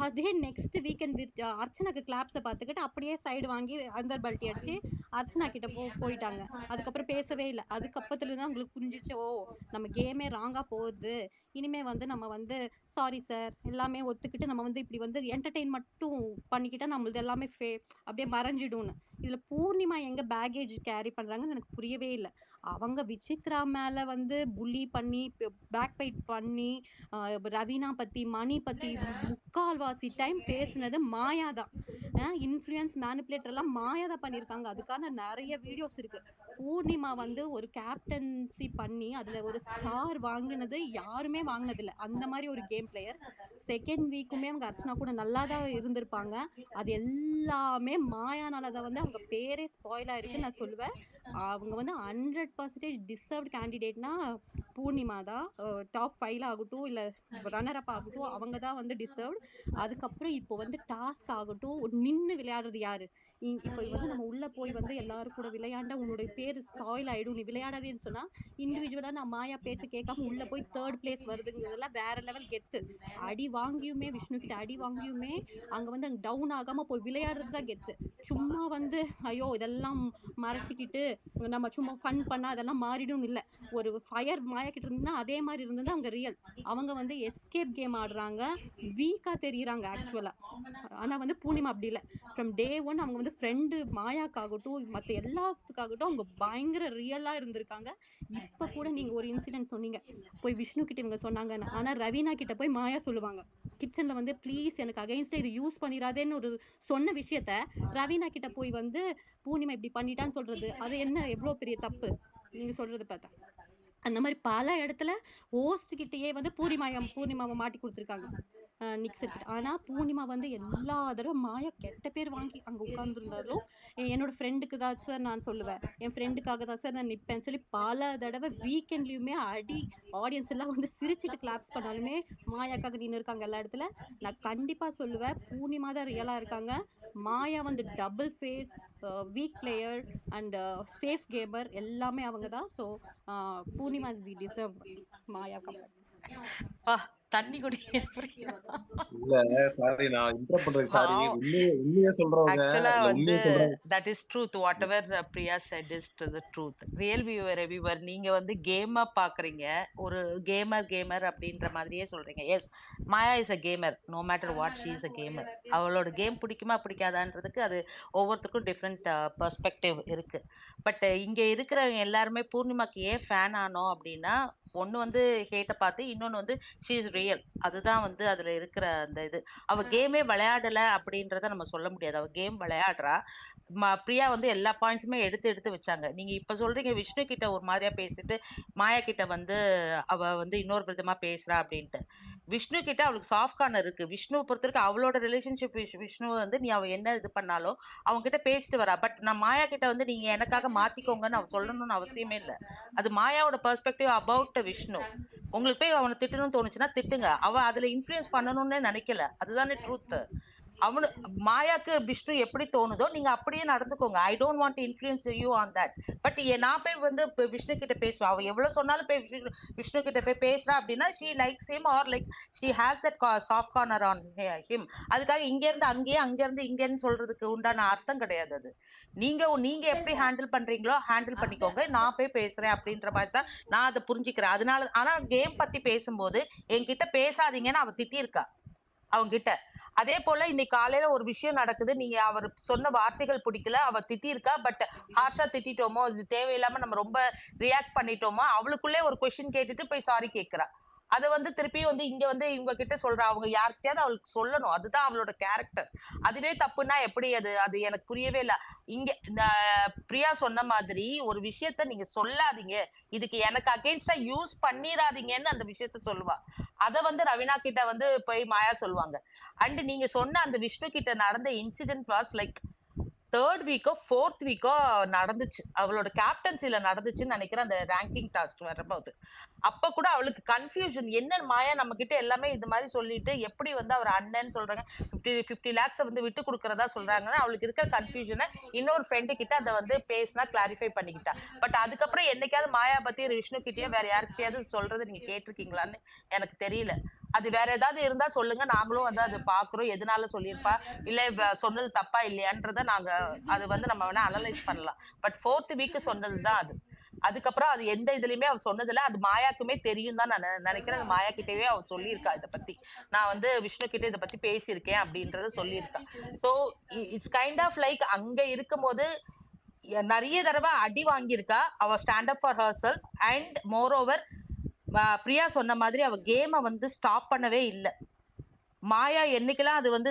அதே நெக்ஸ்ட் வீக்கெண்ட் அர்ச்சனாக்கு கிளாப்ஸை பார்த்துக்கிட்டு அப்படியே சைடு வாங்கி அந்தர் பல்ட்டி அடிச்சு அர்ச்சனா கிட்ட போயிட்டாங்க. அதுக்கப்புறம் பேசவே இல்லை. அதுக்கப்புறத்துல தான் அவங்களுக்கு புரிஞ்சிச்சு, ஓ நம்ம கேமே ராங்கா போகுது. இனிமே நம்ம சாரி சார் எல்லாமே ஒத்துக்கிட்டு நம்ம இப்படி என்டர்டெயின் மட்டும் பண்ணிக்கிட்டா நம்மளது எல்லாமே அப்படியே மறைஞ்சிடும்னு. இதுல பூர்ணிமா எங்க பேகேஜ் கேரி பண்றாங்கன்னு எனக்கு புரியவே இல்லை. அவங்க விசித்ரா மேல புல்லி பண்ணி பேக் பைட் பண்ணி ரவீனா பத்தி மணி பத்தி முக்கால்வாசி டைம் பேசுனது மாயா தான். இன்ஃப்ளூயன்ஸ் மேனிப்புலேட்டர் எல்லாம் மாயா தான் பண்ணியிருக்காங்க. அதுக்கான நிறைய வீடியோஸ் இருக்கு. பூர்ணிமா ஒரு கேப்டன்சி பண்ணி அதுல ஒரு ஸ்டார் வாங்கினது யாருமே வாங்கினதில்லை. அந்த மாதிரி ஒரு கேம் பிளேயர். செகண்ட் வீக்குமே அவங்க அர்ச்சனா கூட நல்லா தான் இருந்திருப்பாங்க. அது எல்லாமே மாயானாலதான் அவங்க பேரே ஸ்பாயில் ஆயிருக்குன்னு நான் சொல்லுவேன். அவங்க 100% டிசர்வ்ட் கேண்டிடேட்னா பூர்ணிமா தான். டாப் 5ல ஆகட்டும் இல்ல ரன்னர் அப் ஆகட்டும், அவங்க தான் டிசர்வ்ட். அதுக்கப்புறம் இப்போ டாஸ்க் ஆகட்டும், நின்று விளையாடுறது யாரு? இப்போ நம்ம உள்ள போய் எல்லாரும் கூட விளையாண்டா உன்னுடைய பேர் ஸ்பாயில் ஆயிடும், நீ விளையாடாதேன்னு சொன்னா இண்டிவிஜுவலா நான் மாயா பேச்சை கேட்காம உள்ள போய் 3rd பிளேஸ் வருதுங்கிறதெல்லாம் வேற லெவல் கெத்து. அடி வாங்கியுமே விஷ்ணு கிட்ட அடி வாங்கியுமே அங்க டவுன் ஆகாம போய் விளையாடுறது தான் கெத்து. சும்மா ஐயோ இதெல்லாம் மறைச்சிக்கிட்டு நம்ம சும்மா ஃபன் பண்ணா அதெல்லாம் மாறிடும் இல்லை. ஒரு ஃபயர் மாயா கிட்ட இருந்ததுன்னா அதே மாதிரி இருந்தது அவங்க ரியல். அவங்க எஸ்கேப் கேம் ஆடுறாங்க, வீக்கா தெரியுறாங்க ஆக்சுவலா. ஆனா பூர்ணிமா அப்படி இல்லை. ஃப்ரம் டே 1 அவங்க ஃப்ரெண்டு மாயாக்காகட்டும் மற்ற எல்லாத்துக்காகட்டும் அவங்க பயங்கர ரியலா இருந்திருக்காங்க. இப்ப கூட நீங்க ஒரு இன்சிடென்ட் சொன்னீங்க, போய் விஷ்ணு கிட்ட இவங்க சொன்னாங்க. ஆனா ரவீனா கிட்ட போய் மாயா சொல்லுவாங்க கிச்சன்ல ப்ளீஸ் எனக்கு அகைன்ஸ்டா இது யூஸ் பண்ணிடாதேன்னு ஒரு சொன்ன விஷயத்த ரவீனா கிட்ட போய் பூர்ணிமா இப்படி பண்ணிட்டான்னு சொல்றது அது என்ன எவ்வளவு பெரிய தப்பு நீங்க சொல்றது பார்த்தா. அந்த மாதிரி பல இடத்துல ஹோஸ்ட் கிட்டயே பூர்ணிமாவை மாட்டி கொடுத்துருக்காங்க நிக்சர் கிட்ட. ஆனா பூர்ணிமா எல்லா தடவை மாயா கெட்ட பேர் வாங்கி அங்க உட்கார்ந்து இருந்தாலும் என்னோட ஃப்ரெண்டுக்கு தான் சார் நான் சொல்லுவேன், என் ஃப்ரெண்டுக்காக தான் சார் நான் நிப்பேன்னு சொல்லி பல தடவை வீக்கெண்ட்லயுமே அடி ஆடியன்ஸ் எல்லாம் சிரிச்சிட்டு கிளாப்ஸ் பண்ணாலுமே மாயாக்காக நின்று இருக்காங்க எல்லா இடத்துல. நான் கண்டிப்பா சொல்லுவேன் பூர்ணிமா தான் ரியலா இருக்காங்க. Maya double face, weak player and safe gamer எல்லாமே அவங்க தான். So Purnima is the deserve Maya compare. தண்ணி குடிக்க இல்ல சாரி நான் இன்டரப்ட் பண்றேன். சாரி. உண்மையே சொல்றவங்க ஆக்சுவலா இல்ல உண்மையே சொல்றவங்க that is truth. Whatever Priya said is the truth. Real viewer நீங்க கேமா பாக்குறீங்க, ஒரு கேமர் அப்படின்ற மாதிரியே சொல்றீங்க. Yes, Maya is a gamer. No matter what, she is a gamer. அவளோட கேம் பிடிக்குமா பிடிக்காதான்றதுக்கு அது ஒவ்வொருத்தருக்கும் டிஃப்ரெண்ட் பெர்ஸ்பெக்டிவ் இருக்கு. பட் இங்க இருக்கிறவங்க எல்லாருமே பூர்ணிமாக்கு ஏன் ஃபேன் ஆனோம் அப்படின்னா, ஒன்று ஹேட்டை பார்த்து, இன்னொன்று ஷீ இஸ் ரியல். அதுதான் அதுல இருக்கிற அந்த இது. அவ கேமே விளையாடல அப்படின்றத நம்ம சொல்ல முடியாது. அவ கேம் விளையாடுறா. பிரியா எல்லா பாயிண்ட்ஸுமே எடுத்து வச்சாங்க. நீங்க இப்ப சொல்றீங்க விஷ்ணு கிட்ட ஒரு மாதிரியா பேசிட்டு மாயா கிட்ட அவ இன்னொரு விதமா பேசுறா அப்படின்ட்டு. விஷ்ணு கிட்ட அவளுக்கு சாஃப்ட் கார்னர் இருக்கு. விஷ்ணுவை பொறுத்தவரைக்கும் அவளோட ரிலேஷன்ஷிப் விஷ்ணு நீ அவ என்ன இது பண்ணாலும் அவங்க கிட்ட பேசிட்டு வரா. பட் நான் மாயா கிட்ட நீங்க எனக்காக மாத்திக்கோங்கன்னு அவ சொல்லணும்னு அவசியமே இல்லை. அது மாயாவோட பெர்ஸ்பெக்டிவ் அபவுட் விஷ்ணு. உங்களுக்கு போய் அவனை திட்டணும்னு தோணுச்சுன்னா திட்டுங்க. அவ அதுல இன்ஃப்ளூயன்ஸ் பண்ணணும்னு நினைக்கல. அதுதானே ட்ரூத். அவனு மாயாக்கு விஷ்ணு எப்படி தோணுதோ நீங்க அப்படியே நடந்துக்கோங்க. I don't want to influence you on that. But நான் போய் விஷ்ணு கிட்ட பேசுவேன். அவ எவ்வளவு சொன்னாலும் போய் விஷ்ணு கிட்ட போய் பேசுறா அப்படின்னா she likes him R like she has that soft corner on him. அதுக்காக இங்க இருந்து அங்கேயே அங்க இருந்து இங்கன்னு சொல்றதுக்கு உண்டான அர்த்தம் கிடையாது. அது நீங்க எப்படி ஹேண்டில் பண்றீங்களோ ஹேண்டில் பண்ணிக்கோங்க. நான் போய் பேசுறேன் அப்படின்ற மாதிரி தான் நான் அதை புரிஞ்சுக்கிறேன். அதனால ஆனா கேம் பத்தி பேசும்போது என்கிட்ட பேசாதீங்கன்னு அவ திட்டியிருக்கா அவங்க கிட்ட. அதே போல இன்னைக்கு காலையில ஒரு விஷயம் நடக்குது, நீங்க அவர் சொன்ன வார்த்தைகள் பிடிக்கல, அவ திட்டிருக்கா. பட் ஹார்ஷா திட்டோமோ, இது தேவையில்லாம நம்ம ரொம்ப ரியாக்ட் பண்ணிட்டோமோ, அவளுக்குள்ளே ஒரு கொஸ்டின் கேட்டுட்டு போய் சாரி கேட்கிறா. அதை வந்து திருப்பி வந்து இங்க வந்து இவங்க கிட்ட சொல்றா, அவங்க யார்கிட்டயாவது அவளுக்கு சொல்லணும், அதுதான் அவளோட கேரக்டர். அதுவே தப்புன்னா எப்படி? அது அது எனக்கு புரியவே இல்லை. இங்க பிரியா சொன்ன மாதிரி ஒரு விஷயத்த நீங்க சொல்லாதீங்க, இதுக்கு எனக்கு அகேன்ஸ்டா யூஸ் பண்ணிடாதீங்கன்னு அந்த விஷயத்த சொல்லுவா. அதை வந்து ரவீனா கிட்ட வந்து போய் மாயா சொல்லுவாங்க. அண்ட் நீங்க சொன்ன அந்த விஷ்ணு கிட்ட நடந்த incident was like 3rd Vicco 4th வீக்கோ நடந்துச்சு, அவளோட கேப்டன்சில நடந்துச்சுன்னு நினைக்கிறேன். அந்த ரேங்கிங் டாஸ்க் வரும்போது அப்ப கூட அவளுக்கு கன்ஃபியூஷன் என்ன, மாயா நம்ம கிட்ட எல்லாமே இது மாதிரி சொல்லிட்டு எப்படி வந்து அவர் அண்ணன் சொல்றாங்க, 50 லேக்ஸ் வந்து விட்டு கொடுக்கறதா சொல்றாங்கன்னா அவளுக்கு இருக்கிற கன்ஃபியூஷனை இன்னொரு ஃப்ரெண்டு கிட்ட அதை வந்து பேசினா கிளாரிஃபை பண்ணிக்கிட்டா. பட் அதுக்கப்புறம் என்னைக்காவது மாயா பத்தி விஷ்ணு கிட்டயோ வேற யார்கிட்டயாவது சொல்றதை நீங்க கேட்டிருக்கீங்களான்னு எனக்கு தெரியல. அது வேற ஏதாவது இருந்தா சொல்லுங்க, நாங்களும் வந்து அது பாக்குறோம், எதனால சொல்லியிருப்பா, இல்ல சொன்னது தப்பா இல்லையான்றத நாங்க அது வந்து நம்ம வேணா அனலைஸ் பண்ணலாம். பட் 4th வீக் சொன்னதுதான் அது. அதுக்கப்புறம் அது எந்த இதுலயுமே அவ சொன்னதில்ல. அது மாயாக்குமே தெரியும் தான் நான் நினைக்கிறேன். மாயா கிட்டவே அவ சொல்லியிருக்கா இதை பத்தி, நான் வந்து விஷ்ணு கிட்ட இதை பத்தி பேசியிருக்கேன் அப்படின்றத சொல்லியிருக்கா. So it's kind of like அங்க இருக்கும்போது நிறைய தடவை அடி வாங்கியிருக்கா, அவ stand up for herself. And moreover Priya சொன்ன மாதிரி அவ கேமை வந்து ஸ்டாப் பண்ணவே இல்லை. மாயா என்னைக்கெல்லாம் அது வந்து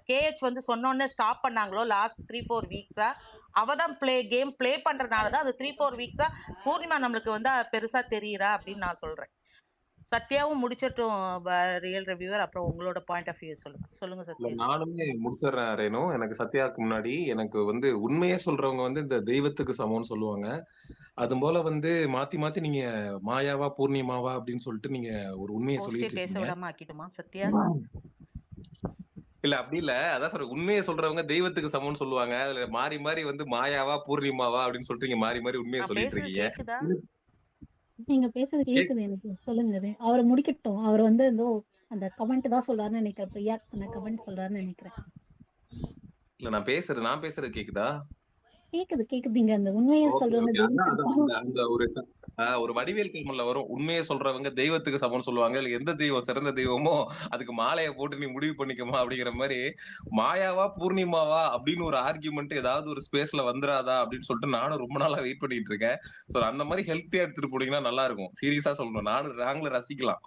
கேஹெச் வந்து சொன்னோடனே ஸ்டாப் பண்ணாங்களோ லாஸ்ட் 3-4 வீக்ஸா, அவதான் கேம் பிளே பண்றதுனாலதான் அது 3-4 வீக்ஸா பூர்ணிமா நம்மளுக்கு வந்து பெருசா தெரியுறா அப்படின்னு நான் சொல்றேன். சத்யாவும் முடிச்சிட்டும் ரியல் ரிவ்யூவர், அப்புறம் உங்களோட பாயிண்ட் ஆஃப் வியூ சொல்லுங்க சத்யா. நானுமே முடிச்சிடுறேன் ரேணு. எனக்கு சத்யாவுக்கு முன்னாடி எனக்கு வந்து உண்மையே சொல்றவங்க வந்து இந்த தெய்வத்துக்கு சமம்னு சொல்லுவாங்க. அது போல வந்து மாத்தி மாத்தி நீங்க மாயாவா பூர்ணிமாவா அப்படின்னு சொல்லிட்டு நீங்க ஒரு உண்மையை சொல்லிட்டு பேச இருக்கீங்க. விடாம ஆக்கிட்டுமா சத்யா? இல்ல அப்படி இல்ல, அதான் சொல்றேன், உண்மையை சொல்றவங்க தெய்வத்துக்கு சமம்னு சொல்லுவாங்க. அதுல மாறி மாறி வந்து மாயாவா பூர்ணிமாவா அப்படின்னு சொல்லிட்டு நீங்க மாறி மாறி உண்மையை சொல்லிட்டு இருக்கீங்க. கேக்குதா? நீங்க பேசுறது கேக்குது எனக்கு. சொல்லுங்க அது. அவரை முடிக்கட்டும். அவர் வந்து ஏதோ அந்த கமெண்ட் தான் சொல்றாருன்னு நினைக்கிறேன். பிரியா சொன்ன கமெண்ட் சொல்றாருன்னு நினைக்கிறேன். இல்ல நான் பேசுறது கேக்குதா? கேக்குதுங்க. அந்த உண்மையை ஓகே சொல்றவங்க ஓகே. அதான் தெய்வத்துக்கு அதான் சமம். அந்த ஒரு வடிவேல் கல்மல்ல வரும், உண்மையை சொல்றவங்க தெய்வத்துக்கு சமம்னு சொல்லுவாங்க. இல்ல எந்த தெய்வம் சிறந்த தெய்வமோ அதுக்கு மாலையை போட்டு நீ முடிவு பண்ணிக்கமா அப்படிங்கிற மாதிரி, மாயாவா பூர்ணிமாவா அப்படின்னு ஒரு ஆர்கியூமெண்ட் ஏதாவது ஒரு ஸ்பேஸ்ல வந்துராதா அப்படின்னு சொல்லிட்டு நானும் ரொம்ப நாளா வெயிட் பண்ணிட்டு இருக்கேன். சோ அந்த மாதிரி ஹெல்த்தியா எடுத்துட்டு போனீங்கன்னா நல்லா இருக்கும். சீரியஸா சொல்லணும், நாங்களும் ரசிக்கலாம்.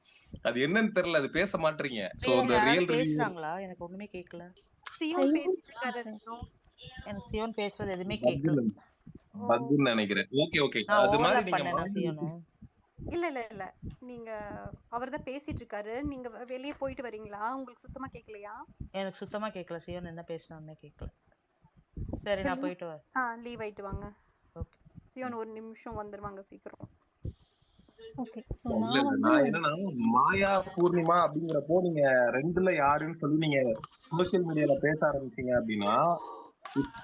அது என்னன்னு தெரியல, அது பேச மாட்டீங்க. சோ இந்த ரியல் ரிவ்யூ பேசுறாங்களா? எனக்கு ஒண்ணுமே கேட்கல. சியோன் பேசிட்டு இருக்காரு. எனக்கு சியோன் பேசுறது எதுவுமே கேட்கல. பக்குன்னு நினைக்கிறேன். Okay okay. நான் அது மாதிரி ஓவர்லாப் நீங்க பண்ணேனா சியோனு? இல்ல நீங்க அவர் தான் பேசிட்டு இருக்காரு. நீங்க வெளியே போயிட்டு வரீங்களா? உங்களுக்கு சுத்தமா கேட்கலையா? எனக்கு சுத்தமா கேட்கல. சியோன் என்ன பேசினான்னு கேட்கல. சரி நான் போயிட்டு வரேன். லீவ் ஆயிட்டு வாங்க. ஓகே. சியோன் ஒரு நிமிஷம் வந்துருவாங்க சீக்கிரம். ஓகே. சோ இல்ல நான் இல்ல, வந்து நான் என்னன்னா மாயா பூர்ணிமா அப்படிங்கிறப்போ நீங்க ரெண்டுல யாருன்னு சொல்லி நீங்க சோசியல் மீடியால பேச ஆரம்பிச்சீங்க அப்படின்னா,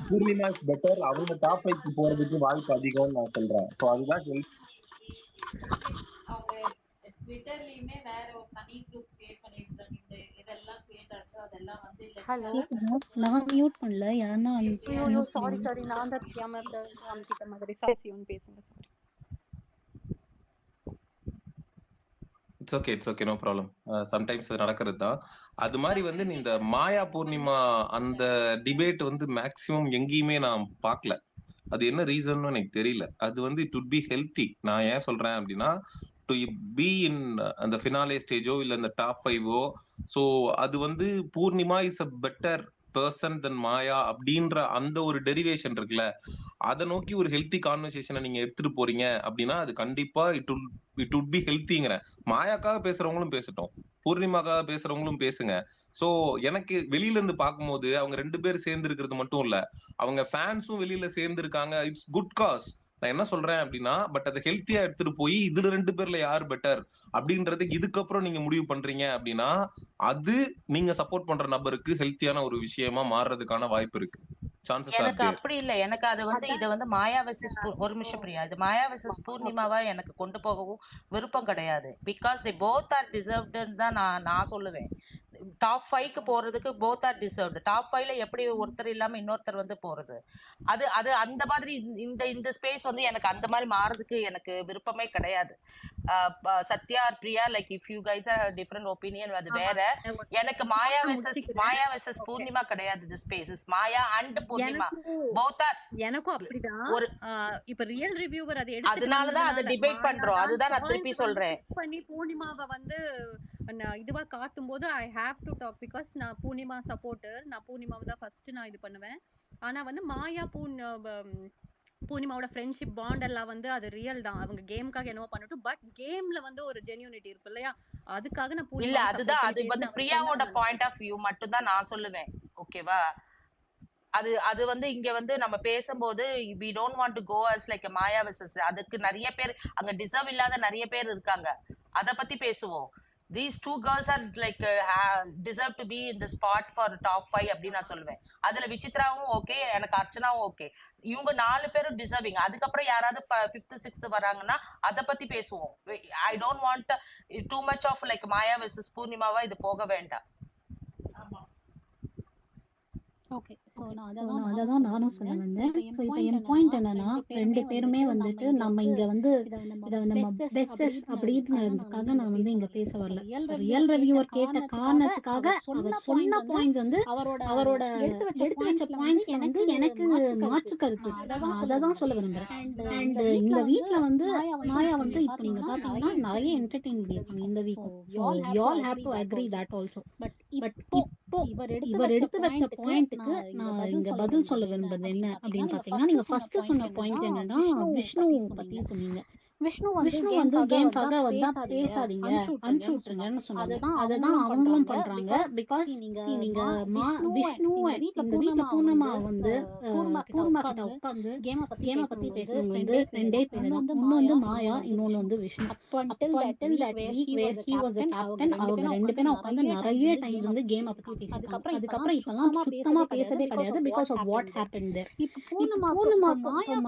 பூர்ணிமா இஸ் பெட்டர், அவங்க டாப் 5க்கு போறதுக்கு வாய்ப்பு அதிகம்னு நான் சொல்றேன். சோ அதுதான் அவங்க ட்விட்டர்லயுமே வேற ஒரு தனி குரூப் கிரியேட் பண்ணிருக்காங்க. இந்த இதெல்லாம் கிரியேட் ஆச்சோ அதெல்லாம் வந்து ஹலோ. கேக்குதா? நான் மியூட் பண்ணல. யாருன்னா ஐயோ சாரி நான் தான் தெரியாம காமிக்கிட்ட மாதிரி. சாரி சியோன் பேசுங்க. Sorry. It's okay, no problem. Sometimes அது நடக்கிறது தான். அது மாதிரி வந்து இந்த மாயா பூர்ணிமா அந்த டிபேட் வந்து மேக்சிமம் எங்கேயுமே நான் பார்க்கல. அது என்ன ரீசன் எனக்கு தெரியல. அது வந்து இட் வுட் பி ஹெல்த்தி. நான் ஏன் சொல்றேன் அப்படின்னா, டு பி இன் அந்த ஃபினாலே ஸ்டேஜோ இல்ல இந்த டாப் 5ஓ, ஸோ அது வந்து Purnima is a better person than Maya அப்படின்ற அந்த ஒரு டெரிவேஷன் இருக்குல்ல, அதை நோக்கி ஒரு ஹெல்த்தி கான்வர்சேஷனை நீங்க எடுத்துட்டு போறீங்க அப்படின்னா அது கண்டிப்பா இட் வுட் பி ஹெல்த்திங்கிறேன். மாயாக்காக பேசுறவங்களும் பேசட்டும், பூர்ணிமாக்காக பேசுறவங்களும் பேசுங்க. சோ எனக்கு வெளியில இருந்து பார்க்கும்போது அவங்க 2 பேர் சேர்ந்து இருக்கிறது மட்டும் இல்ல, அவங்க ஃபேன்ஸும் வெளியில சேர்ந்து இருக்காங்க. It's good cos. நான் என்ன சொல்றேன் அப்படின்னா, பட் அதை ஹெல்த்தியா எடுத்துட்டு போய் இதுல 2 பேர்ல யார் பெட்டர் அப்படின்றது இதுக்கப்புறம் நீங்க முடிவு பண்றீங்க அப்படின்னா, அது நீங்க சப்போர்ட் பண்ற நபருக்கு ஹெல்த்தியான ஒரு விஷயமா மாறுறதுக்கான வாய்ப்பு இருக்கு. சான்சஸ் ஆர் எனக்கு தேர். அப்படி இல்ல. எனக்கு அது வந்து இதை வந்து மாயா வெர்சஸ் ஒரு நிமிஷம் பிரியா, இது மாயா வெர்சஸ் பூர்ணிமாவா எனக்கு கொண்டு போகவும் விருப்பம் கிடையாது. பிகாஸ் தே போத் ஆர் டிசர்வ்டுன்னு தான் நான் சொல்லுவேன். டாப் 5க்கு போறதுக்கு போத் ஆர் டிசர்வ்டு. டாப் 5ல எப்படி ஒருத்தர் இல்லாம இன்னொருத்தர் வந்து போறது, அது அது அந்த மாதிரி இந்த இந்த ஸ்பேஸ் வந்து எனக்கு அந்த மாதிரி மாறதுக்கு எனக்கு விருப்பமே கிடையாது. Sathya or Priya, like if you guys are different opinion அது வேற. எனக்கு மாயா வெர்சஸ் பூர்ணிமா கிடையாது. The space is Maya and Poornima, both are. எனக்கும் அப்படிதான். ஒரு இப்ப ரியல் ரிவ்யூவர் அதை எடுத்து அதனாலதான் அதை டிபேட் பண்றோம். அதுதான் நான் திருப்பி சொல்றேன். பண்ணி பூர்ணிமாவை வந்து இதுவா காட்டும் போது I have to talk, because நான் பூர்ணிமா சப்போர்ட்டர். நான் பூர்ணிமாவை தான் ஃபர்ஸ்ட் நான் இது பண்ணுவேன். ஆனா வந்து மாயா பூர்ணிமாவோட ஃப்ரெண்ட்ஷிப் பாண்ட் எல்லாம் வந்து அது ரியல் தான். அவங்க கேமுக்காக என்னவோ பண்ணட்டும், பட் கேம்ல வந்து ஒரு ஜென்யூனிட்டி இருக்கு இல்லையா, அதுக்காக நான் இல்ல அதுதான் அது வந்து பிரியாவோட பாயிண்ட் ஆஃப் வியூ மட்டும் தான் நான் சொல்லுவேன். ஓகேவா, அது அது வந்து இங்க வந்து நம்ம பேசும்போது we don't want to go as like a Maya versus, அதுக்கு நிறைய பேர் அங்க டிசர்வ் இல்லாத நிறைய பேர் இருக்காங்க, அத பத்தி பேசுவோம். These two girls are like deserve to be in the spot for top 5 அப்படின்னு நான் சொல்லுவேன். அதுல விசித்ராவும் ஓகே, எனக்கு அர்ச்சனாவும் ஓகே, இவங்க 4 பேரும் டிசர்விங். அதுக்கப்புறம் யாராவது 5th 6th வராங்கன்னா அத பத்தி பேசுவோம். I don't want too much of like Maya versus பூர்ணிமாவா இது போக வேண்டாம். ஓகே, ஸோ நான் நானும் சொல்ல வந்தேன். ஸோ இப்போ என் பாயிண்ட் என்னன்னா, 2 பேருமே வந்துட்டு நம்ம இங்க வந்து இதை நம்ம பெஸ்ஸஸ் அப்படின்றதுக்காக நான் வந்து இங்க பேச வரல. ரியல் ரிவ்யூவர் கேட்ட காரணத்துக்காக அவர் சொன்ன பாயிண்ட்ஸ் வந்து அவரோட எடுத்து வச்ச பாயிண்ட்ஸ் வந்து எனக்கு மாற்று கருத்து, அதை தான் சொல்ல விரும்புறேன். அண்ட் இந்த வீக்ல வந்து மாயா வந்து இப்போ நீங்க பாத்தீங்கன்னா நிறைய என்டர்டெயின் பண்ணியிருக்காங்க இந்த week. You all have to agree that also. But இப்போ இவர் எடுத்து வச்ச பாயிண்ட்டுக்கு நான் இங்க பதில் சொல்ல விரும்புறது என்ன அப்படின்னு பாத்தீங்கன்னா, நீங்க ஃபர்ஸ்ட் சொன்ன பாயிண்ட் என்னன்னா விஷ்ணு பத்தி சொன்னீங்க. விஷ்ணு வந்து கேம்காக வந்தா பேசாதீங்க, அனுப்பிச்சு விட்டுருங்கன்னு சொன்னாங்க. அதுதான் அவங்களும் பண்றாங்க. பிகாஸ் நீங்க விஷ்ணு இந்த வீட்டுல பூர்ணிமா வந்து பூர்ணிமா கிட்ட உட்காந்து கேம பத்தி பேசுறவங்க வந்து 2 பேர், ஒன்னு வந்து மாயா, இன்னொன்னு வந்து Vishnu. until that week where he was the captain, அவங்க 2 பேரும் உட்காந்து நிறைய டைம் வந்து கேம பத்தி பேசிருக்காங்க. அதுக்கப்புறம் இப்பெல்லாம் சுத்தமா பேசவே கிடையாது பிகாஸ் ஆஃப் வாட் ஹேப்பன் தேர்.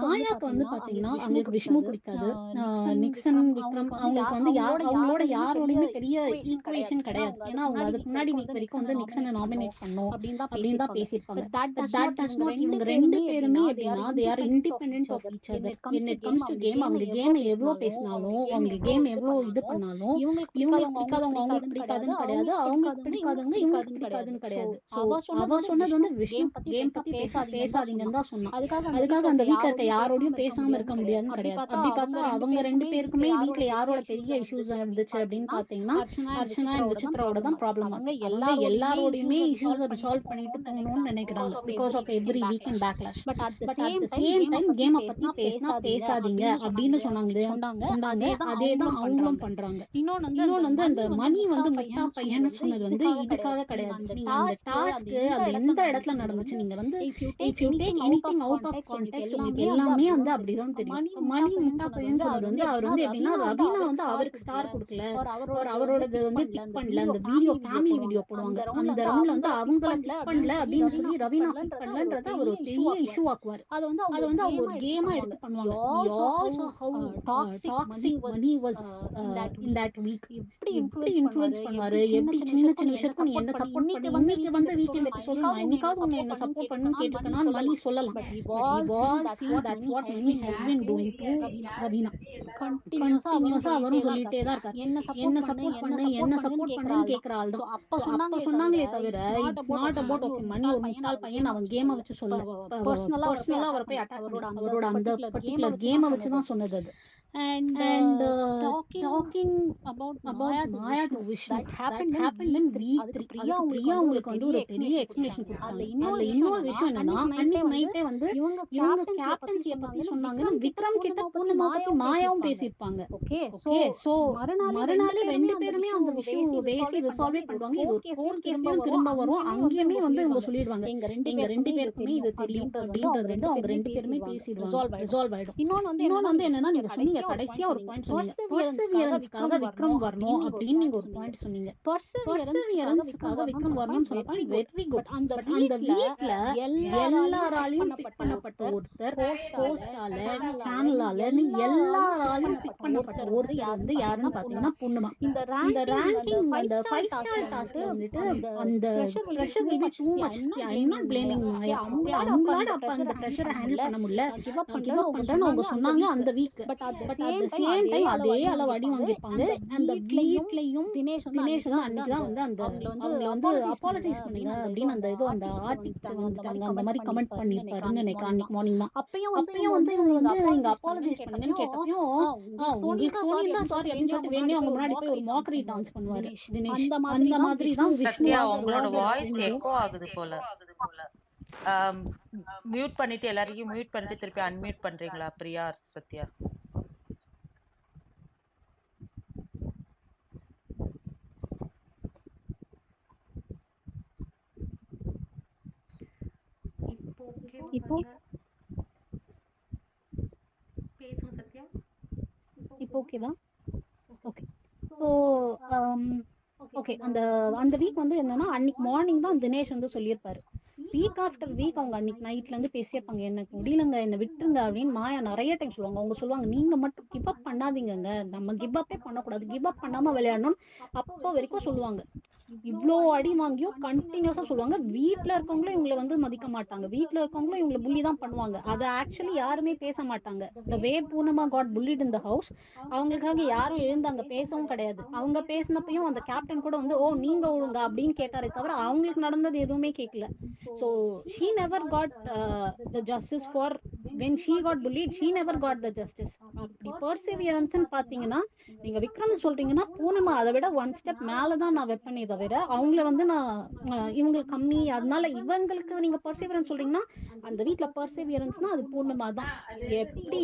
மாயாக்கு வந்து பாத்தீங்கன்னா அவங்களுக்கு விஷ்ணு பிடிக்காது, நிக்சன் விக்ரம் அவங்களுக்கு வந்து அவங்களோட யாரோடையுமே பெரிய ஈக்குவேஷன் கிடையாது. ஏன்னா அவங்க அதுக்கு முன்னாடி வீக் வரைக்கும் வந்து நிக்சனை நாமினேட் பண்ணோம் அப்படின்னு தான் பேசியிருப்பாங்க. இவங்க 2 பேருமே எப்படின்னா they are independent of each other when it comes to game. அவங்க கேம் எவ்வளவு பேசினாலும், அவங்க கேம் எவ்வளவு இது பண்ணாலும், இவங்களுக்கு பிடிக்காதவங்க அவங்களுக்கு பிடிக்காதுன்னு கிடையாது, அவங்களுக்கு பிடிக்காதவங்க இவங்களுக்கு பிடிக்காதுன்னு கிடையாது. அவ சொன்னது வந்து விஷயம் கேம் பத்தி பேசாதீங்கன்னு தான் சொன்னான். அதுக்காக அந்த வீக்ல இருக்க யாரோடையும் பேசாம இருக்க முடியாதுன்னு கிடையாது. அப்படி பார்த்தா அவங்க 2 பேருக்குமே வீட்ல யாரோட பெரிய இஷ்யூஸ் இருந்துச்சு அப்படின்னு பாத்தீங்கன்னா அர்ச்சனா அண்ட் விசித்ராவோட தான் ப்ராப்ளம். அவங்க எல்லாரோடையுமே இஷ்யூஸ் ரிசால்வ் பண்ணிட்டு போகணும்னு நினைக்கிறாங்க because of every weekend backlash. But at the same time கேமை பத்தி பேசாதீங்க அப்படின்னு சொன்னாங்க. அதே தான் அவங்களும் பண்றாங்க. இன்னொன்னு வந்து அந்த மணி வந்து மையா பையன்னு சொன்னது வந்து இதுக்காக கிடையாது. நீங்க அந்த டாஸ்க் அது எந்த இடத்துல நடந்துச்சு, நீங்க வந்து if you take anything out of context உங்களுக்கு எல்லாமே வந்து அப்படிதான் தெரியும். மணி மையா பையன் சொல்றது வந்து அவர் வந்து எப்படின்னா ரவீனா வந்து அவருக்கு ஸ்டார் கொடுக்கல, அவரோடது வந்து டிக் பண்ணல, அந்த வீடியோ ஃபேமிலி வீடியோ போடுவாங்க அந்த ரவுண்ட்ல வந்து அவங்கள டிக் பண்ணல அப்படின்னு சொல்லி ரவீனா டிக் பண்ணலன்றத அவர் ஒரு பெரிய இஷ்யூ ஆக்குவார். அது வந்து அவங்க ஒரு கேமா எடுத்து பண்ணுவாங்க. we also how toxic money was in that week. எப்படி இன்ஃப்ளூயன்ஸ் பண்ணுவாரு, எப்படி சின்ன சின்ன விஷயத்துக்கு நீ என்ன சப்போர்ட் பண்ணி இன்னைக்கு வந்து வீக்கெண்ட் எபிசோட் நான் இன்னைக்காவது உன்னை என்ன சப்போர்ட் பண்ணனும் கேட்டுட்டேனா மணி சொல்லலாம். but we all see that what many has been doing to Raveena. கண்டினியூஸா அவரும் சொல்லிட்டே தான் இருக்காரு, என்ன சப்போர்ட் பண்ணு கேக்குற ஆள் தான். அப்ப சொன்னாங்களே தவிர இட்ஸ் நாட் அபௌட் ஓகே மணி ஒரு முட்டாள் பையன் அவன் கேமை வச்சு சொல்ல பர்சனலா அவரை போய் அட்டாக் பண்ண அவரோட அந்த பர்டிகுலர் கேமை வச்சு தான் சொன்னது அது. and talking about Maya to Vishnu that happened in week 3. Priya உங்களுக்கு வந்து ஒரு பெரிய எக்ஸ்பிளனேஷன் கொடுத்தாங்க. இன்னொரு விஷயம் என்னன்னா அன்னைக்கு நைட்டே வந்து இவங்க கேப்டன்சியை பத்தி சொன்னாங்க, விக்ரம் கிட்ட பூர்ணிமா பத்தி மாயாவும் பேசியிருப்பாங்க. ஓகே சோ மறுநாள் 2 பேருமே அந்த விஷயம் பேசி ரிசால்வ் பண்ணுவாங்க. இது ஒரு கோர்ட் கேஸ்லயும் திரும்ப வரும், அங்கேயுமே வந்து இவங்க சொல்லிடுவாங்க எங்க 2 பேருக்குமே இது தெரியும் அப்படின்றது வந்து அவங்க 2 பேருமே பேசிடுவாங்க, ரிசால்வ் ஆயிடும். இன்னொன்னு வந்து என்னன்னா நீங்க சொன்னீங்க கடைசியா ஒரு பாயிண்ட் சொன்னீங்க, பர்சீவியரன்ஸ்க்காக விக்ரம் வரணும் அப்படின்னு நீங்க ஒரு பாயிண்ட் சொன்னீங்க. பர்சீவியரன்ஸ்க்காக விக்ரம் வரணும்னு சொன்ன பாயிண்ட் வெரி குட். அந்த வீக்ல எல்லாராலையும் பிக் பண்ணப்பட்ட ஒருத்தர், போஸ்டால சேனலால எல்லா எல்லாராலையும் பிக் பண்ணப்பட்ட ஒருத்தர் வந்து யாருன்னு பாத்தீங்கன்னா பொண்ணுமா. இந்த ரேங்கிங் அந்த 5 ஸ்டார் டாஸ்க்ல வந்துட்டு அந்த pressure will be too much. I am not blaming Maya. Okay, அவங்களால அப்ப அந்த ப்ரெஷரை ஹேண்டில் பண்ண முடியல, நான் கிவ் அப் பண்றேன்னு அவங்க சொன்னாங்க அந்த week. But at the same time அதே அளவு அடி வாங்கியிருப்பாங்க. அந்த வீட்லயும் தினேஷ் வந்து அன்னைக்கு தான் வந்து அந்த அவங்கள வந்து அப்பாலஜைஸ் பண்ணுங்க அப்படின்னு அந்த ஏதோ அந்த ஆர்டிகிள் வந்துட்டாங்க, அந்த மாதிரி கமெண்ட் பண்ணிருப்பாருன்னு நினைக்கிறேன் அன்னைக்கு மார்னிங் தான். அப்பயும் வந்து இவங்க வந்து நீங்க அப்பாலஜைஸ் பண்ணுங்கன்னு கேட்டப்பயும் உங்களுக்கு தோணியிருந்தா சாரி அப்படின்னு சொல்லிட்டு வேணே அவங்க முன்னாடி போய் ஒரு மாக்கரி டான்ஸ் பண்ணுவாரு தினேஷ். அந்த மாதிரி தான் விஷ்ணு சத்யா உங்களோட வாய்ஸ் எக்கோ ஆகுது போல. மியூட் பண்ணிட்டு எல்லாரையும் மியூட் பண்ணிட்டு திருப்பி அன்மியூட் பண்றீங்களா பிரியா சத்யா? இப்போ பேசுங்க சத்யா. இப்போ ஓகேவா? ஓகே. ஸோ ஓகே, அந்த வீக் வந்து என்னன்னா அன்னைக்கு மார்னிங் தான் தினேஷ் வந்து சொல்லியிருப்பாரு. வீக் ஆஃப்டர் வீக் அவங்க அன்னைக்கு நைட்ல இருந்து பேசியிருப்பாங்க, எனக்கு முடியலங்க என்ன விட்டுருங்க அப்படின்னு மாயா நிறைய டைம் சொல்லுவாங்க. அவங்க சொல்லுவாங்க நீங்க மட்டும் கிவ் அப் பண்ணாதீங்க, நம்ம கிவ் அப்பே பண்ணக்கூடாது, கிவ் அப் பண்ணாம விளையாடணும் அப்போ வரைக்கும் சொல்லுவாங்க. இவ்வளோ அடி வாங்கியும் கண்டினியூஸா சொல்லுவாங்க. வீட்டுல இருக்கவங்களும் இவங்களை வந்து மதிக்க மாட்டாங்க, வீட்டுல இருக்கவங்களும் இவங்களை புள்ளி தான் பண்ணுவாங்க. அதை ஆக்சுவலி யாருமே பேச மாட்டாங்க. The way Purnima got bullied in the house, அவங்களுக்காக யாரும் எழுந்தாங்க பேசவும் கிடையாது. அவங்க பேசினப்பையும் அந்த கேப்டன் கூட வந்து ஓ நீங்க ஒழுங்க அப்படின்னு கேட்டாரே தவிர அவங்களுக்கு நடந்தது எதுவுமே கேட்கல. So she never got the justice for when she got bullied, she never got the justice. அப்படி பர்சிவியரன்ஸ்ன்னு பாத்தீங்கன்னா நீங்க விக்ரம் சொல்றீங்கன்னா பூர்ணிமா அதை விட ஒன் ஸ்டெப் மேலதான் நான் வைப்பேனே தவிர அவங்கள வந்து நான் இவங்க கம்மி அதனால இவங்களுக்கு நீங்க பர்சிவியரன்ஸ் சொல்றீங்கன்னா அந்த வீட்டுல பர்சிவியரன்ஸ்னா அது பூர்ணிமா தான். எப்படி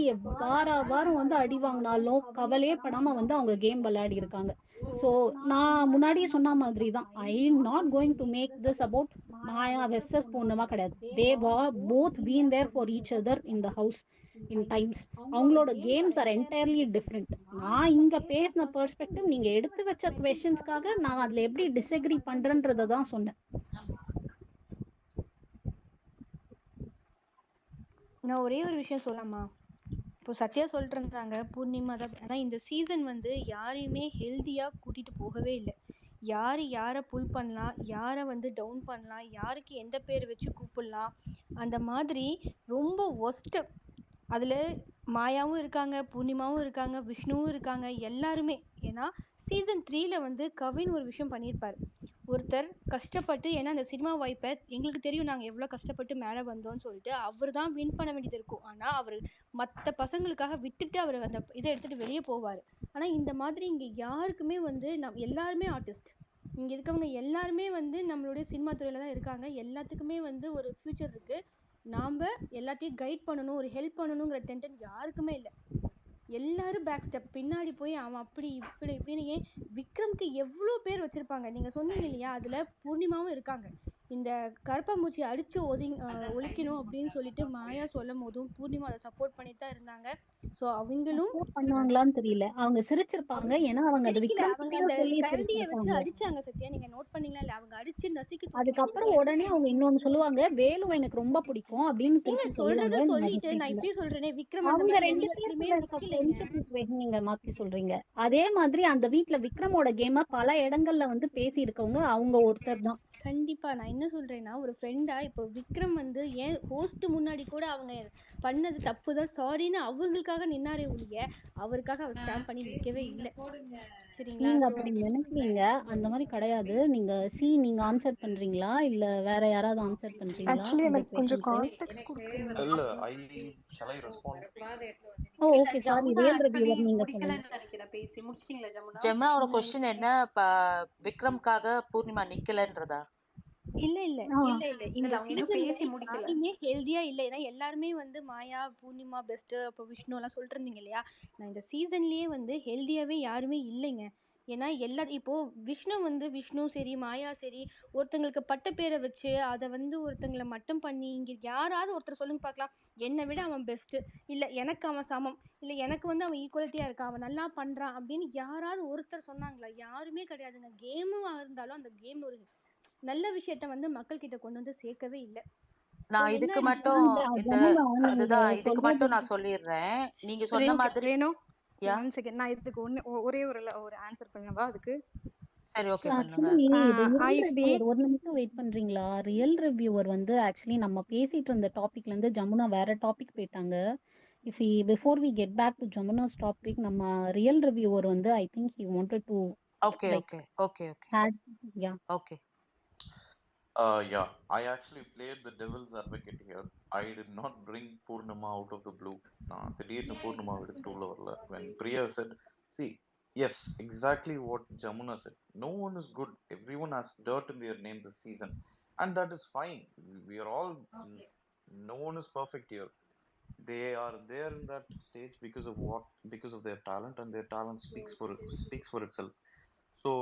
வாரம் வந்து அடி வாங்கினாலும் கவலையே படாம வந்து அவங்க கேம் விளையாடி இருக்காங்க. ஸோ நான் முன்னாடியே சொன்ன மாதிரி தான், I am not going to make this about Maya versus Purnima கிடையாது. They both been there for each other in the house in times. அவங்களோட கேம்ஸ் ஆர் என்டையர்லி டிஃப்ரெண்ட். நான் இங்க பேசின பெர்ஸ்பெக்டிவ் நீங்க எடுத்து வச்ச குவெஸ்டன்ஸ்க்காக நான் அதுல எப்படி டிஸ்அக்ரி பண்றேன்றதை தான் சொன்னேன். நான் ஒரே ஒரு விஷயம் சொல்லலாமா? இப்போ சத்யா சொல்லிட்டு இருந்தாங்க பூர்ணிமா தான், ஆனா இந்த சீசன் வந்து யாரையுமே ஹெல்தியா கூட்டிட்டு போகவே இல்லை. யாரை புல் பண்ணலாம், யாரை வந்து டவுன் பண்ணலாம், யாருக்கு எந்த பேர் வச்சு கூப்பிடலாம், அந்த மாதிரி ரொம்ப ஒஸ்ட். அதுல மாயாவும் இருக்காங்க, பூர்ணிமாவும் இருக்காங்க, விஷ்ணுவும் இருக்காங்க, எல்லாருமே. ஏன்னா சீசன் 3ல வந்து கவின் ஒரு விஷயம் பண்ணியிருப்பாரு. ஒருத்தர் கஷ்டப்பட்டு, ஏன்னா அந்த சினிமா வாய்ப்பை எங்களுக்கு தெரியும் நாங்க எவ்வளவு கஷ்டப்பட்டு மேல வந்தோம்னு சொல்லிட்டு அவர் தான் வின் பண்ண வேண்டியது இருக்கும். ஆனா அவர் மத்த பசங்களுக்காக விட்டுட்டு அவர் அந்த இதை எடுத்துட்டு வெளியே போவாரு. ஆனா இந்த மாதிரி இங்க யாருக்குமே வந்து எல்லாருமே ஆர்டிஸ்ட், இங்க இருக்கவங்க எல்லாருமே வந்து நம்மளுடைய சினிமா துறையில தான் இருக்காங்க. எல்லாத்துக்குமே வந்து ஒரு ஃபியூச்சர் இருக்கு. நாம எல்லாத்தையும் கைட் பண்ணணும், ஒரு ஹெல்ப் பண்ணணுங்கிற டென்ஷன் யாருக்குமே இல்லை. எல்லாரும் பேக் ஸ்டெப் பின்னாடி போய் அவன் அப்படி இப்படி இப்படின்னு. ஏன் விக்ரம்க்கு எவ்வளவு பேர் வச்சிருப்பாங்க நீங்க சொன்னீங்க இல்லையா? அதுல பூர்ணிமாவும் இருக்காங்க. இந்த கருப்பாம்பூச்சி அடிச்சு ஒழிக்கணும் அப்படின்னு சொல்லிட்டு மாயா சொல்லும் போதும் பூர்ணிமா அதை சப்போர்ட் பண்ணிட்டு தான் இருந்தாங்க. சோ அவங்களும் பண்ணுவாங்களான்னு தெரியல, அவங்க சிரிச்சிருப்பாங்க. ஏன்னா அவங்க அவங்க அந்த கரண்டியை வச்சு அடிச்சாங்க. சத்யா நீங்க நோட் பண்ணீங்களா இல்ல? அவங்க அடிச்சு நசுக்கி அதுக்கப்புறம் உடனே அவங்க இன்னொன்னு சொல்லுவாங்க, வேலு எனக்கு ரொம்ப பிடிக்கும் அப்படின்னு சொல்றது சொல்லிட்டு நான் இப்படி சொல்றேனே விக்ரம் அவங்க ரெண்டு பேரும் நீங்க மாத்தி சொல்றீங்க. அதே மாதிரி அந்த வீட்டுல விக்ரமோட கேம பல இடங்கள்ல வந்து பேசி இருக்கவங்க அவங்க ஒருத்தர் தான். கண்டிப்பா நான் என்ன சொல்றேன்னா ஒரு ஃப்ரெண்டா இப்போ விக்ரம் வந்து ஏன் ஹோஸ்ட் முன்னாடி கூட அவங்க பண்ணது தப்புதான் சாரின்னு அவங்களுக்காக நின்னாரே ஒழிய அவருக்காக அவர் ஸ்டாம்ப் பண்ணி நிக்கவே இல்லை. சரிங்களா? நீங்க அப்படி நினைக்கிறீங்க, அந்த மாதிரி கிடையாது. நீங்க ஆன்சர் பண்றீங்களா இல்ல வேற யாராவது ஆன்சர் பண்றீங்களா? ஆக்சுவலி எனக்கு கொஞ்சம் கான்டெக்ஸ்ட் கொடுக்கணும். இல்ல shall I respond? Okay sorry, real reviewer நீங்க முடிக்கலன்னு நினைக்கிறேன். பேசி முடிச்சிட்டீங்களா ஜமுனா? ஜமுனாவோட क्वेश्चन என்ன? விக்ரம்காக பூர்ணிமா நிக்கலன்றதா? இல்ல இந்த பேசி முடிக்கல. ஹெல்தியா இல்ல. ஏன்னா எல்லாருமே வந்து மாயா பூர்ணிமா பெஸ்ட், அப்ப விஷ்ணு எல்லாம் சொல்லிட்டு இருந்தீங்க இல்லையா? நான் இந்த சீசன்லயே வந்து ஹெல்தியாவே யாருமே இல்லைங்க. ஏன்னா இப்போ விஷ்ணு சரி மாயா சரி ஒருத்தங்களுக்கு பட்ட பேரை வச்சு அதை வந்து ஒருத்தங்களை மட்டம் பண்ணி, இங்க யாராவது ஒருத்தர் சொல்லுங்க பார்க்கலாம் என்னை விட அவன் பெஸ்ட், இல்ல எனக்கு அவன் சமம், இல்ல எனக்கு வந்து அவன் ஈக்குவலிட்டியா இருக்கான், அவன் நல்லா பண்றான் அப்படின்னு யாராவது ஒருத்தர் சொன்னாங்களா? யாருமே கிடையாதுங்க. கேமும் இருந்தாலும் அந்த கேம்ல ஒரு நல்ல விஷயத்த வந்து மக்கள் கிட்ட கொண்டு வந்து சேர்க்கவே இல்லை. நான் இதுக்கு மட்டும் நான் சொல்லிடுறேன். நீங்க சொன்ன மாதிரி யா ஒன் செகண்ட் நான் இதுக்கு ஒரே ஒரு ஆன்சர் பண்ணவா அதுக்கு? சரி ஓகே பண்ணுங்க. ஆக்சுவலி இது ஐ ரியல் ரிவ்யூவர் ஃபீல் ஒரு நிமிஷம் வெயிட் பண்றீங்களா? ரியல் ரிவ்யூவர் வந்து ஆக்சுவலி நம்ம பேசிட்டு இருந்த டாபிக்ல இருந்து ஜமுனா வேற டாபிக் போயிட்டாங்க. If before we get back to Jamuna's topic, நம்ம ரியல் ரிவ்யூவர் வந்து I think he wanted to okay like okay okay okay had yeah. Okay. Yeah, I actually played the devil's advocate here. I did not bring Purnima out of the blue. திடீர்னு பூர்ணிமா எடுத்துட்டு உள்ள வரல. When Priya said, see, yes, exactly what Jamuna said. No one is good. Everyone has dirt in their name this season. And that is fine. We are all, no one is perfect here. They are there in that stage because of their talent, and their talent speaks for itself. So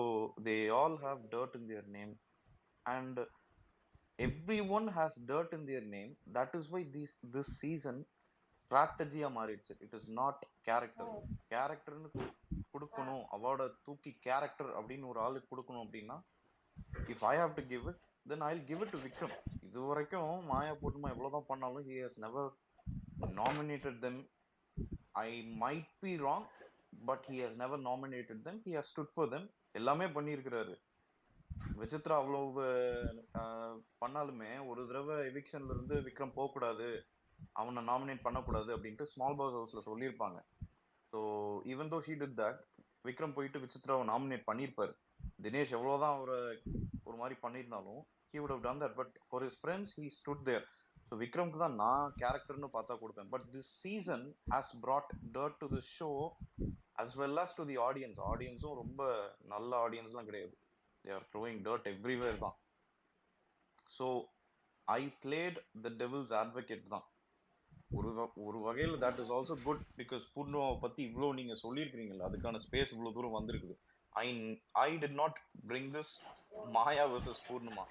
they all have dirt in their name. And everyone has dirt in their name. That is why this season strategy மாறிடுச்சு. It is not character. கேரக்டர்னு கொடுக்கணும், அவார்டை தூக்கி character அப்படின்னு ஒரு ஆளுக்கு கொடுக்கணும் அப்படின்னா, if I have to give it, then I will give it to Vikram. இது வரைக்கும் மாயா பூர்ணிமா எவ்வளவுதான் பண்ணாலும் he has never nominated them. I might be wrong, but he has never nominated them. He has stood for them. எல்லாமே பண்ணியிருக்கிறாரு. விசித்ரா அவ்வளவு பண்ணாலுமே ஒரு தடவை எவிக்ஷன்ல இருந்து விக்ரம் போகக்கூடாது, அவனை நாமினேட் பண்ணக்கூடாது அப்படின்ட்டு ஸ்மால் பாஸ் ஹவுஸ்ல சொல்லியிருப்பாங்க. So even though she did that, Vikram போயிட்டு விசித்ராவை நாமினேட் பண்ணியிருப்பாரு. தினேஷ் எவ்வளோதான் அவரை ஒரு மாதிரி பண்ணியிருந்தாலும் he would have done that, but for his friends he stood there. So விக்ரம்க்கு தான் நான் கேரக்டர்னு பார்த்தா கொடுப்பேன். But this season has brought dirt to the show as well as to the audience. ஆடியன்ஸும் ரொம்ப நல்ல ஆடியன்ஸ்லாம் கிடையாது. They are throwing dirt everywhere தான். So I played the devil's advocate தான். ஒரு வகையில் that is also good because பூர்ணிமாவை பற்றி இவ்வளோ நீங்கள் சொல்லியிருக்கிறீங்களா, அதுக்கான ஸ்பேஸ் இவ்வளோ தூரம் வந்திருக்குது. I did not bring this Maya versus Purnima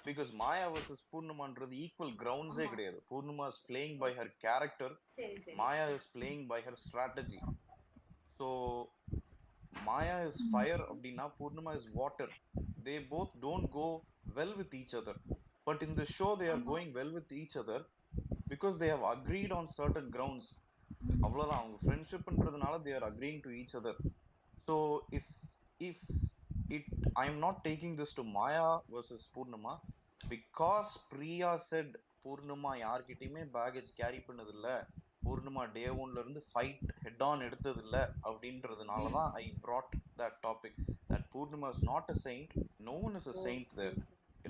because Maya versus Purnimaன்றது ஈக்குவல் கிரவுண்ட்ஸே கிடையாது. Purnima is playing by her character, Maya is playing by her strategy. So Maya is fire அப்படின்னா Purnima is water. They both don't go well with each other, but in the show they are going well with each other because they have agreed on certain grounds. அவ்வளோதான், அவங்க ஃப்ரெண்ட்ஷிப்ன்றதுனால they are agreeing to each other. So if I am not taking this to Maya versus Purnima because Priya said Purnima யார்கிட்டயுமே baggage carry பண்ணதில்லை, பூர்ணிமா டே ஒன்ல இருந்து fight head on எடுத்தது இல்லை அப்படின்றதுனால தான் ஐ brought that topic that Purnima is not a saint. No one is a saint there.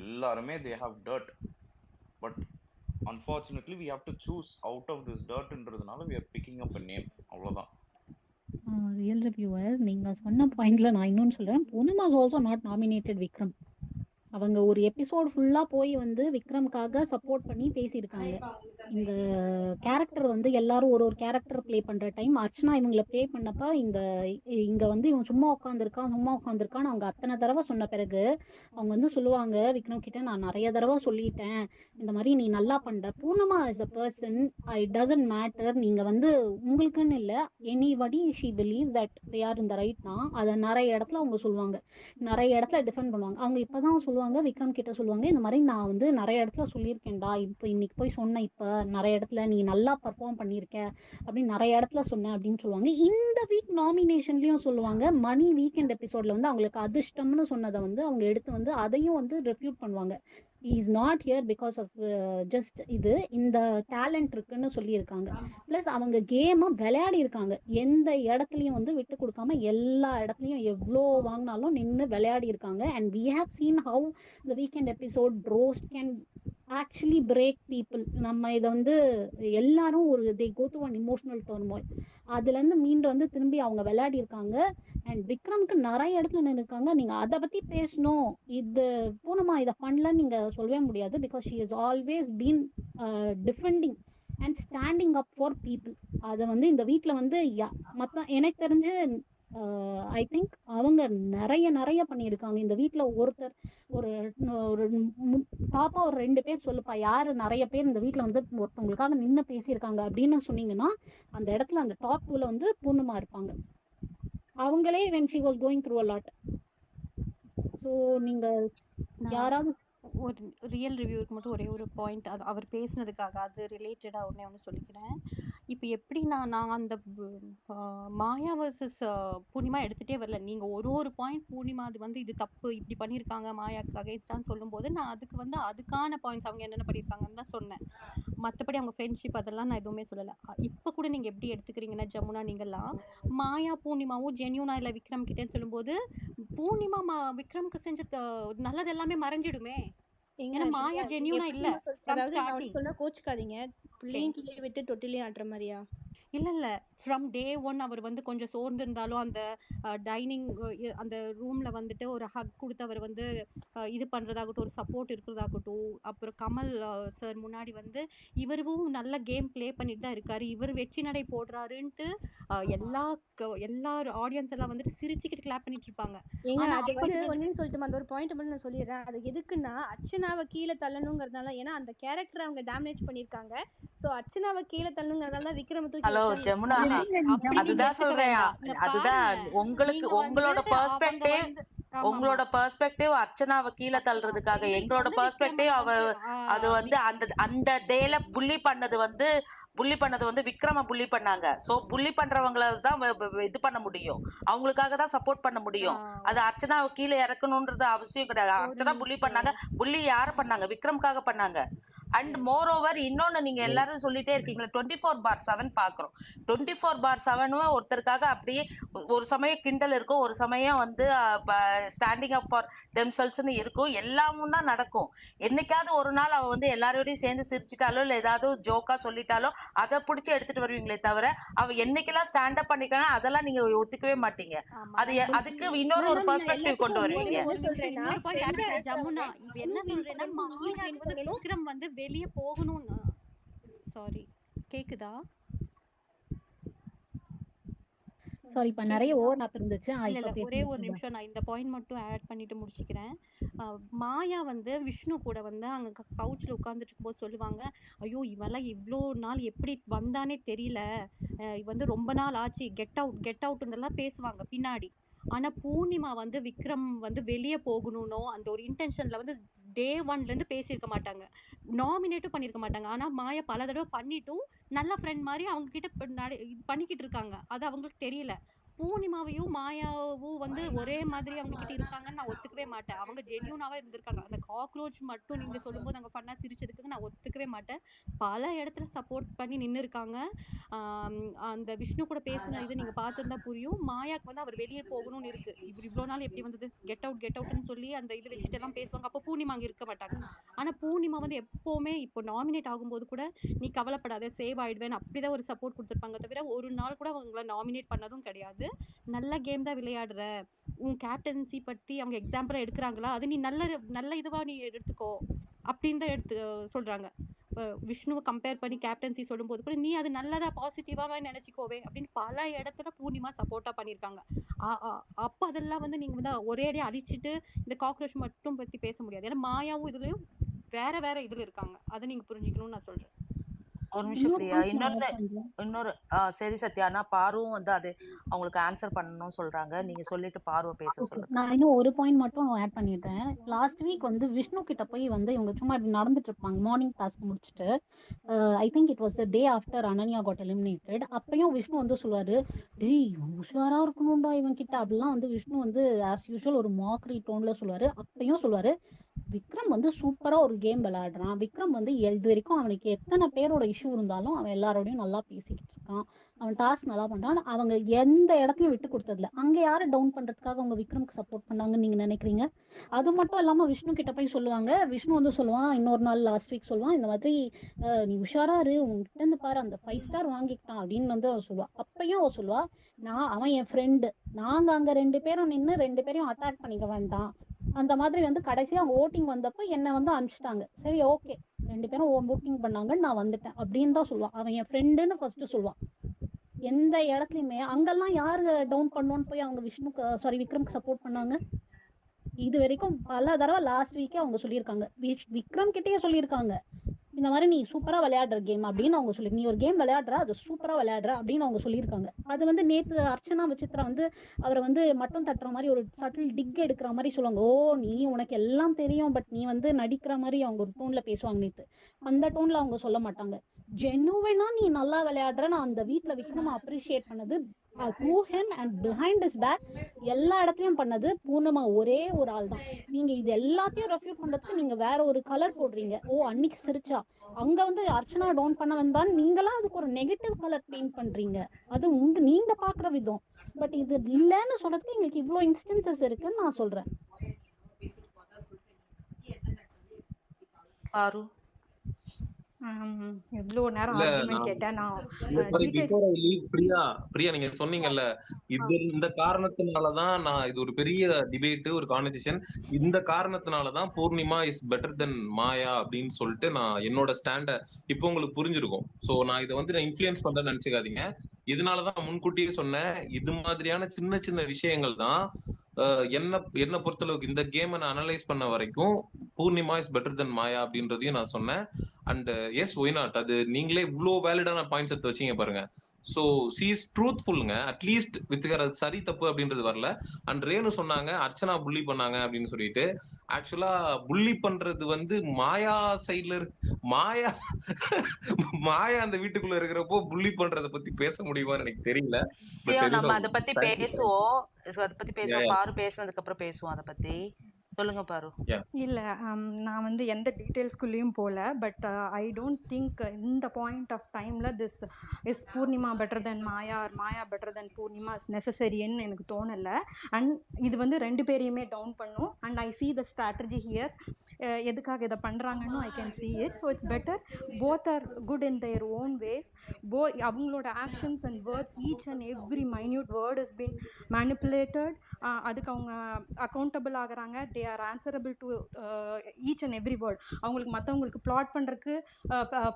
எல்லாருமே they have dirt, but unfortunately we have to choose out of this dirtன்றதுனால we are picking up a name. அவ்வளோதான். Real reviewer நீங்க சொன்ன பாயிண்ட்ல நான் இன்னொன்னு சொல்றேன். Poornima is also not nominated Vikram. அவங்க ஒரு எபிசோட் ஃபுல்லா போய் வந்து விக்ரம்காக சப்போர்ட் பண்ணி பேசியிருக்காங்க. இந்த கேரக்டர் வந்து எல்லாரும் ஒரு கேரக்டர் ப்ளே பண்ற டைம் அர்ச்சனா இவங்களை ப்ளே பண்ணப்ப இங்க வந்து இவன் சும்மா உட்காந்துருக்கான்னு அவங்க அத்தனை தடவை சொன்ன பிறகு அவங்க வந்து சொல்லுவாங்க விக்ரம் கிட்ட, நான் நிறைய தடவை சொல்லிட்டேன் இந்த மாதிரி நீ நல்லா பண்ற. Poornima is a person, it doesn't matter, நீங்க வந்து உங்களுக்குன்னு இல்லை, anybody she believe that they are in the right தான். அதை நிறைய இடத்துல அவங்க சொல்லுவாங்க, நிறைய இடத்துல டிஃபெண்ட் பண்ணுவாங்க. அவங்க இப்பதான் சொல்லுவாங்க விக்ரம் கிட்ட சொல்லுவாங்க, இந்த மாதிரி நான் வந்து நிறைய இடத்துல சொல்லியிருக்கேன்டா, இப்போ இன்னைக்கு போய் சொன்னேன், இப்போ நிறைய இடத்துல நீ நல்லா பர்ஃபார்ம் பண்ணியிருக்க அப்படின்னு நிறைய இடத்துல சொன்னேன் அப்படின்னு சொல்லுவாங்க. இந்த வீக் நாமினேஷன்லயும் சொல்லுவாங்க. மணி வீக்கெண்ட் எபிசோட்ல வந்து அவங்களுக்கு அதிர்ஷ்டம்னு சொன்னதை வந்து அவங்க எடுத்து வந்து அதையும் வந்து ரெஃப்யூட் பண்ணுவாங்க. Is not here because of just இந்த டேலண்ட் இருக்குன்னு சொல்லியிருக்காங்க. ப்ளஸ் அவங்க கேமை விளையாடி இருக்காங்க, எந்த இடத்துலையும் வந்து விட்டு கொடுக்காம எல்லா இடத்துலையும் எவ்வளோ வாங்கினாலும் நின்று விளையாடி இருக்காங்க. And we have seen how the weekend episode roast can actually break people. நம்ம இதை வந்து எல்லாரும் ஒரு they go to one emotional turmoil, அதுலேருந்து மீண்டு வந்து திரும்பி அவங்க விளையாடி இருக்காங்க. அண்ட் விக்ரம்க்கு நிறைய இடத்துல நின்றுருக்காங்க. நீங்கள் அதை பற்றி பேசணும், இது பூர்ணிமா இதை பண்ணலன்னு நீங்கள் சொல்லவே முடியாது. Because she is always been defending and standing up for people. அதை வந்து இந்த வீட்டில் வந்து மற்ற எனக்கு தெரிஞ்சு ஐ திங்க் அவங்க நிறைய பண்ணியிருக்காங்க இந்த வீட்டில். ஒருத்தர் ஒரு டாப்பாக ஒரு 2 பேர் சொல்லுப்பா, யார் நிறைய பேர் இந்த வீட்டில் வந்து ஒருத்தவங்களுக்காக நின்று பேசியிருக்காங்க அப்படின்னு சொன்னீங்கன்னா அந்த இடத்துல அந்த டாப் 2ல வந்து பூர்ணிமா இருப்பாங்க. அவங்களே when she was going through a lot. So நீங்கள் யாராவது ஒரு ரியல் ரிவ்யூக்கு மட்டும் ஒரே ஒரு பாயிண்ட், அது அவர் பேசினதுக்காக அது ரிலேட்டடா ஒண்ணு சொல்லிக்கிறேன். இப்போ எப்படின்னா நான் அந்த மாயா வர்சஸ் பூர்ணிமா எடுத்துட்டே வரல. நீங்க ஒரு பாயிண்ட் பூர்ணிமா அது வந்து இது தப்பு இப்படி பண்ணியிருக்காங்க மாயாக்கு அகைன்ஸ்டான்னு சொல்லும்போது நான் அதுக்கு வந்து அதுக்கான பாயிண்ட்ஸ் அவங்க என்னென்ன பண்ணியிருக்காங்கன்னு தான் சொன்னேன். மற்றபடி அவங்க ஃப்ரெண்ட்ஷிப் அதெல்லாம் நான் எதுவுமே சொல்லலை. இப்போ கூட நீங்க எப்படி எடுத்துக்கிறீங்கன்னா ஜமுனா நீங்கெல்லாம் மாயா பூர்ணிமாவும் ஜென்யூனா இல்லை விக்ரம் கிட்டேன்னு சொல்லும்போது பூர்ணிமா விக்ரம்க்கு செஞ்ச நல்லது எல்லாமே மறைஞ்சிடுமே. ஏன்னா மாயா ஜென்யூனா இல்ல ஃப்ரம் அதாவது நான் ஸ்டார்டிங். சொன்னா கோச்சுக்காதீங்க, பிள்ளையும் கீழே விட்டு தொட்டிலையும் ஆட்டுற மாதிரியா? இல்ல ஃப்ரம் டே ஒன் அவர் வந்து கொஞ்சம் சோர்ந்து இருந்தாலும் அந்த டைனிங் அந்த ரூம்ல வந்துட்டு ஒரு ஹக் கொடுத்து அவர் வந்து இது பண்றதாகட்டும், ஒரு சப்போர்ட் இருக்கிறதாகட்டும். அப்புறம் கமல் சார் முன்னாடி வந்து இவரும் நல்ல கேம் ப்ளே பண்ணிட்டு தான் இருக்காரு, இவர் வெற்றி நடை போடுறாருன்ட்டு எல்லா ஆடியன்ஸ் எல்லாம் வந்துட்டு சிரிச்சுக்கிட்டு கிளாப் பண்ணிட்டு இருப்பாங்க. ஏங்க ஆனா அது வந்து அப்பத்துல ஒண்ணுன்னு சொல்லிட்டு அந்த ஒரு பாயிண்ட் மட்டும் நான் சொல்லிடுறேன். அது எதுக்குன்னா அர்ச்சனாவை கீழே தள்ளணுங்கிறதுனால, ஏன்னா அந்த கேரக்டரை அவங்க டேமேஜ் பண்ணிருக்காங்க. சோ அர்ச்சனாவை கீழே தள்ளணுங்கிறதால தான் விக்ரம தூக்கி ஹலோ வச்சாங்க. ஜமுனா, இல்ல அப்படி நீங்க அதுதான் எடுத்துக்க சொல்றேன். வேண்டாம். இங்க அதுதான் பாருங்க, உங்களுக்கு நீங்க வந்து உங்களோட அவங்க பெர்ஸ்பெக்டிவ் வந்து ஆமாமா உங்களோட பெர்ஸ்பெக்டிவ் அர்ச்சனாவை கீழே தள்ளுறதுக்காக. எங்களுக்கு எங்களோட வந்து பெர்ஸ்பெக்டிவ் விக்ரமனை அவ வந்து அது வந்து அந்த அந்த டேல புள்ளி பண்ணது வந்து விக்ரம புள்ளி பண்ணாங்க. சோ புள்ளி பண்றவங்கள தான் இது பண்ண முடியும், அவங்களுக்காக தான் சப்போர்ட் பண்ண முடியும். அது அர்ச்சனாவை கீழே இறக்கணும்ன்றது அவசியம் கிடையாது. ஒரு அர்ச்சனா புள்ளி பண்ணாங்க, நிமிஷம். புள்ளி யார பண்ணாங்க? விக்ரம்காக பண்ணாங்க. அண்ட் மோர் ஓவர் இன்னொன்னு நீங்க எல்லாரும் சொல்லிட்டே இருக்கீங்களா 24/7 பாக்குறோம். 24/7 ஒருத்தருக்காக அப்படியே ஒரு சமயம் கிண்டல் இருக்கும், ஒரு சமயம் வந்து ஸ்டாண்டிங் அப் ஃபார் தெம்செல்ஸ்னு இருக்கும். எல்லாமும் தான் நடக்கும். என்னைக்காவது ஒரு நாள் அவ வந்து எல்லாரோடையும் சேர்ந்து சிரிச்சிட்டாலோ இல்லை ஏதாவது ஜோக்கா சொல்லிட்டாலோ அதை பிடிச்சி எடுத்துட்டு வருவீங்களே தவிர அவ என்னைக்கெல்லாம் ஸ்டாண்ட் அப் பண்ணிருக்காங்க அதெல்லாம் நீங்க ஒத்துக்கவே மாட்டீங்க. அது அதுக்கு இன்னொரு ஒரு பெர்ஸ்பெக்டிவ் கொண்டு வருவீங்க. ஒரு நிமிஷம் இன்னொரு பாயிண்ட் ஆட் பண்ண ஜமுனா. இப்ப என்ன சொல்றேன்னா மாயாக்கு வந்து விக்ரம் வந்து வெளியே போகணும்னு. சாரி கேக்குதா? சாரி, இப்ப நிறைய ஓவர் லாப் இருந்துச்சு. இல்ல ஒரே ஒரு நிமிஷம் நான் இந்த பாயிண்ட் மட்டும் ஆட் பண்ணிட்டு முடிச்சுக்கிறேன். மாயா வந்து விஷ்ணு கூட வந்து அங்க கவுச்ல உட்கார்ந்துட்டு இருக்கும்போது சொல்லுவாங்க, ஐயோ இவெல்லாம் இவ்வளோ நாள் எப்படி வந்தானே தெரியல, வந்து ரொம்ப நாள் ஆச்சு, கெட் அவுட்னு எல்லாம் பேசுவாங்க பின்னாடி. ஆனா பூர்ணிமா வந்து விக்ரம் வந்து வெளியே போகணும்னோ அந்த ஒரு இன்டென்ஷன்ல வந்து டே ஒன்ல இருந்து பேசியிருக்க மாட்டாங்க, நாமினேட்டும் பண்ணியிருக்க மாட்டாங்க. ஆனா மாயா பல தடவை பண்ணிட்டும் நல்ல ஃப்ரெண்ட் மாதிரி அவங்க கிட்ட பண்ணிக்கிட்டு இருக்காங்க, அது அவங்களுக்கு தெரியல. பூர்ணிமாவையும் மாயாவும் வந்து ஒரே மாதிரி அவங்க கிட்ட இருக்காங்கன்னு நான் ஒத்துக்கவே மாட்டேன். அவங்க ஜென்யூனாவா இருந்திருக்காங்க. அந்த காக்ரோச் மட்டும் நீங்க சொல்லும்போது அங்க ஃபன்னா சிரிச்சதுக்கு நான் ஒத்துக்கவே மாட்டேன். பல இடத்துல சப்போர்ட் பண்ணி நின்று இருக்காங்க. அந்த விஷ்ணு கூட பேசின இது நீங்க பார்த்துருந்தா புரியும். மாயாக்கு வந்து அவர் வெளியே போகணும்னு இருக்கு. இவ்வளோ நாள் எப்படி வந்தது, கெட் அவுட்னு சொல்லி அந்த இது வச்சுட்டு எல்லாம் பேசுவாங்க. அப்போ பூர்ணிமா அங்க இருக்க மாட்டாங்க. ஆனா பூர்ணிமா வந்து எப்பவுமே இப்போ நாமினேட் ஆகும்போது கூட நீ கவலைப்படாத சேவ் ஆயிடுவேன் அப்படிதான் ஒரு சப்போர்ட் கொடுத்துருப்பாங்க தவிர ஒரு நாள் கூட அவங்கள நாமினேட் பண்ணதும் கிடையாது. நல்ல கேம் தான் விளையாடுற, உன் கேப்டன்சி பத்தி அவங்க எக்ஸாம்பிளா எடுக்கிறாங்களா, அது நீ நல்ல இதுவா நீ எடுத்துக்கோ அப்படின்னு தான் எடுத்து சொல்றாங்க. விஷ்ணுவை கம்பேர் பண்ணி கேப்டன்சி சொல்லும்போது கூட நீ அது நல்லதா பாசிட்டிவாவே நினைச்சிக்கோவே அப்படின்னு பல இடத்துல பூர்ணிமா சப்போர்ட்டா பண்ணியிருக்காங்க. அப்போ அதெல்லாம் வந்து நீங்க வந்து ஒரேடியா அழிச்சிட்டு இந்த காக்ரோச் மட்டும் பத்தி பேச முடியாது. ஏன்னா மாயாவும் இதுலயும் வேற வேற இதுல இருக்காங்க, அதை நீங்க புரிஞ்சுக்கணும்னு நான் சொல்றேன். ஒரு நிமிஷம் பிரியா, இன்னொரு சரி சத்யா, ஆனா பாருவும் வந்து அது அவங்களுக்கு ஆன்சர் பண்ணணும்னு சொல்றாங்க. நீங்க சொல்லிட்டு பார்வை பேச சொல்லுங்க. நான் இன்னும் ஒரு பாயிண்ட் மட்டும் ஆட் பண்ணிட்டேன். லாஸ்ட் வீக் வந்து விஷ்ணு கிட்ட போய் வந்து இவங்க சும்மா இப்படி நடந்துட்டு இருப்பாங்க மார்னிங் டாஸ்க் முடிச்சுட்டு. I think it was the day after Ananya got eliminated. அப்பயும் விஷ்ணு வந்து சொல்லுவாரு, டேய் உஷாரா இருக்கணும்டா இவன் கிட்ட அப்படிலாம் வந்து விஷ்ணு வந்து ஆஸ் யூஷுவல் ஒரு மாக்ரி டோன்ல சொல்லுவாரு. அப்பயும் சொல்லுவாரு விக்ரம் வந்து சூப்பரா ஒரு கேம் விளையாடுறான், விக்ரம் வந்து இது வரைக்கும் அவனுக்கு எத்தனை பேரோட இஷ்யூ இருந்தாலும் அவன் எல்லாரோடையும் நல்லா பேசிக்கிட்டு இருக்கான், அவன் டாஸ்க் நல்லா பண்றான், அவங்க எந்த இடத்துலயும் விட்டு கொடுத்ததில்ல. அங்க யாரை டவுன் பண்றதுக்காக அவங்க விக்ரம்க்கு சப்போர்ட் பண்ணாங்கன்னு நீங்க நினைக்கிறீங்க? அது மட்டும் இல்லாம விஷ்ணு கிட்ட போய் சொல்லுவாங்க, விஷ்ணு வந்து சொல்லுவான் இன்னொரு நாள் லாஸ்ட் வீக் சொல்லுவான் இந்த மாதிரி நீ உஷாரா இரு, உங்ககிட்ட இருந்து பாரு அந்த 5 ஸ்டார் வாங்கிக்கிட்டான் அப்படின்னு வந்து அவன் சொல்லுவா. அப்பயும் அவ சொல்லுவா அவன் என் ஃப்ரெண்டு, நாங்க அங்க 2 பேரும் நின்று 2 பேரையும் அட்டாக் பண்ணிக்க வேண்டாம், அந்த மாதிரி வந்து கடைசியா ஓட்டிங் வந்தப்ப என்னை வந்து அனுப்பிச்சிட்டாங்க, சரி ஓகே 2 பேரும் ஓட்டிங் பண்ணாங்க நான் வந்துட்டேன் அப்படின்னு தான் சொல்லுவான். அவன் என் ஃப்ரெண்டுன்னு ஃபர்ஸ்ட் சொல்லுவான். எந்த இடத்துலயுமே அங்கெல்லாம் யாரு டவுன் பண்ணோன்னு போய் அவங்க விக்ரம்க்கு சப்போர்ட் பண்ணாங்க? இது வரைக்கும் பல தடவை லாஸ்ட் வீக்கே அவங்க சொல்லியிருக்காங்க, விக்ரம் கிட்டேயே சொல்லியிருக்காங்க இந்த மாதிரி நீ சூப்பரா விளையாடுற கேம் அப்படின்னு அவங்க சொல்லி, நீ ஒரு கேம் விளையாடுற அது சூப்பரா விளையாடுற அப்படின்னு அவங்க சொல்லியிருக்காங்க. அது வந்து நேத்து அர்ச்சனா விசித்ரா வந்து அவரை வந்து மட்டம் தட்டுற மாதிரி ஒரு சட்டில் டிக் எடுக்கிற மாதிரி சொல்லுவாங்க. ஓ நீ உனக்கு எல்லாம் தெரியும் பட் நீ வந்து நடிக்கிற மாதிரி அவங்க ஒரு டோன்ல பேசுவாங்க. நேத்து அந்த டோன்ல அவங்க சொல்ல மாட்டாங்க. ஜெனுவினா நீ நல்லா விளையாடுற, நான் அந்த வீட்ல விக்ரம அப்ரிஷியேட் பண்ணது through him and behind his back எல்லா இடத்துலயும் பண்ணது பூர்ணிமா ஒரே ஒரு ஆள் தான். நீங்க இது எல்லாத்தையும் ரெஃப்யூட் பண்றதுக்கு நீங்க வேற ஒரு கலர் போடுறீங்க. ஓ அன்னைக்கு சிரிச்சா அங்க வந்து அர்ச்சனா டவுன் பண்ண வந்தான், நீங்களாம் அதுக்கு ஒரு நெகட்டிவ் கலர் பெயிண்ட் பண்றீங்க. அது நீங்க பாக்குற விதம். பட் இது இல்லைன்னு சொல்றதுக்கு எங்களுக்கு இவ்வளவு இன்ஸ்டன்சஸ் இருக்குன்னு நான் சொல்றேன். பாரு எவ்வளோ நேரம் இல்ல ஆர்குமெண்ட் கேட்டேன் நான். Sorry details before I leave, Priya நீங்க சொன்னீங்கல்ல இந்த காரணத்தினாலதான் நான் இது ஒரு பெரிய டிபேட் ஒரு கான்வர்சேஷன், இந்த காரணத்தினாலதான் பூர்ணிமா இஸ் பெட்டர் தென் மாயா அப்படின்னு சொல்லிட்டு நான் என்னோட ஸ்டாண்ட இப்போ உங்களுக்கு புரிஞ்சிருக்கும். சோ நான் இதை வந்து நான் இன்ஃபுளுயன்ஸ் பண்றேன்னு நினைச்சுக்காதீங்க. இதனாலதான் முன்கூட்டியே சொன்னேன், இது மாதிரியான சின்ன சின்ன விஷயங்கள் தான் என்ன பொறுத்தளவுக்கு இந்த கேமை நான் அனலைஸ் பண்ண வரைக்கும் பூர்ணிமா இஸ் பெட்டர் தென் மாயா அப்படின்றதையும் நான் சொன்னேன். அண்ட் எஸ் ஒய் நாட், அது நீங்களே இவ்வளோ வேலிடான பாயிண்ட்ஸ் எடுத்து வச்சீங்க பாருங்க. ஸோ சி இஸ் ட்ரூத்ஃபுல்லுங்க, அட்லீஸ்ட் வித்துக்கார சரி தப்பு அப்படின்றது வரல. அண்ட் ரேணு சொன்னாங்க அர்ச்சனா புள்ளி பண்ணாங்க அப்படின்னு சொல்லிட்டு. ஆக்சுவலா புள்ளி பண்றது வந்து மாயா சைட்ல மாயா மாயா அந்த வீட்டுக்குள்ள இருக்கிறப்போ புள்ளி பண்றதை பத்தி பேச முடியுமான்னு எனக்கு தெரியல. பட் நம்ம அதை பத்தி பேசுவோம், அதை பத்தி பேசுவோம். பாரு பேசுனதுக்கு அப்புறம் பேசுவோம் அதை பத்தி. சொல்லுங்க பாரு. இல்லை, நான் வந்து எந்த டீட்டெயில்ஸ்குள்ளேயும் போகல. பட் ஐ டோன்ட் திங்க் இந்த பாயிண்ட் ஆஃப் டைமில் this is Purnima better than Maya or Maya better than Purnima is நெசசரின்னு எனக்கு தோணலை. அண்ட் இது வந்து ரெண்டு பேரையுமே டவுன் பண்ணும். And I see the strategy here, எதுக்காக இதை பண்ணுறாங்கன்னு I can see it. So it's better both are good in their own ways. அவங்களோட actions and words, each and every minute word is been manipulated. அதுக்கு அவங்க accountable ஆகுறாங்க. They are answerable to each and every word. அவங்களுக்கு மற்றவங்களுக்கு plot பண்ணுறதுக்கு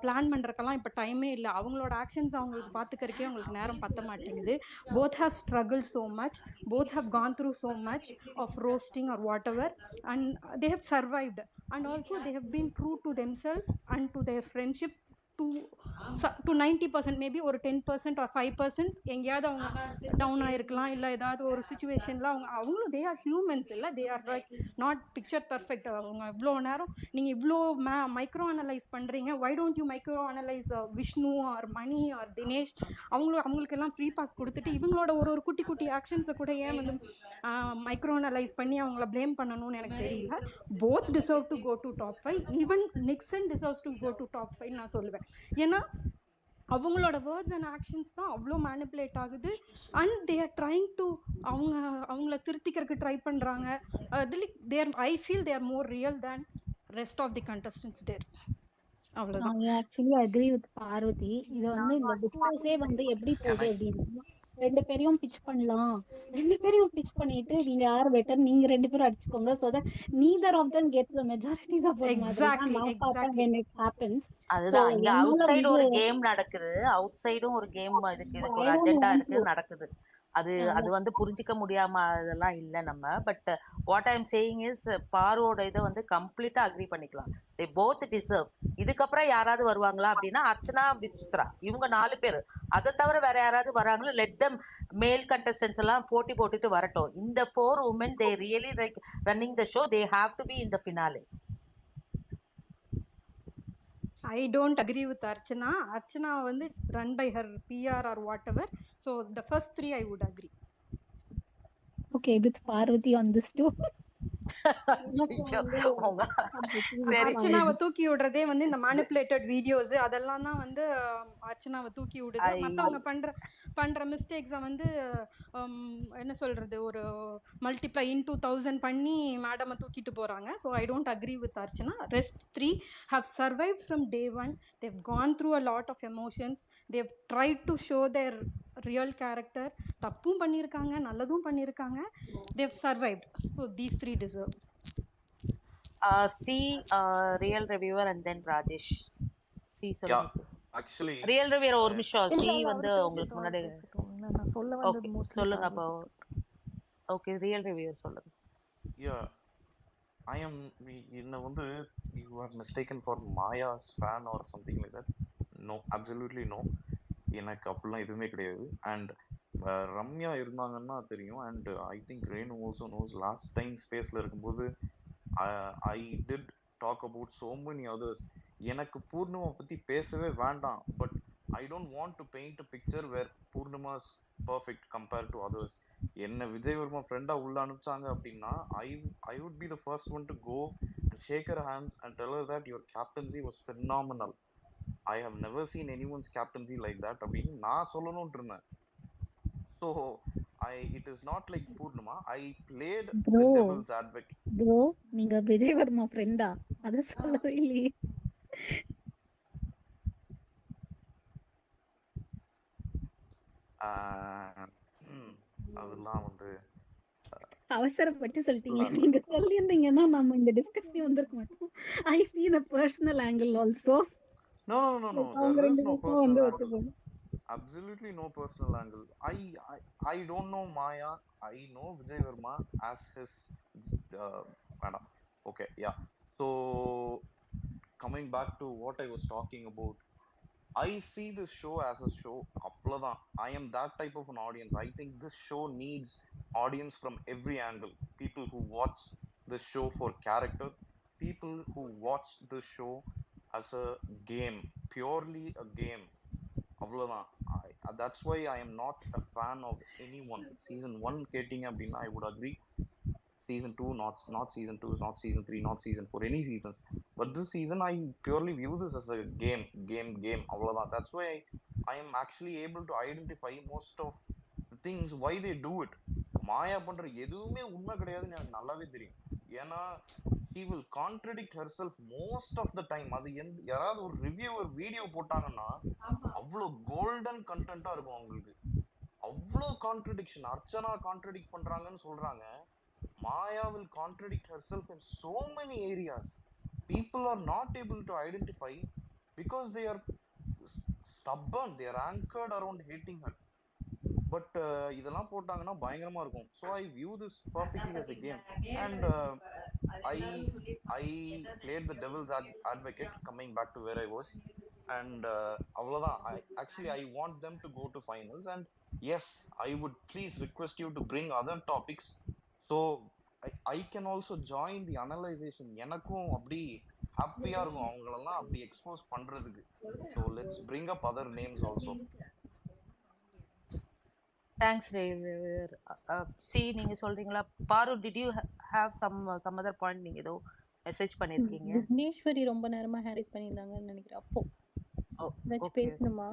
plan பண்ணுறதுக்கெல்லாம் இப்போ டைமே இல்லை. அவங்களோட ஆக்ஷன்ஸ் அவங்களுக்கு பார்த்துக்கிறக்கே அவங்களுக்கு நேரம் பத்த மாட்டேங்குது. Both have struggle so much, both have gone through so much of roasting or whatever, and they have survived, and also they have been true to themselves and to their friendships to 90%, maybe ஒரு 10% or 5% எங்கேயாவது அவங்க down ஆயிருக்கலாம். இல்லை ஏதாவது ஒரு சுச்சுவேஷனில் அவங்களும் தே are humans, இல்லை they are like not picture perfect. அவங்க இவ்வளோ நேரம் நீங்கள் இவ்வளோ மைக்ரோ அனலைஸ் பண்ணுறீங்க. Why don't you micro analyse Vishnu or Mani or Dinesh? அவங்களுக்கெல்லாம் ஃப்ரீ பாஸ் கொடுத்துட்டு இவங்களோட ஒரு குட்டி குட்டி ஆக்ஷன்ஸை கூட ஏன் வந்து மைக்ரோ அனலைஸ் பண்ணி அவங்கள ப்ளேம் பண்ணணும்னு எனக்கு தெரியல. Both deserve to go to top 5. Even Nixon deserves to go to top 5 நான் சொல்லுவேன். ஏன்னா அவங்களோட வேர்ட்ஸ் அண்ட் ஆக்ஷன்ஸ் தான் அவ்வளோ மேனிப்புலேட் ஆகுது. And they are trying to அவங்கள திருத்திக்கிறதுக்கு ட்ரை பண்ணுறாங்க. அதில் I feel they are more real than rest of the contestants there. அவ்வளோதான். I actually agree with Parvati. இது வந்து இந்த டிஸ்கோர்ஸே வந்து எப்படி போகுது அப்படின்னா, ரெண்டு பேரையும் பிச் பண்ணலாம், ரெண்டு பேரையும் பிச் பண்ணிட்டு நீங்க யார் பெட்டர், நீங்க ரெண்டு பேரும் அடிச்சுக்கோங்க, so that neither of them gets the majority support. Exactly, நான் பார்த்தேன் exactly. when it happens. அதுதான் இங்க என்னால அவுட் சைடு வந்து ஒரு கேம் நடக்குது, அவுட் சைடும் ஒரு கேம் இதுக்கு I ஒரு don't அஜெண்டா want இருக்குது to. நடக்குது. அது வந்து புரிஞ்சிக்க முடியாம அதெல்லாம் இல்லை நம்ம. But what I am saying is, பாரோட இதை வந்து கம்ப்ளீட்டா அக்ரி பண்ணிக்கலாம். They both deserve. இதுக்கப்புறம் யாராவது வருவாங்களா அப்படின்னா அர்ச்சனா விசித்ரா இவங்க 4 பேர். அதை தவிர வேற யாராவது வராங்களோ லெட் தம் மேல் கண்டஸ்டன்ஸ் எல்லாம் போட்டி போட்டுட்டு வரட்டும். இந்த 4 women they really like running the show, they have to be in the finale. I don't agree with Archana. Archana வந்து it's run by her PR or whatever. So the first 3 I would agree. Okay, with Parvati on this too. அர்ச்சனாவை தூக்கி விடுறதே வந்து இந்த manipulated videos அதெல்லாம் தான் வந்து அர்ச்சனாவை தூக்கி விடுது. மற்றவங்க பண்ற மிஸ்டேக்ஸை வந்து என்ன சொல்றது, ஒரு மல்டிப்ளை இன்டூ 1000 பண்ணி மேடமை தூக்கிட்டு போறாங்க. So I don't agree with Archana. Rest 3 have survived from day one. They've gone through a lot of emotions. They've tried to show their real character. தப்பும் பண்ணியிருக்காங்க, நல்லதும் பண்ணியிருக்காங்க. They've survived. So these 3 deserve. See, real reviewer and then Rajesh. See, Yeah, actually real reviewer ஒரு நிமிஷம். See வந்து உங்களுக்கு முன்னாடி நான் சொல்ல வந்தது சொல்லுங்க அப்போ. ஓகே, ரியல் ரிவ்யூவர் சொல்லுங்க. Yeah, ஐ எம் என்னை வந்து you are mistaken for Maya's fan or something like that. No, absolutely no. எனக்கு அப்படிலாம் எதுவுமே கிடையாது. அண்ட் ரம்யா இருந்தாங்கன்னா தெரியும். And I think Renu also knows. Last time ஸ்பேஸில் இருக்கும்போது I did talk about so many others. எனக்கு பூர்ணிமா பற்றி பேசவே வேண்டாம். But I don't want to paint a picture where Purnima's perfect compare to others. என்ன விஜய் வர்மா ஃப்ரெண்டாக உள்ள அனுப்பிச்சாங்க அப்படின்னா I would be the first one to go and shake her hands and tell her that your captaincy was phenomenal. I have never seen anyone's captaincy like that அப்படின்னு நான் சொல்லணும்னு இருந்தேன். So it is not like Purnima. I played the bro devil's advocate. Bro நீங்க விஜய் வர்மா ஃப்ரெண்டா? அத சொல்லவே இல்லையே. அதெல்லாம் வந்து அவசரப்பட்டு சொல்லிட்டீங்க. நீங்க சொல்லியிருந்தீங்கன்னா நம்ம இந்த டிஸ்கஷன் வந்திருக்க மாட்டோம். ஐ see the personal angle also. no. அவங்க There is ரெண்டு no பேரும் personal வந்து angle. ஒத்துக்கோங்க. Absolutely no personal angle. I don't know Maya. I know Vijay Verma as his madam. Okay, yeah. So coming back to what I was talking about, I see this show as a show. Avladhan. I am that type of an audience. I think this show needs audience from every angle. People who watch this show for character, people who watch this show as a game, purely a game. Avladhan. That's why I am not a fan of anyone. Season 1 கேட்டிங்க அப்படின்னா I would agree. Season 2, not season 2, not season 3, not season 4, any seasons. But this season, I purely view this as a game. Avladhan. That's why I am actually able to identify most of the things, why they do it. மாயா பண்ற எதுவுமே உண்மை கிடையாதுன்னு எனக்கு நல்லாவே தெரியும். ஏன்னா she will contradict herself most of the time. அது யாராவது ஒரு ரிவ்யூவர் வீடியோ போட்டாங்கன்னா அவ்வளோ கோல்டன் கண்டென்ட்டா இருக்கும் அவங்களுக்கு. அவ்வளோ கான்ட்ரடிக்ஷன். அர்ச்சனா கான்ட்ரடிக்ட் பண்றாங்கன்னு சொல்றாங்க. Maya will contradict herself in so many areas. People are not able to identify because they are stubborn. They are anchored around hating her. But இதெல்லாம் போட்டாங்கன்னா பயங்கரமா இருக்கும். So I view this perfectly as a game. And I played the devil's advocate, coming back to where I was. And அவ்வளவுதான். I want them to go to finals. And yes, I would please request you to bring other topics. So I can also join the analyzation. எனக்கும் அப்படி ஹாப்பியா இருக்கும் அவங்களெல்லாம் அப்படி expose பண்றதுக்கு. So let's bring up other names also. Thanks C நீங்க சொல்றீங்களா பாரு? Did you have some other point? நீங்க ஏதோ மெசேஜ் பண்ணிருக்கீங்க. விக்னேஸ்வரி ரொம்ப நேரமா ஹேரிஸ் பண்ணியிருந்தாங்கன்னு நினைக்கிறேன். அப்போ ஏதாச்சும் பேசணுமா?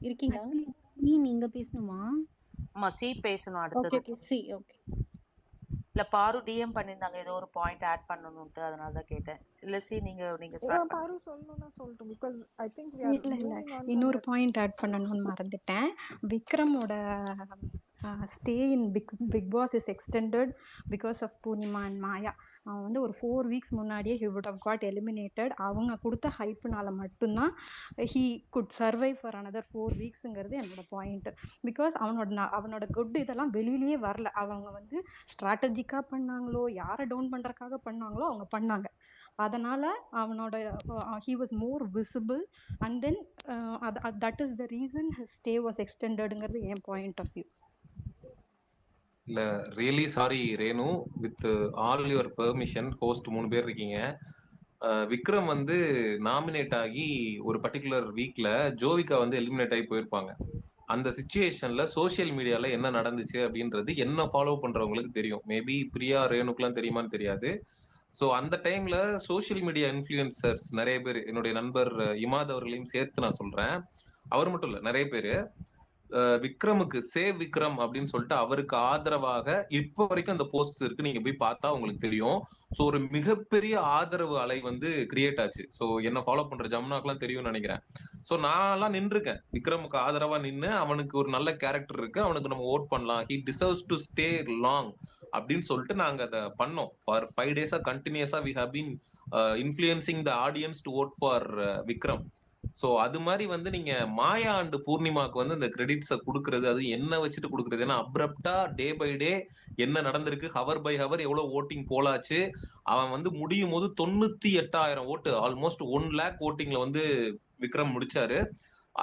இருக்கீங்களா? நீங்க பேசணுமா? ஆமா, சி பேசணும் அடுத்தது. Okay C okay. இல்ல பாரு டிஎம் பண்ணிருந்தாங்க ஏதோ ஒரு பாயிண்ட் ஆட் பண்ணனும்ட்டு, அதனால தான் கேட்டேன். இல்ல சி நீங்க ஸ்டார்ட் பாரு சொல்லணும்னா சொல்லட்டும். Because I think we are இல்ல இன்னொரு பாயிண்ட் ஆட் பண்ணணும்னு மறந்துட்டேன். விக்ரமோட stay in Bigg Boss is extended because of Purnima and Maya. அவன் வந்து ஒரு 4 weeks முன்னாடியே he would have got eliminated. அவங்க கொடுத்த ஹைப்புனால மட்டும்தான் he could survive for another 4 weeksங்கிறது என்னோட பாயிண்ட். பிகாஸ் அவனோட குட் இதெல்லாம் வெளியிலேயே வரல. அவங்க வந்து ஸ்ட்ராட்டஜிக்காக பண்ணாங்களோ, யாரை டவுன் பண்ணுறதுக்காக பண்ணாங்களோ அவங்க பண்ணாங்க. அதனால அவனோட he was more visible and then that is the reason his stay was extendedங்கிறது என் பாயிண்ட் ஆஃப் வியூ. இல்ல really sorry Renu, with all your permission, host 3 பேர் இருக்கீங்க. விக்ரம் வந்து நாமினேட் ஆகி ஒரு பர்டிகுலர் வீக்ல ஜோவிகா வந்து எலிமினேட் ஆகி போயிருப்பாங்க. அந்த சிச்சுவேஷன்ல சோசியல் மீடியால என்ன நடந்துச்சு அப்படின்றது என்ன ஃபாலோ பண்றவங்களுக்கு தெரியும். மேபி பிரியா ரேணுக்குலாம் தெரியுமான்னு தெரியாது. ஸோ அந்த டைம்ல சோசியல் மீடியா இன்ஃப்ளூயன்சர்ஸ் நிறைய பேர், என்னுடைய நண்பர் இமாத் அவர்களையும் சேர்த்து நான் சொல்றேன், அவர் மட்டும் இல்ல நிறைய பேரு விக்ரமுக்கு சேவ் விக்ரம் அப்படின்னு சொல்லிட்டு அவருக்கு ஆதரவாக இப்ப வரைக்கும் அந்த போஸ்ட் இருக்கு. நீங்க போய் பார்த்தா உங்களுக்கு தெரியும். ஸோ ஒரு மிகப்பெரிய ஆதரவு அலை வந்து கிரியேட் ஆச்சு. ஸோ என்ன ஃபாலோ பண்ற ஜமுனாக்கெல்லாம் தெரியும்னு நினைக்கிறேன். ஸோ நான்லாம் நின்றுருக்கேன் விக்ரமுக்கு ஆதரவா நின்று, அவனுக்கு ஒரு நல்ல கேரக்டர் இருக்கு, அவனுக்கு நம்ம ஓட் பண்ணலாம், he deserves to stay long அப்படின்னு சொல்லிட்டு நாங்க அதை பண்ணோம். ஃபார் 5 days கண்டினியூஸா we have been influencing the audience to vote for Vikram. So அது மாதிரி வந்து நீங்க மாயா அண்ட் பூர்ணிமாக்கு வந்து இந்த கிரெடிட்ஸை கொடுக்கறது, அது என்ன வச்சுட்டு கொடுக்கறது? ஏன்னா அப்ரப்டா டே பை டே என்ன நடந்திருக்கு, ஹவர் பை ஹவர் எவ்வளவு ஓட்டிங் போலாச்சு, அவன் வந்து முடியும் போது 98,000 ஓட்டு, ஆல்மோஸ்ட் 1 lakh ஓட்டிங்ல வந்து விக்ரம் முடிச்சாரு.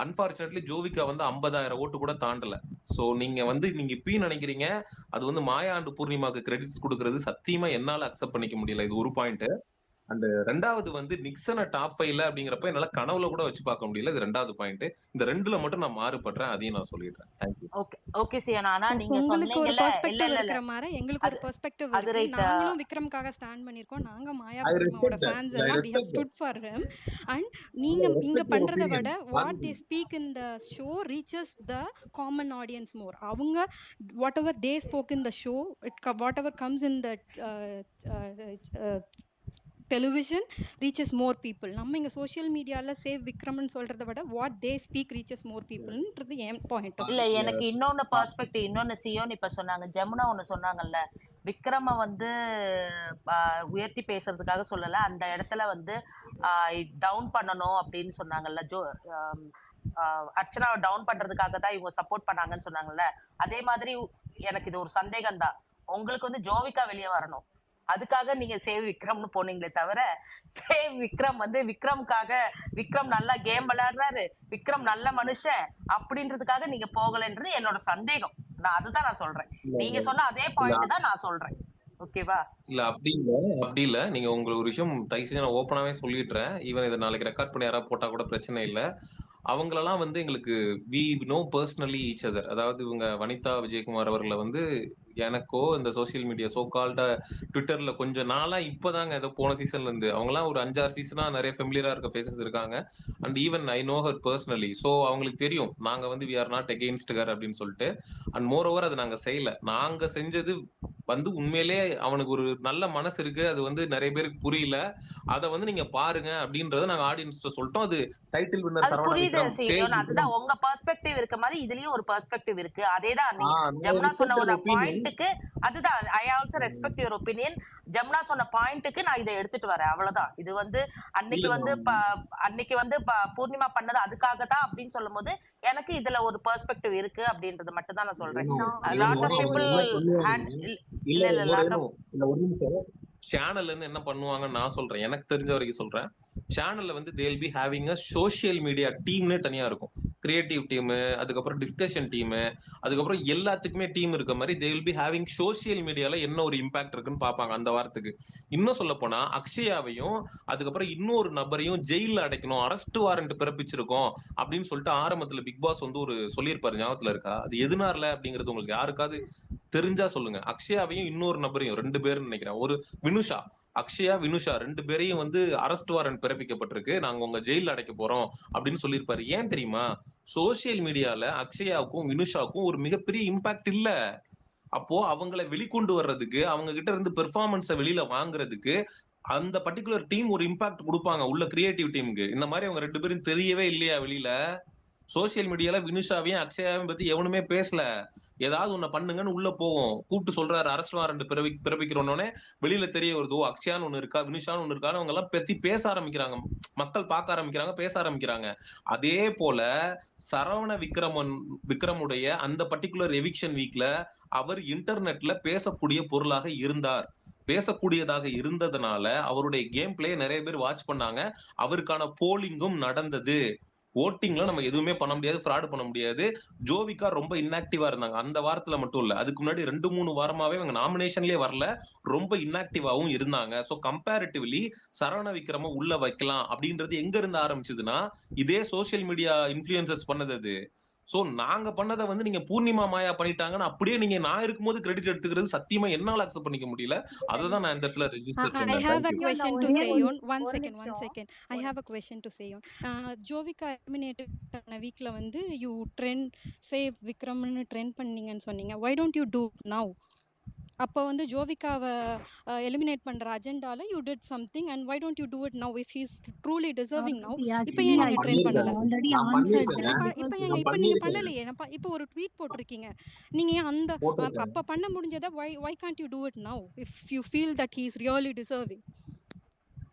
அன்பார்ச்சுனேட்லி ஜோவிகா வந்து 50,000 ஓட்டு கூட தாண்டல. சோ நீங்க வந்து நீங்க இப்பயும் நினைக்கிறீங்க அது வந்து மாயா அண்ட் பூர்ணிமாக்கு கிரெடிட்ஸ் கொடுக்கறது சத்தியமா என்னால அக்செப்ட் பண்ணிக்க முடியல. இது ஒரு பாயிண்ட். அண்ட் ரெண்டாவது வந்து நிக்சனை டாப் 5ல அப்படிங்கிறப்ப என்னால கனவுல கூட வச்சு பார்க்க முடியல. இது ரெண்டாவது பாயிண்ட். இந்த ரெண்டுல மட்டும் நான் மாறுபடுறேன், அதையும் நான் சொல்லிடுறேன். தேங்க்யூ. ஓகே ஓகே சியானா, ஆனா நீங்க உங்களுக்கு ஒரு சொன்னீங்கல்ல, இல்ல பெர்ஸ்பெக்டிவ் இல்ல இல்ல இருக்கிற மாதிரி எங்களுக்கு ஒரு அது பெர்ஸ்பெக்டிவ் அது இருக்கு. ரைட். நாங்களும் விக்ரம்காக ஸ்டாண்ட் பண்ணியிருக்கோம். நாங்க மாயா ஐ பூர்ணிமாவோட ரெஸ்பெக்ட் தட். ஃபேன்ஸ் ஐ எல்லாம் we have respect stood that. for him. and ஐ நீங்க இங்க ரெஸ்பெக்ட் யுவர் பண்றதை ஒப்பீனியன். விட what they speak in the show reaches the common audience more. அவங்க whatever they spoke in the show, whatever comes in the television reaches more people. நம்ம இங்க social மீடியால save விக்ரம்னு சொல்றதை விட what they speak reaches more peopleன்றது என் point. இல்ல எனக்கு இன்னொன்னு பெர்ஸ்பெக்டிவ், இன்னொன்னு சியோன் இப்ப சொன்னாங்க, ஜமுனா ஒண்ணு சொன்னாங்கல்ல, விக்ரம வந்து உயர்த்தி பேசுறதுக்காக சொல்லல, அந்த இடத்துல வந்து டவுன் பண்ணணும் அப்படின்னு சொன்னாங்கல்ல. அர்ச்சனாவை டவுன் பண்றதுக்காக தான் இவங்க சப்போர்ட் பண்ணாங்கன்னு சொன்னாங்கல்ல. அதே மாதிரி எனக்கு இது ஒரு சந்தேகம் தான், உங்களுக்கு வந்து ஜோவிகா வெளியே வரணும், அதுக்காக நீங்க சேவ் விக்ரம்னு போனீங்களே தவிர, சேவ் விக்ரம் வந்து விக்ரம்காக, விக்ரம் நல்லா கேம் விளையாடுறாரு, விக்ரம் நல்ல மனுஷன் அப்படின்றதுக்காக நீங்க போகலன்றது என்னோட சந்தேகம். நான் அதுதான் நான் சொல்றேன். நீங்க சொன்ன அதே பாயிண்ட் தான் நான் சொல்றேன். ஓகேவா? இல்ல அப்படி இல்ல. நீங்க உங்களுக்கு ஒரு விஷயம் தயவு செஞ்சு நான் ஓப்பனாவே சொல்லிடுறேன். ஈவன் இதை நாளைக்கு ரெக்கார்ட் பண்ணி யாராவது போட்டா கூட பிரச்சனை இல்லை. அவங்களெல்லாம் வந்து எங்களுக்கு we know personally each other. அதாவது இவங்க வனிதா விஜயகுமார் அவர்களை வந்து எனக்கோ இந்த சோசியல் மீடியா சோ கால்ட ட்விட்டர்ல கொஞ்சம் நாளா இப்பதாங்க ஏதோ போன சீசன்ல இருந்து அவங்கலாம் ஒரு 5-6 சீசனா நிறைய ஃபெமிலியரா இருக்க ஃபேஸஸ் இருக்காங்க. And even I know her personally. So அவங்களுக்கு தெரியும் நாங்க வந்து we are not against her அப்படின்னு சொல்லிட்டு. அண்ட் மோர் ஓவர் அது நாங்க செய்யல. நாங்க செஞ்சது வந்து உண்மையிலே அவனுக்கு ஒரு நல்ல மனசு இருக்கு, அது வந்து நிறைய பேருக்கு புரியல, அதை வந்து நீங்க பாருங்க அப்படின்றத நாங்க ஆடியன்ஸ்ட சொல்லிட்டோம். அது டைட்டில் வின்னர் அது சரவண புரியுது விக்ரம், சேவ் சியோன், அதுதான் விக்ரம். உங்க பெர்ஸ்பெக்டிவ் இருக்க மாதிரி இதுலயும் ஒரு பெர்ஸ்பெக்டிவ் இருக்கு. அதேதான் ஜமுனா ரெஸ்பெக்ட் சொன்ன ஒரு யுவர் ஒப்பீனியன். பாயிண்ட்டுக்கு, அதுதான் I also respect your opinion. Jamuna சொன்ன பாயிண்ட்டுக்கு நான் இதை எடுத்துட்டு வரேன், அவ்வளவுதான். இது வந்து அன்னைக்கு இல்ல வந்து அன்னைக்கு வந்து பூர்ணிமா பண்ணது அதுக்காக தான் அப்படின்னு சொல்லும் போது எனக்கு இதுல ஒரு பெர்ஸ்பெக்டிவ் இருக்கு அப்படின்றது மட்டும் தான் நான் சொல்றேன். லாட் ஆஃப் பீப்புள் இல்ல இல்ல லாட் ஆஃப் ஒரு நிமிஷம். சேனல்ல இருந்து என்ன பண்ணுவாங்கன்னு நான் சொல்றேன், எனக்கு தெரிஞ்ச வரைக்கும் சொல்றேன். சேனல்ல வந்து they'll be having a social media டீம்னே தனியா இருக்கும். கிரியேட்டிவ் டீம், அதுக்கப்புறம் டிஸ்கஷன் டீம், அதுக்கப்புறம் எல்லாத்துக்குமே டீம் இருக்க மாதிரி they will be having social மீடியால என்ன ஒரு இம்பாக்ட் இருக்குன்னு பார்ப்பாங்க அந்த வாரத்துக்கு. இன்னும் சொல்ல போனா அக்ஷயாவையும் அதுக்கப்புறம் இன்னொரு நபரையும் ஜெயில அடைக்கணும், அரெஸ்ட் வாரண்ட் பிறப்பிச்சிருக்கோம் அப்படின்னு சொல்லிட்டு ஆரம்பத்துல பிக் பாஸ் வந்து ஒரு சொல்லியிருப்பாரு, ஞாபகத்துல இருக்கா? அது எதுனால அப்படிங்கிறது உங்களுக்கு யாருக்காவது தெரிஞ்சா சொல்லுங்க. அக்ஷயாவையும் இன்னொரு நபரையும் 2 பேருன்னு நினைக்கிறேன், ஒரு வினுஷா, அக்ஷயா வினுஷா 2 பேரையும் வந்து அரெஸ்ட் வாரண்ட் பிறப்பிக்கப்பட்டிருக்கு, நாங்க உங்க ஜெயில அடைக்க போறோம் அப்படின்னு சொல்லியிருப்பாரு. ஏன் தெரியுமா? சோசியல் மீடியால அக்ஷயாவுக்கும் வினுஷாவுக்கும் ஒரு மிகப்பெரிய இம்பாக்ட் இல்ல. அப்போ அவங்களை வெளிக்கொண்டு வர்றதுக்கு, அவங்க கிட்ட இருந்து பெர்ஃபார்மன்ஸை வெளியில வாங்குறதுக்கு அந்த பர்டிகுலர் டீம் ஒரு இம்பாக்ட் கொடுப்பாங்க உள்ள கிரியேட்டிவ் டீமுக்கு. இந்த மாதிரி அவங்க 2 பேரும் தெரியவே இல்லையா வெளியில? சோசியல் மீடியால வினுஷாவையும் அக்ஷயாவையும் பத்தி எவனுமே பேசல. ஏதாவது ஒண்ணு பண்ணுங்கன்னு உள்ள போவோம், கூப்பிட்டு சொல்றாரு அரெஸ்ட் வாரண்ட் பிறப்பிக்கிறோன்னே வெளியில தெரிய வருது, அக்ஷயான்னு ஒண்ணு இருக்கா, வினுஷான்னு ஒண்ணு இருக்கான்னு அவங்க எல்லாம் பத்தி பேச ஆரம்பிக்கிறாங்க, மக்கள் பார்க்க ஆரம்பிக்கிறாங்க, பேச ஆரம்பிக்கிறாங்க. அதே போல சரவண விக்ரமுடைய அந்த பர்டிகுலர் எவிக்ஷன் வீக்ல அவர் இன்டர்நெட்ல பேசக்கூடிய பொருளாக இருந்தார். பேசக்கூடியதாக இருந்ததுனால அவருடைய கேம் பிளே நிறைய பேர் வாட்ச் பண்ணாங்க. அவருக்கான போலிங்கும் நடந்தது. ஓட்டிங்ல நம்ம எதுவுமே பண்ண முடியாது, ஃப்ராட் பண்ண முடியாது. ஜோவிகா ரொம்ப இன்ஆக்டிவா இருந்தாங்க அந்த வாரத்துல மட்டும் இல்ல, அதுக்கு முன்னாடி 2-3 வாரமாவே அவங்க நாமினேஷன்லயே வரல, ரொம்ப இன்ஆக்டிவாவும் இருந்தாங்க. சோ கம்பேரிட்டிவ்லி சரவண விக்ரம உள்ள வைக்கலாம் அப்படின்றது எங்க இருந்து ஆரம்பிச்சதுன்னா இதே சோசியல் மீடியா இன்ஃபுளுசர்ஸ் பண்ணது அது. சோ நாங்க பண்ணதை வந்து நீங்க பூர்ணிமா மாயா பண்ணிட்டாங்கன்னு அப்படியே நீங்க நான் இருக்கும்போது கிரெடிட் எடுத்துக்கிறது சத்தியமா என்னால அக்செப்ட் பண்ணிக்க முடியல. அததான் நான் இந்த இடத்துல ரெஜிஸ்டர் I பண்ணேன். have a thank you. question to ஒரே say ஒரு on one second. I have a question to say on Jovika eliminated ஆன வீக்ல வந்து you trend save விக்ரம்னு ட்ரெண்ட் பண்ணீங்கன்னு சொன்னீங்க. why don't you do now? அப்போ வந்து ஜோவிகாவை எலிமினேட் பண்ற அஜெண்டால you did something and why don't you do it now if he is truly deserving now? இப்போ actually ஏன் I நீங்க think ட்ரெண்ட் you பண்ணல? already நான் answered பண்ணிருக்கேங்க. that இப்போ because ஏங்க நான் இப்போ நீங்க பண்ணிருக்கேன் பண்ணலையே? இப்போ ஒரு ட்வீட் போட்டிருக்கீங்க, நீங்க ஏன் அந்த போட்டிருக்கேன். அப்ப பண்ண முடிஞ்சதை why can't you do it now if you feel that he is really deserving?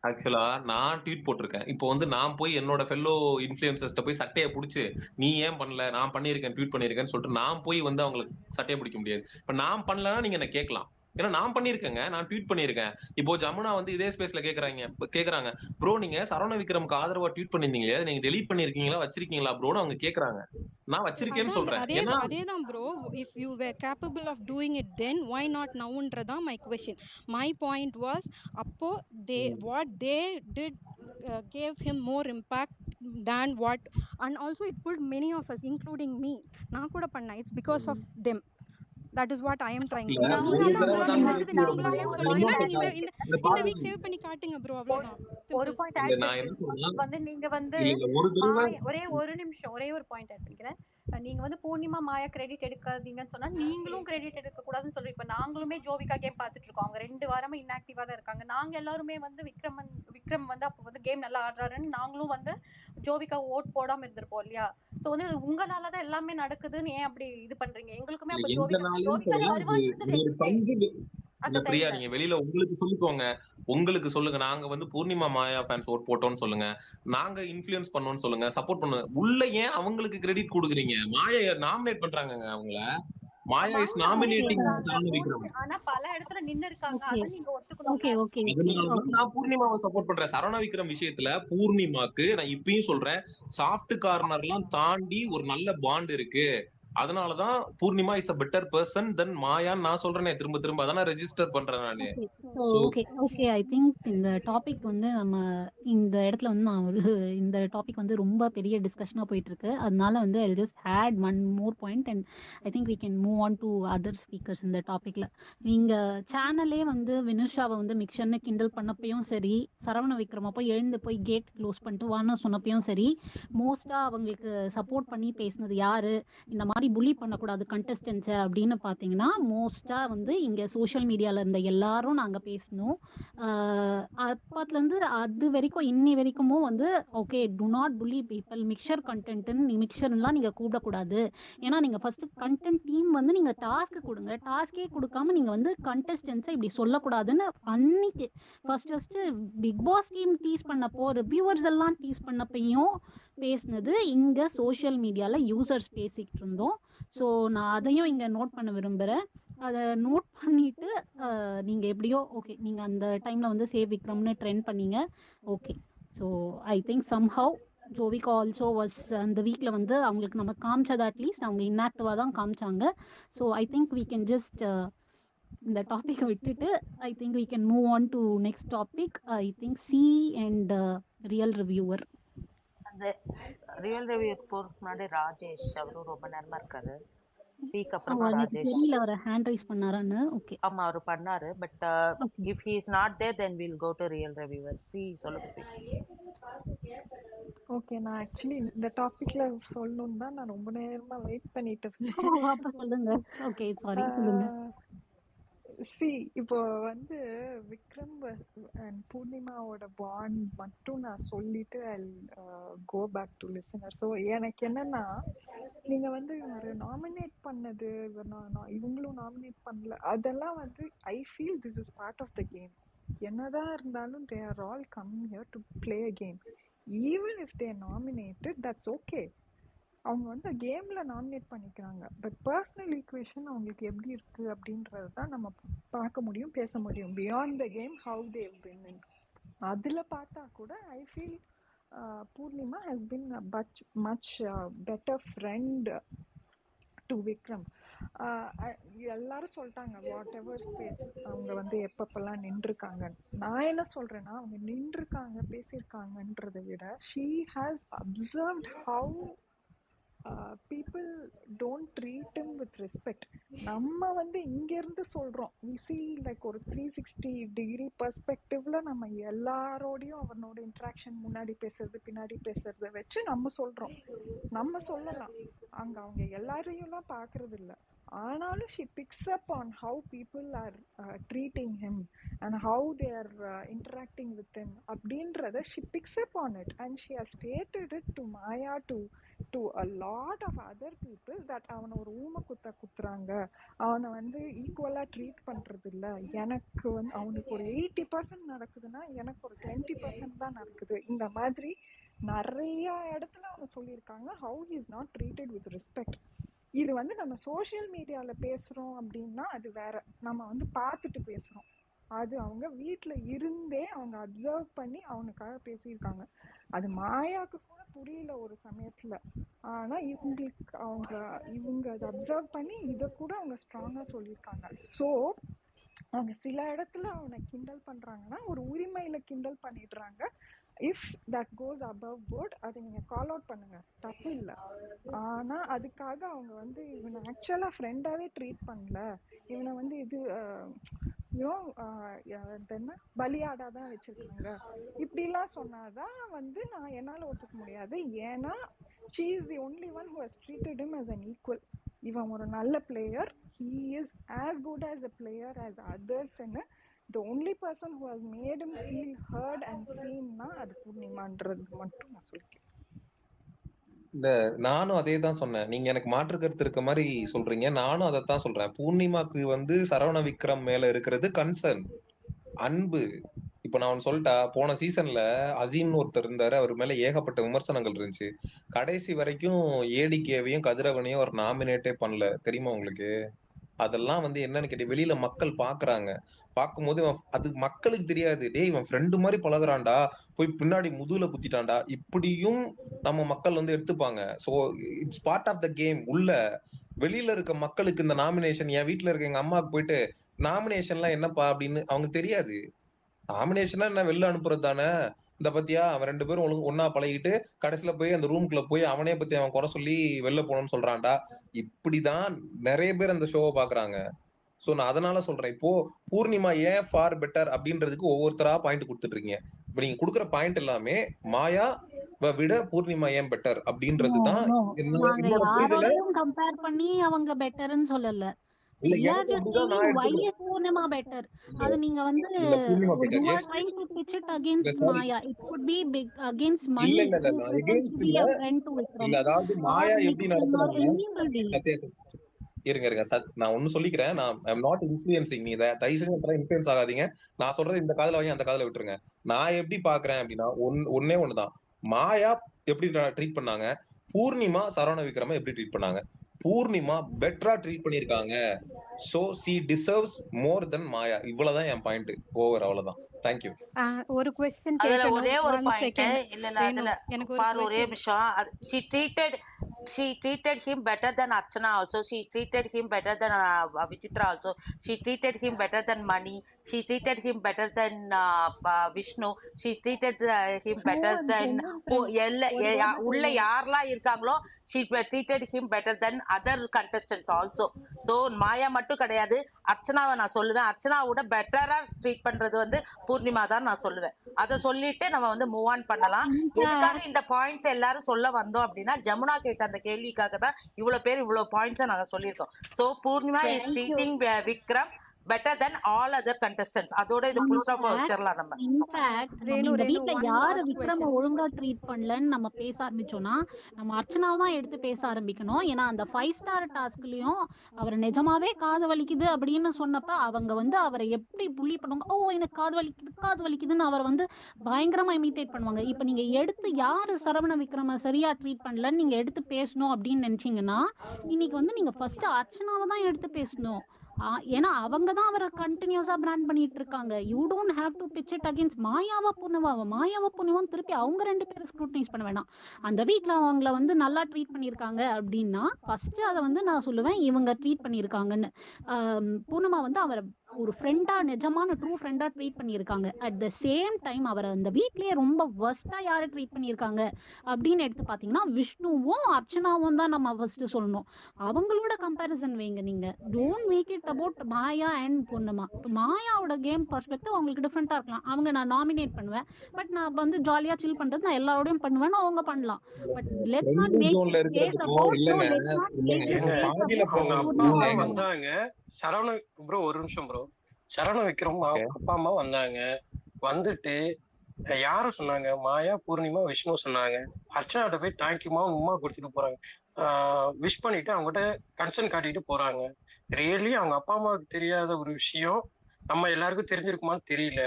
ஆக்சுவலா நான் ட்வீட் போட்டிருக்கேன். இப்போ வந்து நான் போய் என்னோட ஃபெல்லோ இன்ஃப்ளூயன்சர்ஸ்ட்ட போய் சட்டையை பிடிச்சு நீ ஏன் பண்ணல, நான் பண்ணியிருக்கேன், ட்வீட் பண்ணியிருக்கேன்னு சொல்லிட்டு நான் போய் வந்து அவங்களுக்கு சட்டையை பிடிக்க முடியாது. இப்ப நான் பண்ணலன்னா நீங்க என்ன கேட்கலாம். ஏன்னா நான் பண்ணியிருக்கேங்க, நான் ட்வீட் பண்ணியிருக்கேன். இப்போ ஜமுனா வந்து இதே ஸ்பேஸ்ல கேக்குறாங்க ப்ரோ நீங்க சரவண விக்ரம்க்கு ஆதரவா ட்வீட் பண்ணிருந்தீங்க, நீங்க டெலீட் பண்ணிருக்கீங்களா வச்சிருக்கீங்களா ப்ரோன்னு அவங்க கேக்குறாங்க. நான் வச்சிருக்கேன்னு சொல்றேன். ஏன்னா அதேதான் bro. If you were capable of doing it then why not நவுன்றதான் my question. My point was அப்போ what they did gave him more impact than what, and also it pulled many of us including me. நான் கூட பண்ணேன். It's because of them. That is what I am trying to say. நீங்க அதான் உங்களால முடிஞ்சது உங்களால முடிஞ்சதுன்னா நீங்க இந்த வீக் சேவ் பண்ணி காட்டுங்க ப்ரோ, அவ்வளவுதான். ஒரு பாயிண்ட் இல்ல ஆட் நான் என்ன பண்ணிக்கிறேன். சொன்னா வந்து நீங்க வந்து இல்ல ஒரு தடவை ஒரே ஒரு நிமிஷம், ஒரே ஒரு பாயிண்ட் ஆட் பண்ணிக்கிறேன். நீங்க வந்து பூர்ணிமா மாயா கிரெடிட் எடுக்காதீங்கன்னு சொன்னா நீங்களும் கிரெடிட் எடுக்க கூடாதுன்னு சொல்றீங்க. இப்ப நாங்களுமே ஜோவிகா கேம் பாத்துட்டு இருக்கோம். அவங்க 2 வாரமா இன்ஆக்டிவா தான் இருக்காங்க. நாங்க எல்லாருமே வந்து விக்ரம் வந்து அப்ப வந்து கேம் நல்லா ஆடுறாருன்னு நாங்களும் வந்து ஜோவிகா ஓட் போடாம இருந்திருப்போம் இல்லையா? சோ வந்து உங்களாலதான் எல்லாமே நடக்குதுன்னு ஏன் அப்படி இது பண்றீங்க? எங்களுக்குமே அப்ப எந்த நாளும் சொல்லலாம். வருவான்னு இருந்தது ஒரு எங்களுக்கே பங்கு அந்த இல்ல பிரியா, டைம்ல. நீங்க வெளியில உங்களுக்கு சொல்லிக்கோங்க, உங்களுக்கு சொல்லுங்க. நாங்க வந்து பூர்ணிமா மாயா ஃபேன்ஸ் ஓட் போட்டோம்னு சொல்லுங்க, நாங்க இன்ஃப்ளூயன்ஸ் பண்ணோம்னு சொல்லுங்க, சப்போர்ட் பண்ணுங்க. உள்ள ஏன் அவங்களுக்கு கிரெடிட் கொடுக்குறீங்க? மாயா நாமினேட் பண்றாங்க அவங்கள. மாயா இஸ் நாமினேட்டிங் சரவண விக்ரம். ஆனா பல இடத்துல நின்னு இருக்காங்க. ஓகே அத நீங்க ஒத்துக்கணும்ல. ஓகே அதனாலதான் நான் பூர்ணிமாவை சப்போர்ட் பண்றேன். சரவண விக்ரம் விஷயத்துல பூர்ணிமாக்கு நான் இப்பயும் சொல்றேன், சாஃப்ட் கார்னர்லாம் தாண்டி ஒரு நல்ல பாண்ட் இருக்கு. அதனாலதான் Purnima is a better person than மாயான்னு நான் சொல்றேனே திரும்ப திரும்ப. அதான் ரெஜிஸ்டர் பண்றேன் நானு. சோ ஓகே ஐ திங்க் இந்த டாபிக் வந்து நம்ம இந்த இடத்துல வந்து நான் இந்த டாபிக் வந்து ரொம்ப பெரிய டிஸ்கஷனா போயிட்டு இருக்கு. அதனால வந்து I just add one more point and I think we can move on to other speakers இந்த டாபிக்ல. நீங்க சேனலே வந்து வினுஷாவை வந்து மிக்சர்னு கிண்டல் பண்ணப்பையும் சரி, சரவண விக்ரமா போய் எழுந்து போய் கேட் க்ளோஸ் பண்ணிட்டு வான்னு சொன்னப்பையும் சரி, மோஸ்டா அவங்களுக்கு சப்போர்ட் பண்ணி பேசினது யாரு, இந்த மாதிரி புலி பண்ணக்கூடாது கண்டஸ்டன்ஸை அப்படின்னு பார்த்தீங்கன்னா மோஸ்டா வந்து இங்க சோஷியல் மீடியால இருந்த எல்லாரும் நாங்க பேசணும். அப்பத்துலேருந்து அது வரைக்கும் இன்னி வரைக்கும் வந்து ஓகே டு நாட் புலி பீப்பிள், மிக்சர் கண்டென்ட்னு மிக்சர்லாம் நீங்கள் கூப்பிடக்கூடாது. ஏன்னா நீங்கள் ஃபஸ்ட்டு கண்டென்ட் டீம் வந்து நீங்கள் டாஸ்க்கு கொடுங்க, டாஸ்கே கொடுக்காம நீங்கள் வந்து கண்டஸ்டன்ஸை இப்படி சொல்லக்கூடாதுன்னு அன்னைக்கு first Bigg Boss team tease பண்ணப்போ ரிவ்யூவர்ஸ் எல்லாம் டீஸ் பண்ணப்பையும் பேசினது இங்கே சோஷியல் மீடியாவில் யூசர்ஸ் பேசிக்கிட்டு இருந்தோம். ஸோ நான் அதையும் இங்கே நோட் பண்ண விரும்புகிறேன். அதை நோட் பண்ணிவிட்டு நீங்கள் எப்படியோ ஓகே நீங்கள் அந்த டைமில் வந்து சேவ் விக்ரம்னு ட்ரெண்ட் பண்ணீங்க. Okay so I think somehow Jovika also was அந்த வீக்கில் வந்து அவங்களுக்கு நம்ம காமிச்சது அட்லீஸ்ட் அவங்க இன்ஆக்டிவாக தான் காமிச்சாங்க. So I think we can just இந்த டாப்பிக்கை விட்டுட்டு I think we can move on to next topic. I think C and real reviewer. அந்த ரியல் ரிவ்யூக்கு போகிறதுக்கு முன்னாடி ராஜேஷ் அவரும் ரொம்ப நேரமா இருக்காரு. சீக்கு அப்புறமா ராஜேஷ் தெரியல அவர் ஹேண்ட் ரைஸ் பண்ணாரான்னு. ஓகே ஆமா அவர் பண்ணாரு. But if he is not there then will go to real reviewer. C சொல்லுங்க சி. ஓகே, நான் ஆக்சுவலி இந்த டாபிக்ல சொல்லணும்னு தான் நான் ரொம்ப நேரமா வெயிட் பண்ணிட்டு இருந்தேன். சொல்லுங்க. ஓகே சாரி சொல்லுங்க. சி இப்போ வந்து விக்ரம் அண்ட் பூர்ணிமாவோட பாண்ட் மட்டும் நான் சொல்லிட்டு I go back to listener. So எனக்கு என்னன்னா, நீங்க வந்து ஒரு நாமினேட் பண்ணது இவங்களும் நாமினேட் பண்ணல, அதெல்லாம் வந்து I feel this is part of the game. என்னதான் இருந்தாலும் they are all coming here to play a game. Even if they nominated that's okay. அவங்க வந்து கேம்ல நாமினேட் பண்ணிக்கிறாங்க. பட் பர்சனல் ஈக்குவேஷன் அவங்களுக்கு எப்படி இருக்கு அப்படின்றது தான் நம்ம பார்க்க முடியும், பேச முடியும். Beyond the game how they've been. அதுல பார்த்தா கூட I feel Purnima has been much better friend to Vikram. எல்லாரும் சொல்லிட்டாங்க வாட் எவர் ஸ்பேஸ் அவங்க வந்து எப்பப்பெல்லாம் நின்றுருக்காங்க. நான் என்ன சொல்றேன்னா, அவங்க நின்றுருக்காங்க பேசியிருக்காங்கன்றதை விட she has observed how people don't treat him with respect. நம்ம வந்து இங்க இருந்து சொல்றோம், we see like ஒரு 360 degree perspectiveல நம்ம எல்லாரோடையும் அவனோட இன்ட்ராக்ஷன், முன்னாடி பேசுறது பின்னாடி பேசுறத வச்சு நம்ம சொல்றோம். நம்ம சொல்லலாம், அங்க அவங்க எல்லாரையும்லாம் பாக்குறது இல்ல. ஆனாலும் she picks up on how people are treating him and how they are interacting with him அப்படின்றத she picks up on it and she has stated it to Maya, to to a lot of other people that அவனை ஒரு ஊமை குத்துறாங்க, அவனை வந்து ஈக்குவலா treat பண்றது இல்ல. எனக்கு வந்து அவனுக்கு ஒரு 80% நடக்குதுன்னா எனக்கு ஒரு 20% தான் நடக்குது. இந்த மாதிரி நிறைய இடத்துல அவங்க சொல்லியிருக்காங்க how he is not treated with respect. இது வந்து நம்ம சோஷியல் மீடியால பேசுறோம் அப்படின்னா அது வேற, நம்ம வந்து பார்த்துட்டு பேசுறோம். அது அவங்க வீட்டுல இருந்தே அவங்க அப்சர்வ் பண்ணி அவனுக்காக பேசியிருக்காங்க. அது மாயாவுக்கு கூட புரியல ஒரு சமயத்துல, ஆனா இவங்க அதை அப்சர்வ் பண்ணி இதை கூட அவங்க ஸ்ட்ராங்கா சொல்லியிருக்காங்க. ஸோ அவங்க சில இடத்துல அவனை கிண்டல் பண்றாங்கன்னா ஒரு உரிமையில கிண்டல் பண்ணிடுறாங்க. If that goes above board அதை நீங்க கால் அவுட் பண்ணுங்க, தப்பு இல்லை. ஆனா அதுக்காக அவங்க வந்து இவனை ஆக்சுவலா ஃப்ரெண்டாவே ட்ரீட் பண்ணல, இவனை வந்து இது என்ன பலியாடாதான் வச்சிருக்காங்க, இப்படிலாம் சொன்னாதான் வந்து நான் என்னால ஒத்துக்க முடியாது. ஏன்னா she is the only one who has treated him as an equal. இவன் ஒரு நல்ல player, he is as good as a player as others, and the only person who has made him feel heard and seen na அது பூர்ணிமான்றது மட்டும் நான் சொல்லிக்கிறேன். நானும் அதே தான் சொன்னேன். நீங்க எனக்கு மாற்று கருத்து இருக்க மாதிரி சொல்றீங்க, நானும் அதைத்தான் சொல்றேன். பூர்ணிமாக்கு வந்து சரவண விக்ரம் மேல இருக்கிறது கன்சர்ன், அன்பு. இப்ப நான் ஒன்னு சொல்லிட்டா, போன சீசன்ல அசீம்னு ஒருத்தர் இருந்தாரு, அவர் மேல ஏகப்பட்ட விமர்சனங்கள் இருந்துச்சு. கடைசி வரைக்கும் ஏடிகேவையும் கதிரவனையும் ஒரு நாமினேட்டே பண்ணல, தெரியுமா உங்களுக்கு? அதெல்லாம் வந்து என்னன்னு கேட்டு வெளியில மக்கள் பாக்குறாங்க. பார்க்கும்போது அது மக்களுக்கு தெரியாது, டேய் இவன் ஃப்ரெண்டு மாதிரி பழகுறான்டா, போய் பின்னாடி முதுகுல குத்திட்டான்டா, இப்படியும் நம்ம மக்கள் வந்து எடுத்துப்பாங்க. So it's part of the game. உள்ள வெளியில இருக்க மக்களுக்கு இந்த நாமினேஷன், என் வீட்டுல இருக்க எங்க அம்மாவுக்கு போயிட்டு நாமினேஷன்லாம் என்னப்பா அப்படின்னு அவங்க தெரியாது. நாமினேஷனா என்ன, வெளில அனுப்புறது தானே. இந்த பத்தியா அவன் 2 பேரும் ஒன்னா பழகிட்டு கடைசியில போய் அந்த ரூம்குள்ள போய் அவனே பத்தி அவன் குறை சொல்லி வெளில போகணும்னு சொல்றான்டா. இப்படிதான் நிறைய பேர் அந்த ஷோவை பாக்குறாங்க. சோ நான் அதனால சொல்றேன், இப்போ பூர்ணிமா ஏன் ஃபார் பெட்டர் அப்படின்றதுக்கு ஒவ்வொருத்தரா பாயிண்ட் கொடுத்துட்டு இருக்கீங்க. இப்ப நீங்க கொடுக்குற பாயிண்ட் எல்லாமே மாயா விட பூர்ணிமா ஏன் பெட்டர் அப்படின்றதுதான் நாங்க என்னோட புரிதல. யாரோடையும் கம்பேர் பண்ணி அவங்க பெட்டர்னு சொல்லல. இல்ல We are எனக்கு just அப்படிதான் saying நான் why எடுத்துக்கிறேன். is Purnima better. அது நீங்க வந்து இல்ல Poornima you better, are yes. trying to pitch it against sorry, Maya. It could be big against இல்ல Mani இல்ல இல்ல who நான் pretends to எகெயின்ஸ்ட் be இல்ல. a friend to Vikram இல்ல அதாவது or மாயா எப்படி Nitin or நடத்துனாங்க, anybody. சத்யா இருங்க நான் ஒண்ணு சொல்லிக்கிறேன். நான் ஐம் நாட் இன்ஃபுளுன்சிங், நீ தயவு செஞ்சு இன்ஃபுளுன்ஸ் ஆகாதீங்க. நான் சொல்றது இந்த காதுல வாங்கி அந்த காதுல விட்டுருங்க. நான் எப்படி பாக்குறேன் அப்படின்னா ஒன்னே ஒண்ணுதான். மாயா எப்படி ட்ரீட் பண்ணாங்க, பூர்ணிமா சரவண விக்ரம எப்படி ட்ரீட் பண்ணாங்க. பூர்ணிமா பெட்டரா ட்ரீட் பண்ணிருக்காங்க. சோ சி டிசர்வ்ஸ் மோர் தென் மாயா. இவ்வளவுதான் என் பாயிண்ட். ஓவர், அவ்வளவுதான். தேங்க்யூ. ஒரு क्वेश्चन அதுல கேட்கணும். ஒரே ஒரு 1 பாயிண்ட் செகண்ட் இல்ல இல்ல ரேணு, அதுல எனக்கு ஒரு பாரு ஒரே क्वेश्चन. நிமிஷம். she treated him better than Archana also. She treated him better than Vichitra also. She treated him better than Mani. She treated him better than Vishnu. She treated him better than உள்ள யாரெல்லாம் இருக்காங்களோ she treated him better than other contestants also. So மாயா மட்டும் கிடையாது, அர்ச்சனாவை நான் சொல்லுவேன். அர்ச்சனாவோட பெட்டரா treat பண்றது வந்து பூர்ணிமா தான் நான் சொல்லுவேன். அதை சொல்லிட்டு நம்ம வந்து மூவ் ஆன் பண்ணலாம். எதுக்காக இந்த பாயிண்ட்ஸ் எல்லாரும் சொல்ல வந்தோம் அப்படின்னா, ஜமுனா கேட்ட அந்த கேள்விக்காக தான் இவ்வளவு பேர் இவ்வளவு பாயிண்ட்ஸ் நாங்க சொல்லியிருக்கோம். So Poornima is treating Vikram better than all other contestants. அதோட இது full stop வச்சிரலாம் நம்ம. இன்ஃபேக்ட் நம்ம இந்த வீட்ல யாரு விக்ரம ஒழுங்கா ட்ரீட் பண்ணலன்னு நம்ம பேச ஆரம்பிச்சோம்னா நம்ம அர்ச்சனாவை தான் எடுத்து பேச ஆரம்பிக்கணும். ஏன்னா அந்த 5 ஸ்டார் டாஸ்க்லயும் அவர் நிஜமாவே காது வலிக்குது அப்படின்னு சொன்னப்ப அவங்க வந்து அவரை எப்படி புள்ளி பண்ணுவாங்க, ஓ எனக்கு காது வலிக்குதுன்னு அவர் வந்து பயங்கரமா இமிட்டேட் பண்ணுவாங்க. இப்ப நீங்க எடுத்து யாரு சரவண விக்ரம சரியா ட்ரீட் பண்ணலன்னு நீங்க எடுத்து பேசணும் அப்படின்னு நினைச்சீங்கன்னா இன்னைக்கு வந்து நீங்க ஃபர்ஸ்ட் அர்ச்சனாவை தான் எடுத்து பேசணும். ஏன்னா அவங்க தான் அவரை கண்டினியூஸா பிராண்ட் பண்ணிட்டு இருக்காங்க. You don't have to pitch it against மாயாவா பூர்ணிமாவும் திருப்பி அவங்க 2 பேரும் ஸ்க்ரூட்டனைஸ் பண்ண வேணாம். அந்த வீட்ல அவங்கள வந்து நல்லா ட்ரீட் பண்ணியிருக்காங்க அப்படின்னா ஃபர்ஸ்ட் அதை வந்து நான் சொல்லுவேன் இவங்க ட்ரீட் பண்ணியிருக்காங்கன்னு. பூர்ணிமா வந்து அவரை ஒரு ஃப்ரெண்டா, நிஜமான ட்ரூ ஃப்ரெண்டா ட்ரீட் பண்ணியிருக்காங்க. அட் த சேம் டைம் அவரை அந்த வீட்லயே ரொம்ப வர்ஸ்டா யாரை ட்ரீட் பண்ணியிருக்காங்க அப்படின்னு எடுத்து பார்த்தீங்கன்னா விஷ்ணுவும் அர்ச்சனாவும் தான் நம்ம ஃபர்ஸ்ட் சொல்லணும். அவங்களோட கம்பேரிசன் வைங்க. நீங்க don't make it about Maya and Purnima. மாயாவோட கேம் பர்ஸ்பெக்டிவ் அவங்களுக்கு டிஃப்ரெண்டா இருக்கலாம். அவங்க நான் நாமினேட் பண்ணுவேன், பட் நான் வந்து ஜாலியா சில் பண்றது நான் எல்லாரோடையும் பண்ணுவேன்னு அவங்க பண்ணலாம். But let's not make case about வந்தாங்க. சரவண ப்ரோ ஒரு நிமிஷம் ப்ரோ. சரவண விக்ரம் அப்பா அம்மா வந்தாங்க. வந்துட்டு யாரும் சொன்னாங்க? மாயா, பூர்ணிமா, விஷ்ணு சொன்னாங்க. அர்ச்சனாட்ட போய் தேங்க்யூமா உமா கொடுத்துட்டு போறாங்க. விஷ் பண்ணிட்டு அவங்ககிட்ட கன்சர்ன் காட்டிட்டு போறாங்க. ரியலி அவங்க அப்பா அம்மாவுக்கு தெரியாத ஒரு விஷயம் நம்ம எல்லாருக்கும் தெரிஞ்சிருக்குமான்னு தெரியல.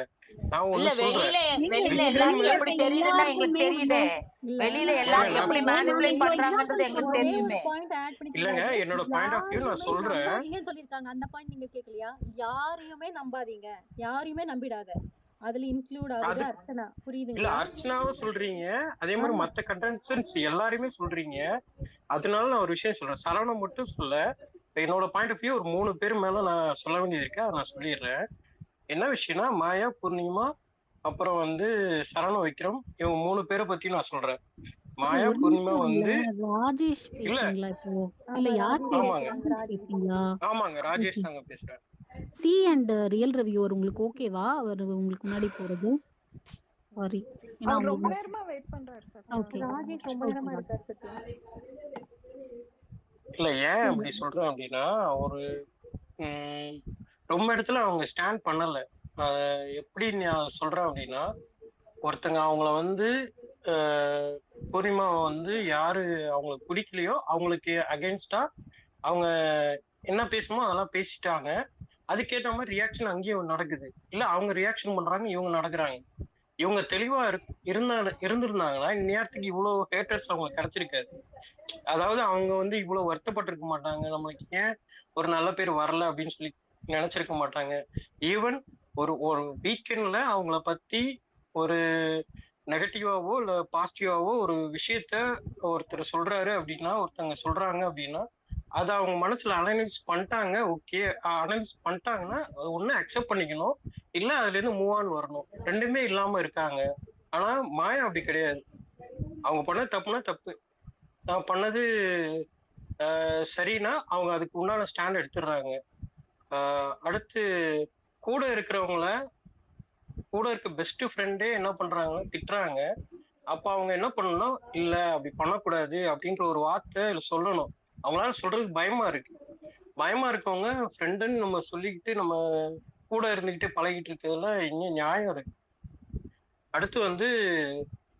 நான் இல்ல ஒண்ணு சொல்றேன். வெளியில விக்ரம் எல்லாருக்கும் எப்படி தெரியுதுன்னா எங்களுக்கு தெரியுதே. இல்ல வெளியில இல்ல எல்லாரும் நான் எப்படி மேனிபுலேட் பண்றாங்கன்றது எங்களுக்கு ஒரே ஒரு தெரியுமே. பாயிண்ட் ஆட் பண்ணிக்கிறீங்களா? இல்லங்க ஜஸ்ட் என்னோட பாயிண்ட் ஆஃப் வியூ நான் யாரையுமே சொல்றேன். நம்பாதீங்கன்னு சொல்லியிருக்காங்க. அந்த பாயிண்ட் நீங்க கேட்கலையா? யாரையுமே நம்பாதீங்க, யாரையுமே நம்பிடாத. அதுல இன்க்ளூட் ஆகுது அது அர்ச்சனா. இல்ல புரியுதுங்களா? அர்ச்சனாவும் சொல்றீங்க, அதே மாதிரி மத்த கண்டென்சன்ஸ் எல்லாருமே சொல்றீங்க. அதனால நான் ஒரு விஷயம் சொல்றேன். சரவணன் மட்டும் சொல்ல, என்னோட பாயிண்ட் ஆஃப் வியூ ஒரு 3 பேர் மேல நான் சொல்ல வேண்டியது இருக்கு. அதை நான் சொல்லிடுறேன். என்ன விஷயம்னா மாயா, பூர்ணிமா, அப்புறம் வந்து சரவண விக்ரம், இவங்க 3 பேரை பத்தி நான் சொல்றேன். மாயா, ஒரு பூர்ணிமா நிமிஷம் வந்து ராஜேஷ் இல்ல பேசுறீங்களா இப்போ? இல்ல யார் ஆமாங்க பேசுறீங்களா? ஆமாங்க ஓகே. ராஜேஷ் தாங்க பேசுறேன். சி அண்ட் ரியல் ரிவ்யூவர் உங்களுக்கு ஓகேவா? அவர் உங்களுக்கு முன்னாடி போறது? சாரி. ஏன்னா அவர் ரொம்ப உங்களுக்கு நேரமா வெயிட் பண்றாரு சத்யா. ஓகே. ராஜேஷ் ரொம்ப நேரமா இருக்காரு சத்யா. இல்ல ஏன் அப்படி சொல்றேன் அப்படின்னா ஒரு ரொம்ப இடத்துல அவங்க ஸ்டாண்ட் பண்ணல. எப்படி நான் சொல்றேன் அப்படின்னா ஒருத்தங்க அவங்கள வந்து பூர்ணிமாவை வந்து யாரு அவங்களுக்கு பிடிக்கலையோ அவங்களுக்கு அகெயின்ஸ்டா அவங்க என்ன பேசணுமோ அதெல்லாம் பேசிட்டாங்க. அதுக்கேற்ற மாதிரி ரியாக்ஷன் அங்கேயும் நடக்குது. இல்ல அவங்க ரியாக்ஷன் பண்றாங்க, இவங்க நடக்குறாங்க. இவங்க தெளிவா இருந்திருந்தாங்கன்னா இந்நேரத்துக்கு இவ்வளவு ஹேட்டர்ஸ் அவங்களுக்கு கிடைச்சிருக்காது. அதாவது அவங்க வந்து இவ்வளவு வருத்தப்பட்டிருக்க மாட்டாங்க, நம்மளுக்கு ஏன் ஒரு நல்ல பேர் வரல அப்படின்னு சொல்லி நினைச்சிருக்க மாட்டாங்க. ஈவன் ஒரு ஒரு வீக்கெண்ட்ல அவங்கள பத்தி ஒரு நெகட்டிவாவோ இல்ல பாசிட்டிவாவோ ஒரு விஷயத்த ஒருத்தர் சொல்றாரு அப்படின்னா, ஒருத்தங்க சொல்றாங்க அப்படின்னா அதை அவங்க மனசுல அனலைஸ் பண்ணிட்டாங்க. ஓகே அனலைஸ் பண்ணிட்டாங்கன்னா ஒண்ணு அக்செப்ட் பண்ணிக்கணும், இல்ல அதுல இருந்து மூவ் ஆன் வரணும். ரெண்டுமே இல்லாம இருக்காங்க. ஆனா மாயா அப்படி கிடையாது. அவங்க பண்ண தப்புனா தப்பு, நான் பண்ணது சரின்னா அவங்க அதுக்கு உண்டான ஸ்டாண்ட் எடுத்துடுறாங்க. அடுத்து கூட இருக்கிறவங்கள கூட இருக்க பெஸ்ட் ஃப்ரெண்டே என்ன பண்றாங்க, திட்டுறாங்க. அப்ப அவங்க என்ன பண்ணணும், இல்ல அப்படி பண்ணக்கூடாது அப்படின்ற ஒரு வார்த்தை சொல்லணும். அவங்களால சொல்றதுக்கு பயமா இருக்கு. பயமா இருக்கவங்க ஃப்ரெண்டுன்னு நம்ம சொல்லிக்கிட்டு நம்ம கூட இருந்துகிட்டே பழகிட்டு இருக்கிறதுல இன்னும் நியாயம் இருக்கு. அடுத்து வந்து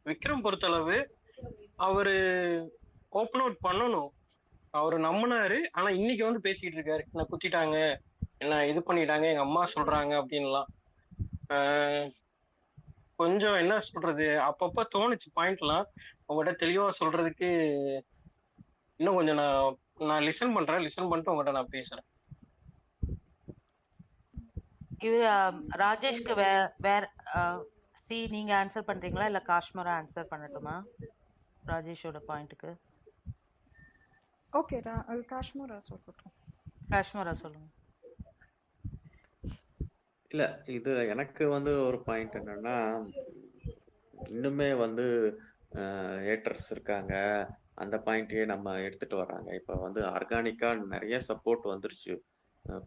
விக்ரம் பொறுத்தளவு அவரு ஓப்பன் அவுட் பண்ணணும். அவரு நம்பினாரு. ஆனா இன்னைக்கு வந்து பேசிக்கிட்டு இருக்காரு, என்ன குத்திட்டாங்க, என்ன இது பண்ணிட்டாங்க, எங்க அம்மா சொல்றாங்க அப்படின்லாம். கொஞ்சம் என்ன சொல்றது, அப்பப்ப தோணுச்சு பாயிண்ட்லாம் உங்கள்கிட்ட தெளிவா சொல்றதுக்கு. இன்னும் கொஞ்சம் நான் லிசன் பண்றேன். லிசன் பண்ணிட்டு உங்கள்கிட்ட நான் பேசுறேன். இது ராஜேஷ்க்கு வேற சி நீங்க ஆன்சர் பண்றீங்களா இல்ல காஷ்மரா ஆன்சர் பண்ணட்டுமா ராஜேஷோட பாயிண்ட்க்கு? ஓகே காஷ்மீரா சொல்லட்டும். காஷ்மரா சொல்லுங்க. இல்ல இது எனக்கு வந்து ஒரு பாயிண்ட் என்னன்னா, இன்னுமே வந்து ஹேட்டர்ஸ் இருக்காங்க. அந்த பாயிண்ட்டையே நம்ம எடுத்துட்டு வராங்க. இப்ப வந்து ஆர்கானிக்கா நிறைய சப்போர்ட் வந்துருச்சு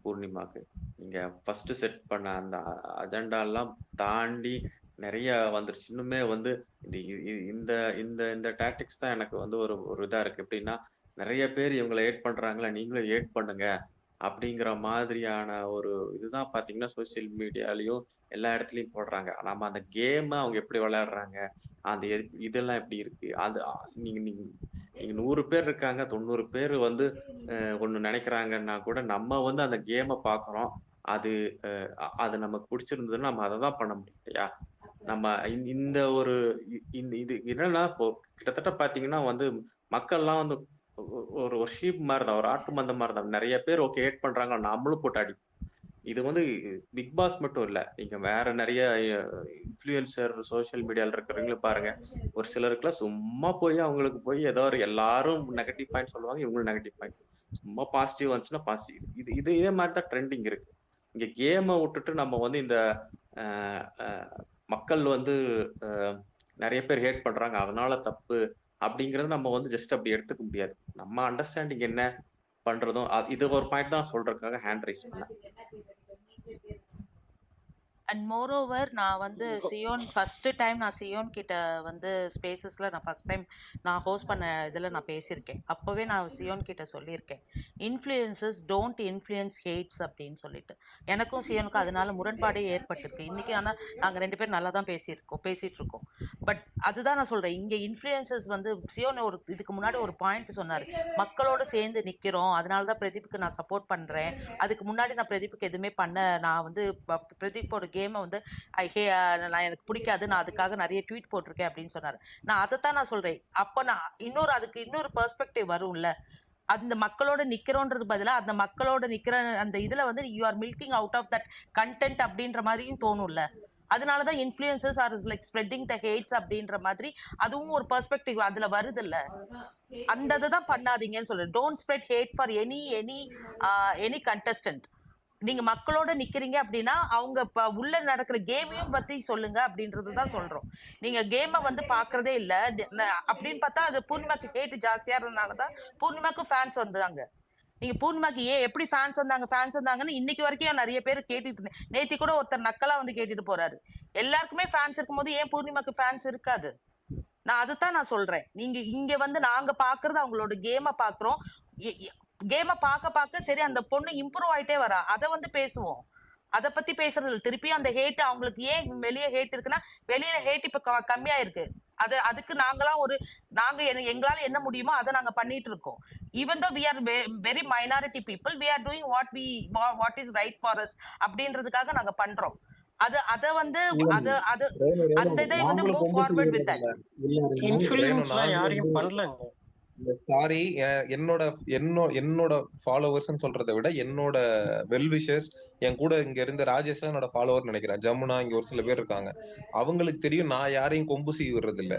பூர்ணிமாக்கு. நீங்க ஃபர்ஸ்ட் செட் பண்ண அந்த அஜெண்டாலாம் தாண்டி நிறைய வந்துருச்சு. இன்னுமே வந்து இந்த இந்த இந்த டாக்டிக்ஸ் தான் எனக்கு வந்து ஒரு இதா இருக்கு. எப்படின்னா நிறைய பேர் இவங்களை ஏட் பண்றாங்களா, நீங்களும் ஏட் பண்ணுங்க அப்படிங்கிற மாதிரியான ஒரு இதுதான் பாத்தீங்கன்னா சோசியல் மீடியாலயும் எல்லா இடத்துலயும் போடுறாங்க. நம்ம அந்த கேம் அவங்க எப்படி விளையாடுறாங்க, அந்த இதெல்லாம் எப்படி இருக்கு, அது நீங்க நீங்க நீங்க 100 பேர் இருக்காங்க, 90 பேர் வந்து ஒண்ணு நினைக்கிறாங்கன்னா கூட நம்ம வந்து அந்த கேமை பாக்குறோம். அது அது நமக்கு பிடிச்சிருந்ததுன்னா நம்ம அதை தான் பண்ண முடியும் இல்லையா? நம்ம இந்த ஒரு இது என்னன்னா இப்போ கிட்டத்தட்ட பாத்தீங்கன்னா வந்து மக்கள்லாம் வந்து ஒரு ஷீப் மாதிரி தான், ஒரு ஆட்டு மந்த மாதிரி தான். நிறைய பேர் ஓகே ஹேட் பண்றாங்க, நம்மளும் போட்டு அடி. இது வந்து பிக் பாஸ் மட்டும் இல்ல, நீங்க வேற நிறைய இன்ஃப்ளூயன்சர் சோசியல் மீடியால இருக்கிறவங்களும் பாருங்க. ஒரு சிலருக்குலாம் சும்மா போய் அவங்களுக்கு போய் ஏதோ ஒரு எல்லாரும் நெகட்டிவ் பாயிண்ட் சொல்லுவாங்க, இவங்களும் நெகட்டிவ் பாயிண்ட். சும்மா பாசிட்டிவ் வந்துச்சுன்னா பாசிட்டிவ். இதே மாதிரி தான் ட்ரெண்டிங் இருக்கு. இங்க கேமை விட்டுட்டு நம்ம வந்து இந்த மக்கள் வந்து நிறைய பேர் ஹேட் பண்றாங்க அதனால தப்பு அப்படிங்கறது நம்ம வந்து ஜஸ்ட் அப்படி எடுத்துக்க முடியாது. நம்ம அண்டர்ஸ்டாண்டிங் என்ன பண்றதும் இது ஒரு பாயிண்ட் தான் சொல்றதுக்காக ஹேண்ட் ரைஸ் பண்ணேன். அண்ட் மோரோவர் நான் வந்து சியோன் ஃபர்ஸ்ட் டைம் நான் சியோன் கிட்ட வந்து ஸ்பேசஸில் நான் ஃபர்ஸ்ட் டைம் நான் ஹோஸ்ட் பண்ண இதில் நான் பேசியிருக்கேன். அப்போவே நான் சியோன் கிட்ட சொல்லியிருக்கேன், இன்ஃப்ளூயன்சஸ் டோன்ட் இன்ஃப்ளூயன்ஸ் ஹேட்ஸ் அப்படின்னு சொல்லிட்டு. எனக்கும் சியோனுக்கும் அதனால முரண்பாடே ஏற்பட்டிருக்கு. இன்றைக்கி ஆனால் நாங்கள் 2 பேரும் நல்லா தான் பேசிகிட்டு இருக்கோம். பட் அதுதான் நான் சொல்கிறேன், இங்கே இன்ஃப்ளூயன்சஸ் வந்து சியோன் ஒரு இதுக்கு முன்னாடி ஒரு பாயிண்ட் சொன்னார், மக்களோடு சேர்ந்து நிற்கிறோம், அதனால தான் பிரதீப்புக்கு நான் சப்போர்ட் பண்ணுறேன். அதுக்கு முன்னாடி நான் பிரதீப்புக்கு எதுவுமே நான் வந்து பிரதீப்போட கேமை வந்து நான் எனக்கு பிடிக்காது, நான் அதுக்காக நிறைய ட்வீட் போட்டிருக்கேன் அப்படின்னு சொன்னார். நான் அதைத்தான் நான் சொல்கிறேன். அப்போ நான் அதுக்கு இன்னொரு பெர்ஸ்பெக்டிவ் வரும்ல, அந்த மக்களோட நிக்கிறோன்றது பதிலாக அந்த மக்களோட நிக்கிற அந்த இதுல வந்து you are milking out of that content அப்படின்ற மாதிரியும் தோணும்ல. அதனாலதான் influencers are like spreading the hates அப்படின்ற மாதிரி அதுவும் ஒரு பெர்ஸ்பெக்டிவ் அதுல வருது இல்ல. அந்த இதை தான் பண்ணாதீங்கன்னு சொல்றேன். Don't spread hate for any contestant. நீங்க மக்களோட நிக்கிறீங்க அப்படின்னா அவங்க உள்ள நடக்கிற கேமையும் பத்தி சொல்லுங்க அப்படின்றது தான் சொல்றோம். நீங்க கேமை வந்து பாக்குறதே இல்ல அப்படின்னு பார்த்தா அது பூர்ணிமாக்கு ஹேட் ஜாஸ்தியா இருந்ததுனாலதான் பூர்ணிமாக்கு ஃபேன்ஸ் வந்தாங்க. நீங்க பூர்ணிமாக்கு எப்படி ஃபேன்ஸ் வந்தாங்கன்னு இன்னைக்கு வரைக்கும் நிறைய பேர் கேட்டுட்டு இருந்தேன். நேத்தி கூட ஒருத்தர் நக்கலா வந்து கேட்டுட்டு போறாரு, எல்லாருக்குமே ஃபேன்ஸ் இருக்கும்போது ஏன் பூர்ணிமாக்கு ஃபேன்ஸ் இருக்காது? நான் அதுதான் நான் சொல்றேன். நீங்க இங்க வந்து நாங்க பாக்குறது அவங்களோட கேமை பாக்குறோம். கேமை பார்க்க சரி அந்த பொண்ணு இம்ப்ரூவ் ஆயிட்டே வரா, அதை வந்து பேசுவோம். அதை பத்தி பேசுறது திருப்பி அந்த ஹேட் அவங்களுக்கு ஏன் வெளியே ஹேட் இருக்குன்னா வெளியில ஹேட் இப்ப கம்மியா இருக்கு. அதுக்கு எங்களால என்ன முடியுமோ அதை நாங்க பண்ணிட்டு இருக்கோம். Even though we are very minority people, we are doing what is right for us அப்படின்றதுக்காக நாங்க பண்றோம். அதை வந்து அந்த இதை வந்து மூவ் ஃபார்வர்ட் வித் தட். இன்ஃப்ளூயன்ஸ்லாம் யாரையும் பண்ணலங்க. சாரி, என்னோட ஃபாலோவர்ஸ் சொல்றதை விட என்னோட வெல்விஷர்ஸ், என் கூட இங்க இருந்த ராஜேஷ் என்னோட ஃபாலோவர் நினைக்கிறேன், ஜமுனா, இங்க ஒரு சில பேர் இருக்காங்க, அவங்களுக்கு தெரியும் நான் யாரையும் கொம்பு செய்வது இல்ல.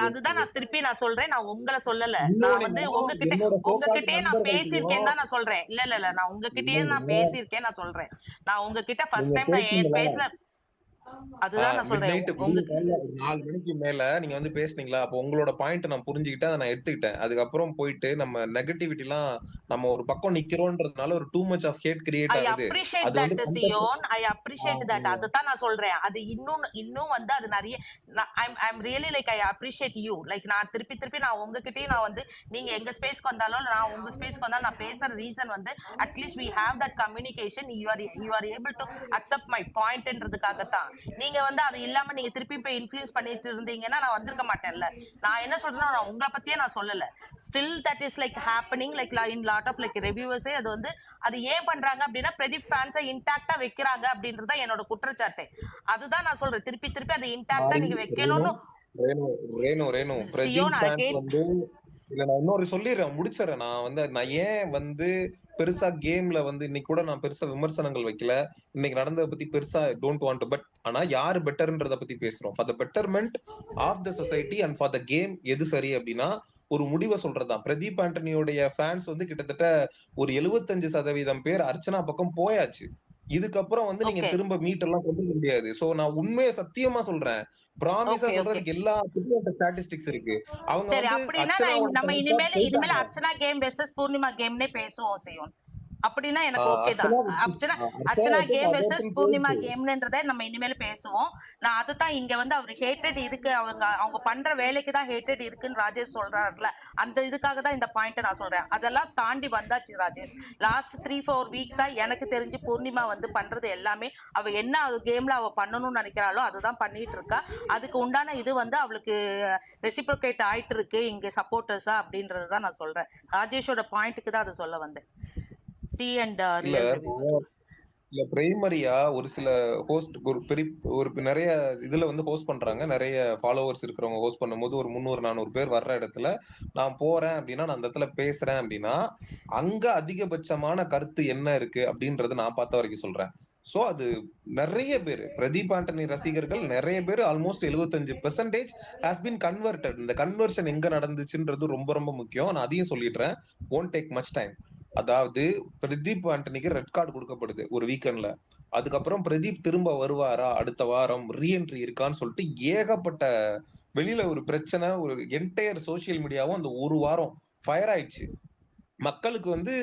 அதுதான் நான் திருப்பி நான் சொல்றேன், நான் உங்களை சொல்லல, நான் வந்து உங்ககிட்டயே நான் பேசியிருக்கேன் தான் நான் சொல்றேன். இல்ல நான் உங்ககிட்டயே நான் பேசியிருக்கேன் நான் சொல்றேன். நான் உங்ககிட்ட ஃபர்ஸ்ட் டைம் நான் ஏன் பேசல அதுதான் நான் சொல்றேன். 4 மணிக்கு மேல நீங்க வந்து பேசுனீங்களா, அப்ப உங்களோட பாயிண்ட் நான் புரிஞ்சுக்கிட்டு அதை நான் எடுத்துக்கிட்டேன். அதுக்கப்புறம் போயிட்டு நம்ம நெகட்டிவிட்டி எல்லாம் நம்ம ஒரு பக்கம் நிக்கிறோம்ன்றதுனால ஒரு too much of hate create ஆகுது. I appreciate that. அதுதான் நான் சொல்றேன். அது இன்னும் வந்து அது நிறைய I'm really like I appreciate you. like நான் திருப்பி நான் உங்ககிட்டயும் நான் வந்து நீங்க எங்க ஸ்பேஸ்க்கு வந்தாலும் நான் உங்க ஸ்பேஸ்க்கு வந்தாலும் நான் பேசுற ரீசன் வந்து at least we have that communication, you are able to accept my point-ன்றதுக்காக தான். நீங்க வந்து அது இல்லாம நீங்க திருப்பி போய் இன்ஃப்ளூயன்ஸ் பண்ணிட்டு இருந்தீங்கன்னா நான் வந்திருக்க மாட்டேன்ல. நான் என்ன சொல்றேன்னா நான் உங்களை பத்தியே நான் சொல்லல. Still that is like happening like in lot of like ரிவ்யூவர்ஸே அது வந்து அது ஏன் பண்றாங்க அப்படின்னா பிரதீப் ஃபேன்ஸை இன்டாக்டா வைக்கிறாங்க அப்படின்றத என்னோட குற்றச்சாட்டு. அதுதான் நான் சொல்றேன், திருப்பி அதை இன்டாக்டா நீங்க வைக்கணும்னு. இல்ல நான் இன்னொரு சொல்லிடுறேன், முடிச்சிடறேன். நான் ஏன் வந்து பெருசா கேம்ல வந்து இன்னைக்கு கூட நான் பெருசா விமர்சனங்கள் வைக்கல, இன்னைக்கு நடந்ததை பத்தி பெருசா டோன்ட் வாண்ட் டு, பட் ஆனா யாரு பெட்டர்ன்றத பத்தி பேசுறோம். For the betterment of the society and for the game எது சரி அப்படின்னா ஒரு முடிவை சொல்றதுதான். பிரதீப் ஆண்டனியோடைய ஃபேன்ஸ் வந்து கிட்டத்தட்ட ஒரு 75% பேர் அர்ச்சனா பக்கம் போயாச்சு. இதுக்கப்புறம் வந்து நீங்க திரும்ப மீட் எல்லாம் கொண்டு வர முடியாது. சோ நான் உண்மையை சத்தியமா சொல்றேன், பிராமிஸா சொல்றதுக்கு எல்லா ஸ்டாட்டிஸ்டிக்ஸ் இருக்கு. அவங்க சரி அப்படின்னா நம்ம இனிமேல் அர்ச்சனா கேம் வெர்சஸ் பூர்ணிமா கேம்னே பேசுவோம் செய்யும். அப்படின்னா எனக்கு ஓகே தான். அர்ச்சனா கேம் வெர்சஸ் பூர்ணிமா கேம்ன்றதை நம்ம இனிமேல் பேசுவோம். நான் அதுதான் இங்க வந்து அவர் ஹேட்டட் இருக்கு, அவங்க பண்ற வேலைக்கு தான் ஹேட்டட் இருக்குன்னு ராஜேஷ் சொல்றாருல, அந்த இதுக்காக தான் இந்த பாயிண்ட் நான் சொல்றேன். அதெல்லாம் தாண்டி வந்தாச்சு ராஜேஷ். லாஸ்ட் 3-4 வீக்ஸா எனக்கு தெரிஞ்சு பூர்ணிமா வந்து பண்றது எல்லாமே அவ என்ன கேம்ல அவ பண்ணணும்னு நினைக்கிறாளோ அதுதான் பண்ணிட்டு இருக்கா. அதுக்கு உண்டான இது வந்து அவளுக்கு ரெசிப்ரோகேட் ஆயிட்டு இருக்கு இங்க சப்போர்ட்டர்ஸா அப்படின்றதான் நான் சொல்றேன். ராஜேஷோட பாயிண்ட்டுக்கு தான் அதை சொல்ல வந்தேன். இல்ல பிரைமரியா ஒரு சில ஹோஸ்ட் ஒரு நிறைய இதுல வந்து ஹோஸ்ட் பண்றாங்க, நிறைய ஃபாலோவர்ஸ் இருக்கிறவங்க ஹோஸ்ட் பண்ணும்போது ஒரு 300-400 பேர் வர்ற இடத்துல நான் போறேன் அப்படின்னா, நான் அந்த இடத்துல பேசுறேன் அப்படின்னா அங்க அதிகபட்சமான கருத்து என்ன இருக்கு அப்படின்றது நான் பார்த்த வரைக்கும் சொல்றேன். சோ அது நிறைய பேர் பிரதீப் ஆண்டனி ரசிகர்கள் நிறைய பேர் ஆல்மோஸ்ட் 75% ஹாஸ் பீன் கன்வெர்டட். இந்த கன்வர்ஷன் எங்க நடந்துச்சுன்றது ரொம்ப ரொம்ப முக்கியம். நான் அதையும் சொல்லிடுறேன், won't take much time. அதாவது பிரதீப் ஆண்டனிக்கு ரெட் கார்டு கொடுக்கப்படுது ஒரு வீக்கெண்ட்ல. அதுக்கப்புறம் பிரதீப் திரும்ப வருவாரா, அடுத்த வாரம் ரீஎன்ட்ரி இருக்கான்னு சொல்லிட்டு ஏகப்பட்ட வெளியில ஒரு பிரச்சனை, ஒரு என்டையர் சோசியல் மீடியாவும் அந்த ஒரு வாரம் ஃபயர் ஆயிடுச்சு. மக்களுக்கு வந்து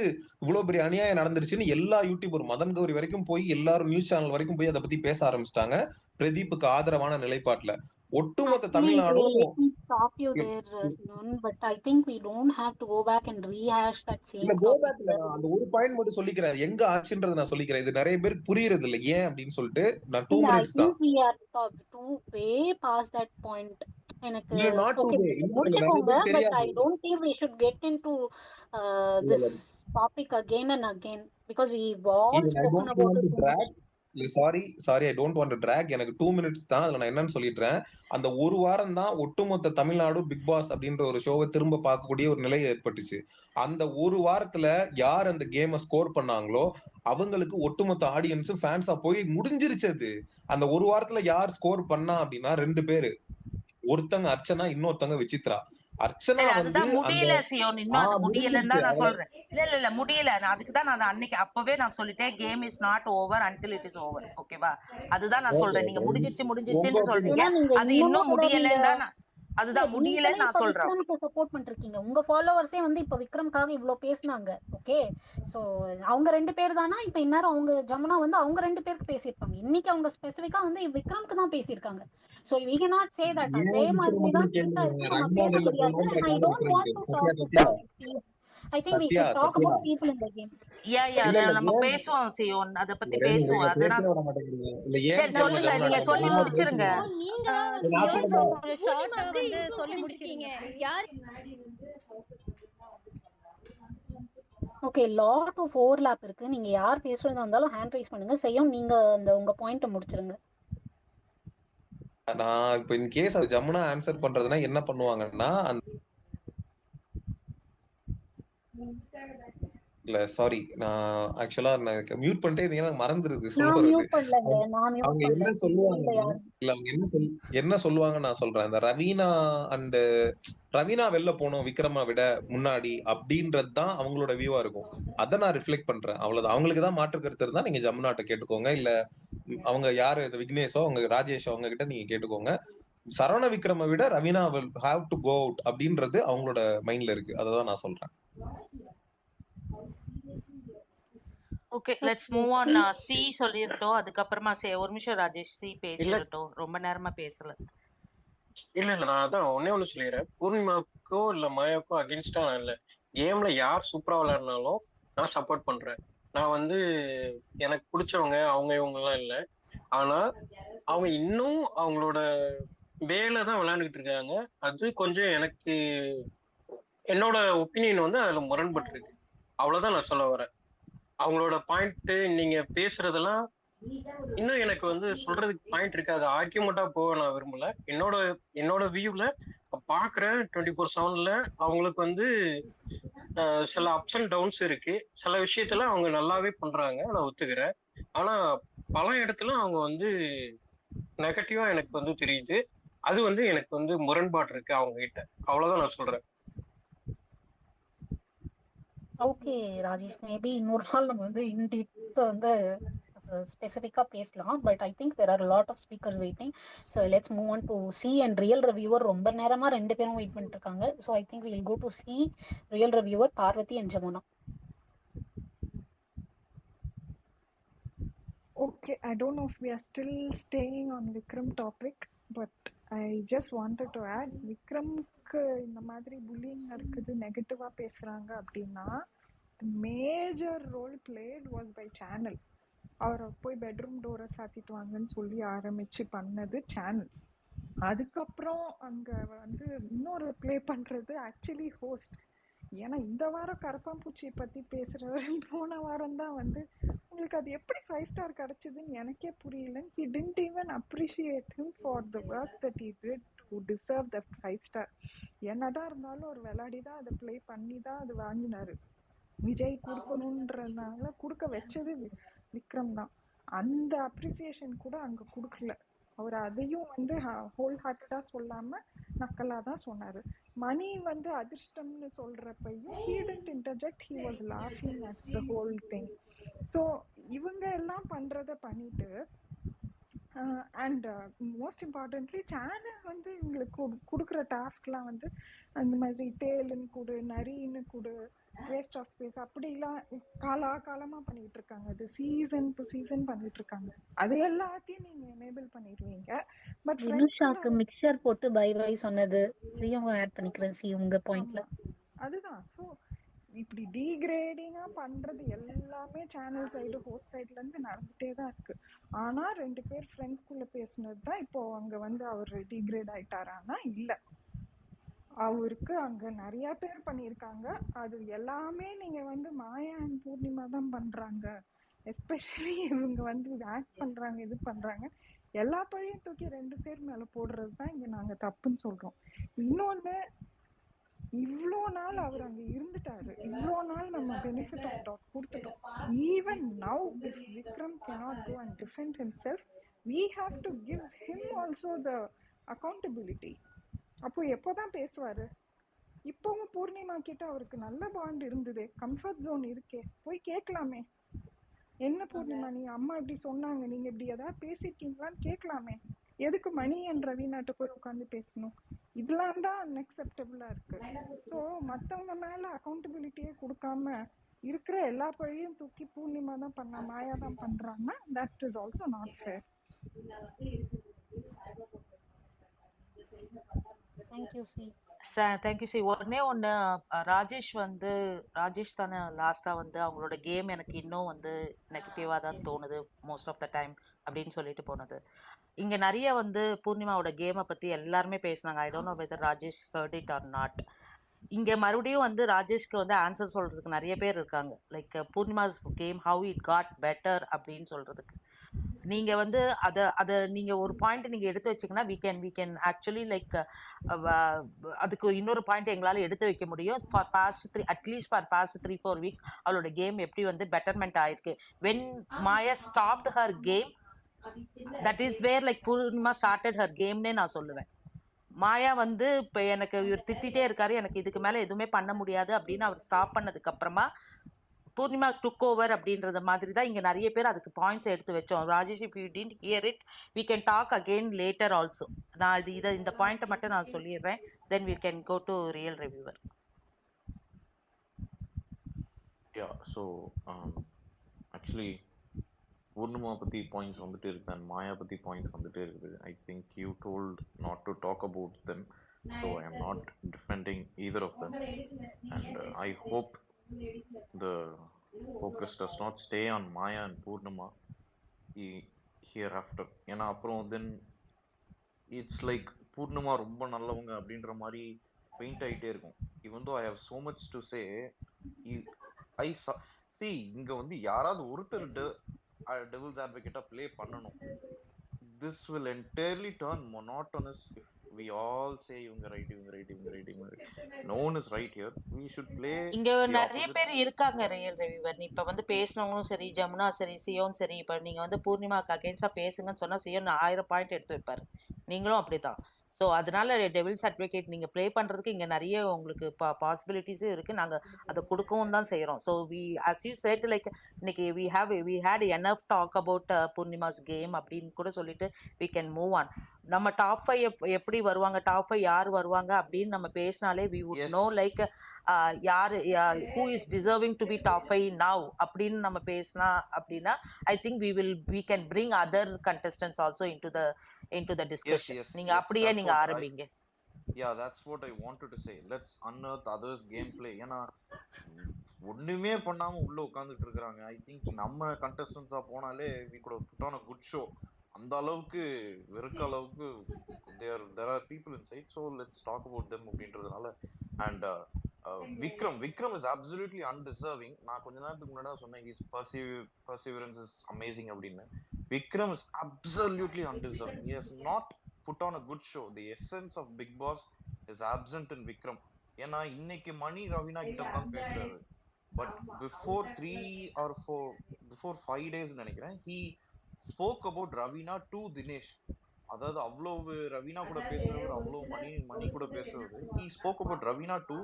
இவ்வளவு பெரிய அநியாயம் நடந்துருச்சுன்னு எல்லா யூடியூபர் மதன் கௌரி வரைக்கும் போய் எல்லாரும் நியூஸ் சேனல் வரைக்கும் போய் அதை பத்தி பேச ஆரம்பிச்சிட்டாங்க பிரதீப்புக்கு ஆதரவான நிலைப்பாட்டுல. ஒட்டுமொத்த Actually, தமிழ்நாடும் let me stop you there, Simon. But I think we don't have to go back and rehash that இல்ல same கோ topic. பேக்ல நான் அந்த ஒரு பாயிண்ட் மட்டும் சொல்லிக்கிறேன், எங்க ஆச்சுன்றது நான் சொல்லிக்கிறேன். இது நிறைய பேருக்கு புரியுறது இல்ல ஏன் அப்படின்னு சொல்லிட்டு. நான் 2 I minutes தான். think we are too way past that point. எனக்கு இல்ல நாட் டூ okay, வே, நீங்க இல்ல நிறைய முடிச்சுக்கோங்க. பேர் But தெரியாது. I don't think we should get into இல்ல this இல்ல topic again and again because we've all even I spoken don't about want it to too much. drag. இல்ல sorry I don't want to drag. எனக்கு 2 minutes தான். அதுல நான் என்னன்னு சொல்லிடுறேன். அந்த ஒரு வாரம் தான் ஒட்டுமொத்த தமிழ்நாடு பிக் பாஸ் அப்படின்ற ஒரு ஷோவை திரும்ப பார்க்கக்கூடிய ஒரு நிலை ஏற்பட்டுச்சு. அந்த ஒரு வாரத்துல யார் அந்த கேமை ஸ்கோர் பண்ணாங்களோ அவங்களுக்கு ஒட்டுமொத்த ஆடியன்ஸும் ஃபேன்ஸா போய் முடிஞ்சிருச்சு அது. அந்த ஒரு வாரத்துல யார் ஸ்கோர் பண்ணா அப்படின்னா 2 பேரு. ஒருத்தங்க அர்ச்சனா, இன்னொருத்தங்க விசித்ரா. அர்ச்சனா சரி, வந்து அதுதான் அந்த முடியல சியோன். இன்னும் அது முடியலன்னு முடிஞ்சிருச்சு. தான் நான் சொல்றேன். இல்ல முடியல. நான் அதுக்கு தான் நான் அன்னைக்கு அப்பவே நான் சொல்லிட்டேன், game is not over until it is over. ஓகேவா? அதுதான் நான் ஓகே சொல்றேன். நீங்க உங்க முடிஞ்சிச்சுன்னு சொல்றீங்க, ஏன்னா நீங்க அது இன்னமும் இன்னும் தொடர்ந்து முடியலன்னு தான் இல்ல, அதுதான் நீங்களே முடியலன்னு இப்ப நான் சொல்றேன். விக்ரமுக்கு சப்போர்ட் பண்ணிருக்கீங்க. உங்க ஃபாலோவர்ஸே வந்து இப்ப விக்ரம்காக இவ்வளவு பேசினாங்க. ஓகே, சோ அவங்க 2 பேர் தானா? இப்ப இந்நேரம் அவங்க ஜமுனா வந்து அவங்க 2 பேருக்கு பேசியிருப்பாங்க. இன்னைக்கு அவங்க ஸ்பெசிபிக்கா வந்து விக்ரம்க்கு தான் பேசியிருக்காங்க. So we cannot say that ஏன் அதே விக்ரம் மாதிரி தான் அப்படின்னு சீட்டா கேளுங்க. இருக்கு. நம்ம ரவினா பேச வெளில முடியாது. போனோன்ற And I காரணம் don't want இருக்கு. to Sathya talk Sathya about it. I think we Sathya should talk Sathya about people in the game. இல்ல இல்ல நம்ம ஏன் பேசுவோம் சியோன், அத பத்தி ரெண்டு பேசுவோம். நீங்க அதுதான் பேசவே விட மாட்டேங்கிறீங்க. இல்ல ஏன் சரி, தெரியுமா சொல்லுங்க. ஜமுனா, நீங்க நான் சொல்லி பொறுமையா முடிச்சிருங்க. பேசுவேன். நீங்க தான் வந்து நான் சியோன் சொல்றேன். ஒரு பூர்ணிமா ஷார்ட்டா அப்படியே வந்து இம்ப்ரூவ் சொல்லி பண்ணிட்டு முடிச்சிருங்க இருக்கீங்க. ப்ளீஸ். யார் ஓகே, லாட் ஆஃப் ஓவர்லாப் இருக்கு. நீங்க யார் பேசுறதா இருந்தாலும் ஹேண்ட் ரைஸ் பண்ணுங்க. செய்யும் நீங்க அந்த உங்க பாயிண்ட முடிச்சிருங்க. நான் இப்ப இன் கேஸ் அது ஜமுனா ஆன்சர் பண்றதுன்னா என்ன பண்ணுவாங்கன்னா இல்ல சாரி, நான் ஆக்சுவலா நான் மியூட் பண்ணிட்டே இருந்தீங்கன்னா எனக்கு மறந்துருது சொல்ல நான் வர்றது. மியூட் பண்ணலங்க. நான் மியூட் அவங்க பண்ணல. என்ன இல்ல சொல்லுவாங்கன்னா யார் இல்ல அவங்க என்ன சொல்லுவாங்க நான் சொல்றேன். இந்த ரவீனா அண்ட் ரவீனா வெளில போனோம் விக்ரமா விட முன்னாடி அப்படின்றது தான் அவங்களோட வியூவா இருக்கும். அதை நான் ரிஃப்ளெக்ட் பண்றேன், அவ்வளவுதான். அவங்களுக்கு தான் மாற்று கருத்து இருந்தா நீங்க ஜமுனாட்ட கேட்டுக்கோங்க. இல்ல அவங்க யாரு விக்னேஷோ அவங்க ராஜேஷோ அவங்க கிட்ட நீங்க கேட்டுக்கோங்க. சரவண விக்ரம விட Raveena will have to go out அப்படின்றது அவங்களோட மைண்ட்ல இருக்கு. அததான் நான் சொல்றேன். Okay, let's move on. C சொல்லிட்டோம். அதுக்கப்புறமா ஒரு நிமிஷம் ராஜேஷ், சி பேசிடட்டும். ரொம்ப நேரமா பேசல. இல்ல நான் அதான் ஒண்ணு சொல்லிடுறேன். பூர்ணிமாவுக்கோ இல்ல மாயாவுக்கோ அகேன்ஸ்டா நான் இல்ல. கேம்ல யார் சூப்பரா விளையாடினாலும் நான் சப்போர்ட் பண்றேன். நான் வந்து எனக்கு பிடிச்சவங்க அவங்க இவங்க எல்லாம் இல்ல. ஆனா அவங்க இன்னும் அவங்களோட வேலை தான் விளையாண்டுட்டு இருக்காங்க. அது கொஞ்சம் எனக்கு என்னோட ஒப்பீனியன் வந்து அதுல முரண்பட்டு இருக்கு. அவ்வளவுதான் நான் சொல்ல வரேன். அவங்களோட பாயிண்ட் நீங்க பேசுறதெல்லாம் இன்னும் எனக்கு வந்து சொல்றதுக்கு பாயிண்ட் இருக்கு. அது ஆர்கியூமெண்டா போக நான் விரும்பல. என்னோட வியூல பாக்குறேன் 24/7 அவங்களுக்கு வந்து சில அப்ஸ் அண்ட் டவுன்ஸ் இருக்கு. சில விஷயத்துல அவங்க நல்லாவே பண்றாங்க, நான் ஒத்துக்கிறேன். ஆனா பல இடத்துல அவங்க வந்து நெகட்டிவா எனக்கு வந்து தெரியுது. அது வந்து எனக்கு வந்து முரண்பாடு இருக்கு அவங்க கிட்ட. அவ்வளவுதான் நான் சொல்றேன். ஓகே ராஜேஷ், மேபி இன்னொரு நாள் நம்ம வந்து இன்டெப்த் வந்து ஸ்பெசிஃபிக்கா பேசலாம். But I think there are lot of speakers waiting. So let's move on to C and real reviewer. ரொம்ப நேரமா 2 பேரும் வெயிட் பண்ணிட்டு இருக்காங்க. So I think will go to C, real reviewer Parvathi and Jamuna. Okay, I don't know if we are still staying on Vikram topic, but I just wanted to add, விக்ரம்க்கு இந்த மாதிரி bullying இருக்குது, நெகட்டிவா பேசுறாங்க அப்படின்னா major role played was by channel. அவரை போய் bedroom டோரை சாத்திட்டு வாங்கன்னு சொல்லி ஆரம்பிச்சு பண்ணது சேனல். அதுக்கப்புறம் அங்க வந்து இன்னொரு ப்ளே பண்றது ஆக்சுவலி ஹோஸ்ட். ஏன்னா இந்த வாரம் கரப்பாம்பூச்சியை பத்தி பேசுறவர் போன வாரம் தான் வந்து உங்களுக்கு அது எப்படி 5 star கிடைச்சதுன்னு எனக்கே புரியல. He didn't even appreciate him for the work that he did to deserve the 5 star. என்னதான் இருந்தாலும் ஒரு விளையாடி தான் அதை ப்ளே பண்ணி தான் அது வாங்கினாரு. விஜய் கொடுக்கணுன்றதுனால கொடுக்க வச்சது விக்ரம் தான். அந்த அப்ரிசியேஷன் கூட அங்க கொடுக்கல. அவர் அதையும் வந்து ஹோல் ஹார்ட்டடா சொல்லாம நக்கலா தான் சொன்னாரு. மணி வந்து அதிர்ஷ்டம்னு சொல்றப்பையும் he didn't interject, he was laughing at the whole thing. So இவங்க எல்லாம் பண்றத பண்ணிட்டு அண்ட் மோஸ்ட் இம்பார்ட்டன்ட்லி சேனல் வந்து இவங்களுக்கு கொடுக்குற டாஸ்க்லாம் வந்து அந்த மாதிரி தேலுன்னு கொடு, நரின்னு கொடு, வேஸ்ட் ஆஃப் ஸ்பேஸ் அப்படிலாம் காலமாக பண்ணிட்டு இருக்காங்க. அது சீசன் டு சீசன் பண்ணிட்டு இருக்காங்க. அது எல்லாத்தையும் நீங்க எனேபிள் பண்ணிடுவீங்க. பட் வினுஷாக்கு மிக்சர் போட்டு பை பை சொன்னது இதையும் ஆட் பண்ணிக்கிறேன் சி உங்க பாயிண்ட்ல. அதுதான். ஸோ இப்படி டீக்ரேடிங்கா பண்றது எல்லாமே சேனல் சைடு ஹோஸ்ட் சைட்ல இருந்து நடந்துட்டே தான் இருக்கு. ஆனா 2 பேர் ஃப்ரெண்ட்ஸ்குள்ள பேசுனது தான் இப்போ அங்க வந்து அவர் டீக்ரேட் ஆயிட்டாரானா இல்ல, அவருக்கு அங்க நிறைய பேர் பண்ணியிருக்காங்க. அது எல்லாமே நீங்க வந்து மாயா அண்ட் பூர்ணிமா தான் பண்றாங்க. எஸ்பெஷலி இவங்க வந்து ஆக்ட் பண்றாங்க, இது பண்றாங்க, எல்லா பழியும் தூக்கி 2 பேர் மேல போடுறது தான் இங்க நாங்க தப்புன்னு சொல்றோம். இன்னொன்னு, இவ்வளோ நாள் அவர் அங்க இருந்துட்டாரு, இவ்வளோ நாள் நம்ம பெனிஃபிட் ஆஃப் டவுட் கொடுத்துட்டோம். Even now if Vikram cannot go and defend himself, we have to give him also the accountability. அப்போ எப்போதான் பேசுவாரு? இப்பவும் பூர்ணிமா கிட்ட அவருக்கு நல்ல பாண்ட் இருந்தது, கம்ஃபர்ட் ஜோன் இருக்கே, போய் கேட்கலாமே. என்ன பூர்ணிமா நீ அம்மா இப்படி சொன்னாங்க, நீங்க இப்படி ஏதாவது பேசிருக்கீங்களான்னு கேட்கலாமே. எதுக்கு மணி அண்ட் ரவீனாட்ட போய் உட்காந்து பேசணும்? இதெல்லாம் தான் அன்அக்செப்டபிளா இருக்கு. ஸோ மற்றவங்க மேல அக்கௌண்டபிலிட்டியே கொடுக்காம இருக்கிற எல்லா பழியும் தூக்கி பூர்ணிமா தான் பண்ணா, மாயா தான் பண்றாங்கன்னா that is also not fair. Thank you C. Thank you C. உடனே ஒன்று, ராஜேஷ் தானே லாஸ்ட்டாக வந்து அவங்களோட கேம் எனக்கு இன்னும் வந்து நெகட்டிவாக தான் தோணுது மோஸ்ட் ஆஃப் த டைம் அப்படின்னு சொல்லிட்டு போனது. இங்கே நிறைய வந்து பூர்ணிமாவோட கேமை பற்றி எல்லாருமே பேசினாங்க. ஐ don't know whether Rajesh hurt it or not. இங்கே மறுபடியும் வந்து ராஜேஷ்க்கு வந்து ஆன்சர் சொல்கிறதுக்கு நிறைய பேர் இருக்காங்க. Like Purnima's game how it got better அப்படின்னு சொல்கிறதுக்கு நீங்கள் வந்து அதை நீங்கள் ஒரு பாயிண்ட் நீங்கள் எடுத்து வச்சிங்கன்னா we can ஆக்சுவலி லைக் அதுக்கு இன்னொரு பாயிண்ட் எங்களால் எடுத்து வைக்க முடியும். For past at least for past 3-4 weeks அவளோட கேம் எப்படி வந்து பெட்டர்மெண்ட் ஆயிருக்கு. When Maya stopped her game, that is where like Poornima started her கேம்னே நான் சொல்லுவேன். மாயா வந்து இப்போ எனக்கு இவர் திட்டிகிட்டே இருக்காரு, எனக்கு இதுக்கு மேலே எதுவுமே பண்ண முடியாது அப்படின்னு அவர் ஸ்டாப் பண்ணதுக்கு அப்புறமா பூர்ணிமா டுக் ஓவர் அப்படின்றது மாதிரி தான் இங்கே நிறைய பேர் அதுக்கு பாயிண்ட்ஸ் எடுத்து வச்சோம். Rajesh, if you didn't here it we can talk again later also. நான் இந்த பாயிண்ட்டை மட்டும் நான் சொல்லிடுறேன், then we can go to real reviewer. Yeah, so actually Purnima பற்றி பாயிண்ட்ஸ் வந்துட்டு இருக்கு அண்ட் மாயா பற்றி பாயிண்ட்ஸ் வந்துட்டு இருக்குது. I think you told not to talk about them, so I am not defending either of them, and I hope the focus does not stay on Maya and Purnima hereafter. ஏன்னா அப்புறம் then it's like Purnima ரொம்ப நல்லவங்க அப்படின்ற மாதிரி paint ஆகிட்டே இருக்கும். Even though I have so much to say, I see இங்கே வந்து யாராவது ஒருத்தர் டெவில்ஸ் அட்வொகேட்டா ப்ளே பண்ணணும். This will entirely turn monotonous if we all say இவங்க ரைட், இவங்க ரைட், இவங்க ரைட், இவங்க right. No one is right here. We should play இங்க the நிறைய opposite. பேர் இருக்காங்க ரியல் ரிவ்யூவர். இப்ப வந்து பேசினவங்களும் சரி, ஜமுனா சரி, சியோன் சரி, இப்ப நீங்க வந்து பூர்ணிமாக்கு அகேன்ஸ்டா பேசுங்கன்னு சொன்னா சியோன் 1000 பாயிண்ட் எடுத்து வைப்பாரு. நீங்களும் அப்படிதான். ஸோ அதனால டெவில்ஸ் அட்வொகேட் நீங்கள் ப்ளே பண்ணுறதுக்கு இங்கே நிறைய உங்களுக்கு பாசிபிலிட்டிஸும் இருக்குது. நாங்கள் அதை கொடுக்கவும் தான் செய்கிறோம். So as you said, like இன்னைக்கு we had enough talk about Purnima's game அப்படின்னு கூட சொல்லிட்டு we can move on. நம்ம டாப் 5 எப்படி வருவாங்க, டாப் 5 யார் வருவாங்க அப்படின்னு நம்ம பேசினாலே we would know லைக் யார் who is deserving to be top 5 now அப்படின்னு நம்ம பேசினா அப்படின்னா I think we can bring other contestants also into the discussion. நீங்க அப்படியே நீங்க ஆரம்பிங்க. Yeah, that's what I wanted to say. Let's unearth others gameplay. ஏன்னா ஒண்ணுமே பண்ணாம உள்ள உட்காந்துட்டு இருக்காங்க. ஐ திங்க் நம்ம கண்டஸ்டன்ஸா போனாலே we could have put on a good show. அந்த அளவுக்கு வெறுக்க அளவுக்கு there are people inside, so let's talk about them அப்படின்றதுனால. And Vikram is absolutely undeserving. நான் கொஞ்ச நேரத்துக்கு முன்னாடி சொன்னேன் his perseverance is amazing அப்படின்னு. Vikram is absolutely undeserving. He has not put on a good show. The essence of Big Boss is absent in Vikram. ஏன்னா இன்னைக்கு மணி ரவீனா கிட்ட தான் பேசுறாரு, பட் before 5 days நினைக்கிறேன் he spoke about Ravina to Dinesh. அதாவது அவ்வளவு ரவீனா கூட பேசுறவர், அவ்வளவு மணி கூட பேசுறவர். he spoke about Ravina to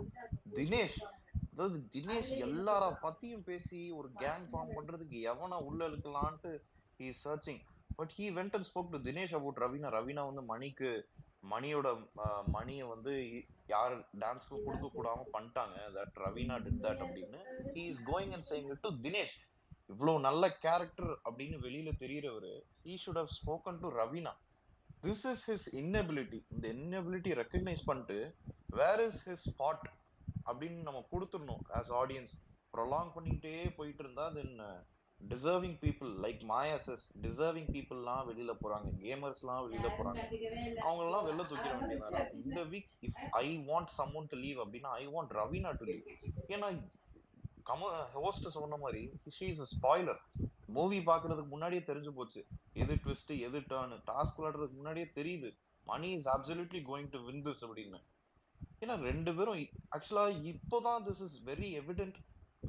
Dinesh. அதாவது தினேஷ் எல்லார பத்தியும் பேசி ஒரு கேங் ஃபார்ம் பண்றதுக்கு எவனா உள்ள இருக்கலான்ட்டு he is searching. But he went and spoke to Dinesh about Raveena. Raveena வந்து மணியோட மணியை வந்து யார் டான்ஸ்க்கு கொடுக்க கூடாம பண்ணிட்டாங்க, தட் ரவீனா டிட் தட் அப்படின்னு he is going and saying it to Dinesh. இவ்வளவு நல்ல கேரக்டர் அப்படின்னு வெளியில தெரியறவரு he should have spoken to Raveena. This is his inability. இந்த இன்னபிலிட்டி ரெக்கக்னைஸ் பண்ணிட்டு வேர் இஸ் ஹிஸ் ஸ்பாட் அப்படின்னு நம்ம கொடுத்துடணும் ஆஸ் ஆடியன்ஸ். ப்ரொலாங் பண்ணிக்கிட்டே போயிட்டு இருந்தா தென் டிசர்விங் பீப்புள் லைக் மாயா சஸ், டிசர்விங் பீப்புள்லாம் வெளியில போறாங்க, கேமர்ஸ்லாம் வெளியில போறாங்க, அவங்களெல்லாம் வெளில தூக்கிட வேண்டியதானே. இந்த week if I want someone to leave அப்படின்னா I want Raveena to leave. ஏன்னா ஹோஸ்ட் சொன்ன மாதிரி she is a spoiler. Movie பாக்குறதுக்கு முன்னாடியே தெரிஞ்சு போச்சு எது ட்விஸ்ட் எது டர்ன். டாஸ்க் விளையாடுறதுக்கு முன்னாடியே தெரியுது Mani is absolutely going to win this அப்படின்னு. ஏன்னா ரெண்டு பேரும் ஆக்சுவலா இப்போதான் this is very evident,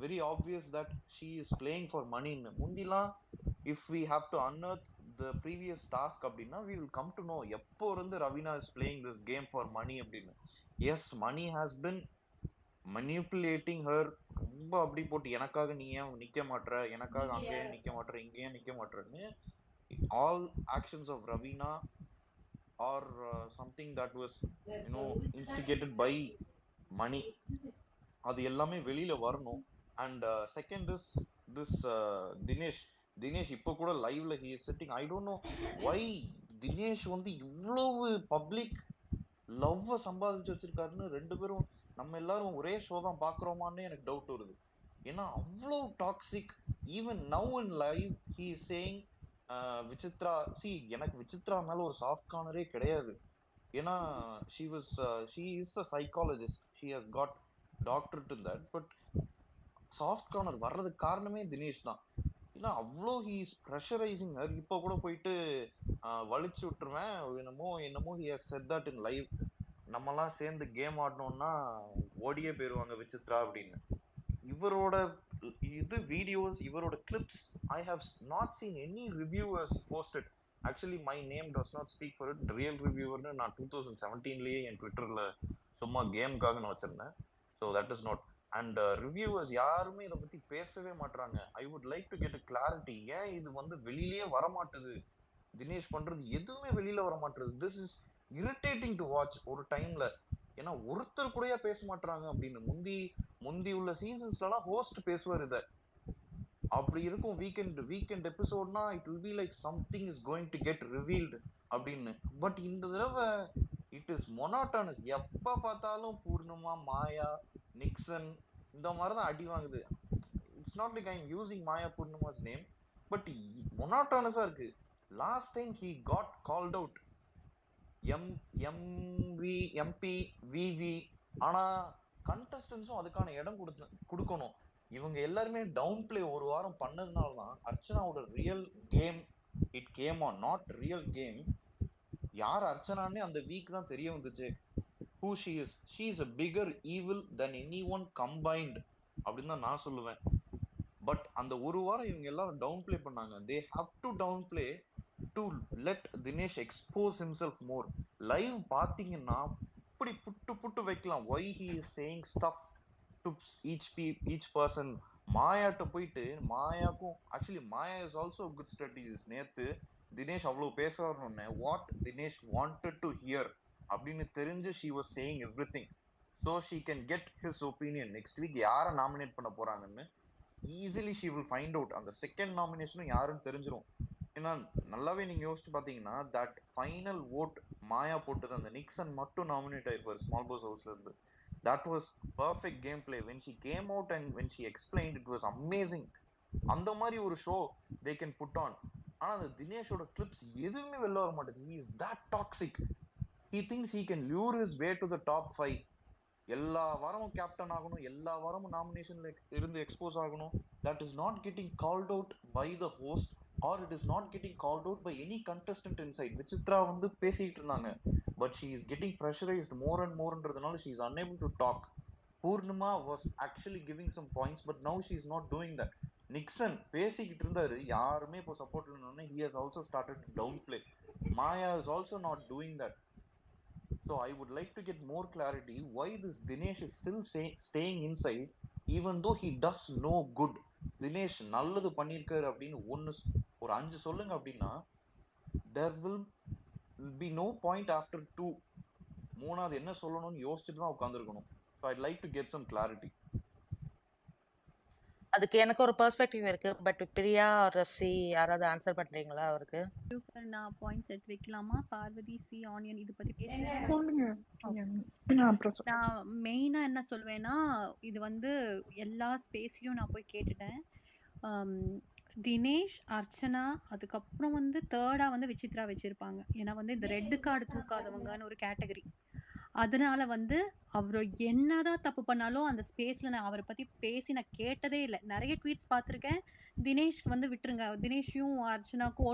very obvious that she is playing for மணின்னு. முந்திலாம் if we have to unearth the previous task அப்படின்னா we will come to know எப்போ இருந்து Raveena is playing this game for Mani அப்படின்னு. Yes, Mani has been manipulating her. ரொம்ப அப்படி போட்டு எனக்காக நீ ஏன் நிக்க மாட்ற, எனக்காக அங்கே ஏன் நிக்க மாட்ற, இங்கே ஏன் நிக்க மாட்டேன்னு. All actions of Raveena are something that was instigated by Mani. அது எல்லாமே வெளியில வரணும். And second is this Dinesh இப்போ கூட லைவ்ல he is sitting. I don't know why Dinesh வந்து இவ்வளவு பப்ளிக் லவ்வ சம்பாதிச்சு வச்சிருக்காருன்னு. ரெண்டு பேரும் நம்ம எல்லாரும் ஒரே ஷோ தான் பாக்குறோமான்னு எனக்கு டவுட் வருது. ஏன்னா அவ்வளோ toxic. Even now in live he is saying Vichitra. எனக்கு விசித்ரா மேல ஒரு சாஃப்ட் கார்னரே கிடையாது. ஏன்னா she is a psychologist, she has got doctorate in that. But soft corner வர்றதுக்கு காரணமே தினேஷ் தான். ஏன்னா அவ்வளோ ஹீ இஸ் ப்ரெஷரைசிங் ஹர். இப்போ கூட போயிட்டு வலிச்சு விட்டுருவேன் என்னமோ he has set that in live. நம்மலாம் சேர்ந்து கேம் ஆடணும்னா ஓடியே போயிருவாங்க விசித்ரா அப்படின்னு. இவரோட வீடியோஸ், இவரோட clips I have not seen any reviewers posted. Actually my name does not speak for it. Real ரிவ்யூவர்னு நான் 2017 என் ட்விட்டர்ல சும்மா கேமுக்காக நான் வச்சிருந்தேன். So that is not. And reviewers யாருமே இதை பத்தி பேசவே மாட்டாங்க. I would like to get a clarity. ஏன் இது வந்து வெளியிலேயே வரமாட்டுது, தினேஷ் பண்றது எதுவுமே வெளியில வர மாட்டுது. This is irritating to watch ஒரு டைம்ல. ஏன்னா ஒருத்தர் கூடயா பேச மாட்டாங்க அப்படின்னு. முந்தி உள்ள சீசன்ஸ்லாம் ஹோஸ்ட் பேசுவார் இதை. அப்படி இருக்கும் வீக்கெண்ட் எபிசோட்னா it will be like something is going to get revealed அப்படின்னு. பட் இந்த தடவை இட் இஸ் மொனாட்டானஸ். எப்ப பார்த்தாலும் பூர்ணிமா, மாயா, நிக்சன் இந்த மாதிரி தான் அடி வாங்குது. It's not like I am using Maya Poornima's name, but மொனாட்டானஸா இருக்கு. Last time he got called out எம்பி விவி. ஆனா கண்டஸ்டன்ஸும் அதுக்கான இடம் கொடுக்கணும். இவங்க எல்லாருமே டவுன் பிளே ஒரு வாரம் பண்ணதுனால தான் அர்ச்சனாவோட real game it came on. Not real game. யார் அர்ச்சனானே அந்த வீக் தான் தெரிய வந்துச்சு. who she is. She is a bigger evil than anyone combined அப்படின்னு தான் நான் சொல்லுவேன். பட் அந்த ஒரு வாரம் இவங்க எல்லாரும் டவுன் பிளே பண்ணாங்க. they have to down play to let Dinesh expose himself more. Live பாத்தீங்கன்னா இப்படி புட்டு வைக்கலாம். why he is saying stuff to each person. மாயாட்ட போயிட்டு மாயாக்கும் actually Maya is also good strategist. நேத்து தினேஷ் அவ்வளவு பேசுறாருன்னு what Dinesh wanted to hear அப்படின்னு தெரிஞ்சு she was saying everything so she can get his opinion. next week யாரை நாமினேட் பண்ண போறாங்கன்னு easily she will find out. அந்த செகண்ட் நாமினேஷனும் யாருன்னு தெரிஞ்சிடும். ஏன்னா நல்லாவே நீங்க யோசிச்சு பாத்தீங்கன்னா தட் ஃபைனல் ஓட் மாயா போட்டது அந்த நிக்சன் மட்டும் நாமினேட் ஆயிருப்பாரு ஸ்மால் பாஸ் ஹவுஸ்ல இருந்து. That was perfect game play. when she came out and when she explained it was amazing. அந்த மாதிரி ஒரு show they can put on. ஆனா அந்த தினேஷோட கிளிப்ஸ் எதுவுமே வெளில வர மாட்டேங்குது. he is that toxic. he thinks he can lure his way to the top 5. எல்லா வாரமும் கேப்டன் ஆகணும், எல்லா வாரமும் நாமினேஷன்ல இருந்து எக்ஸ்போஸ் ஆகணும். that is not getting called out by the host or it is not getting called out by any contestant inside. Vichitra வந்து பேசிட்டு இருந்தாங்க, but she is getting pressurized more and moreன்றதுனால she is unable to talk. Poornima was actually giving some points but now she is not doing that. Nixon பேசிக்கிட்டு இருந்தாரு, யாருமே இப்போ support இல்லைன்னு he has also started to downplay. Maya is also not doing that. So I would like to get more clarity why this Dinesh is still staying inside even though he does no good. Dinesh நல்லது பண்ணியிருக்காரு அப்படின்னு ஒரு 5 சொல்லுங்க அப்படின்னா there will be no point after 2. மூணாவது என்ன சொல்லணும்னு யோசிச்சுட்டு தான் உட்காந்துருக்கணும். So I'd like to get some clarity. அதுக்கு எனக்கு ஒரு பெர்ஸ்பெக்டிவ் இருக்கு. பட் பிரியா ரசி யாராவது ஆன்சர் பண்றீங்களா அவருக்கு? நான் பாயிண்ட்ஸ் எடுத்து வைக்கலாமா? பார்வதி சி ஆனியன் இது பத்தி பேசுறேன். சொல்லுங்க. நான் மெயினா என்ன சொல்வேன்னா, இது வந்து எல்லா ஸ்பேஸ்லயும் நான் போய் கேட்டுட்டேன். தினேஷ், அர்ச்சனா, அதுக்கப்புறம் வந்து தேர்டா வந்து விசித்ரா வச்சிருப்பாங்க. ஏன்னா வந்து இந்த ரெட் கார்டு தூக்காதவங்கன்னு ஒரு கேட்டகரி. அதனால வந்து அவர் என்னதான் தப்பு பண்ணாலும் அந்த ஸ்பேஸ்ல நான் அவரை பத்தி பேசி நான் கேட்டதே இல்லை. நிறைய ட்வீட்ஸ் பார்த்துருக்கேன். தினேஷ் வந்து விட்டுருங்க, தினேஷையும் அர்ச்சனாக்கும்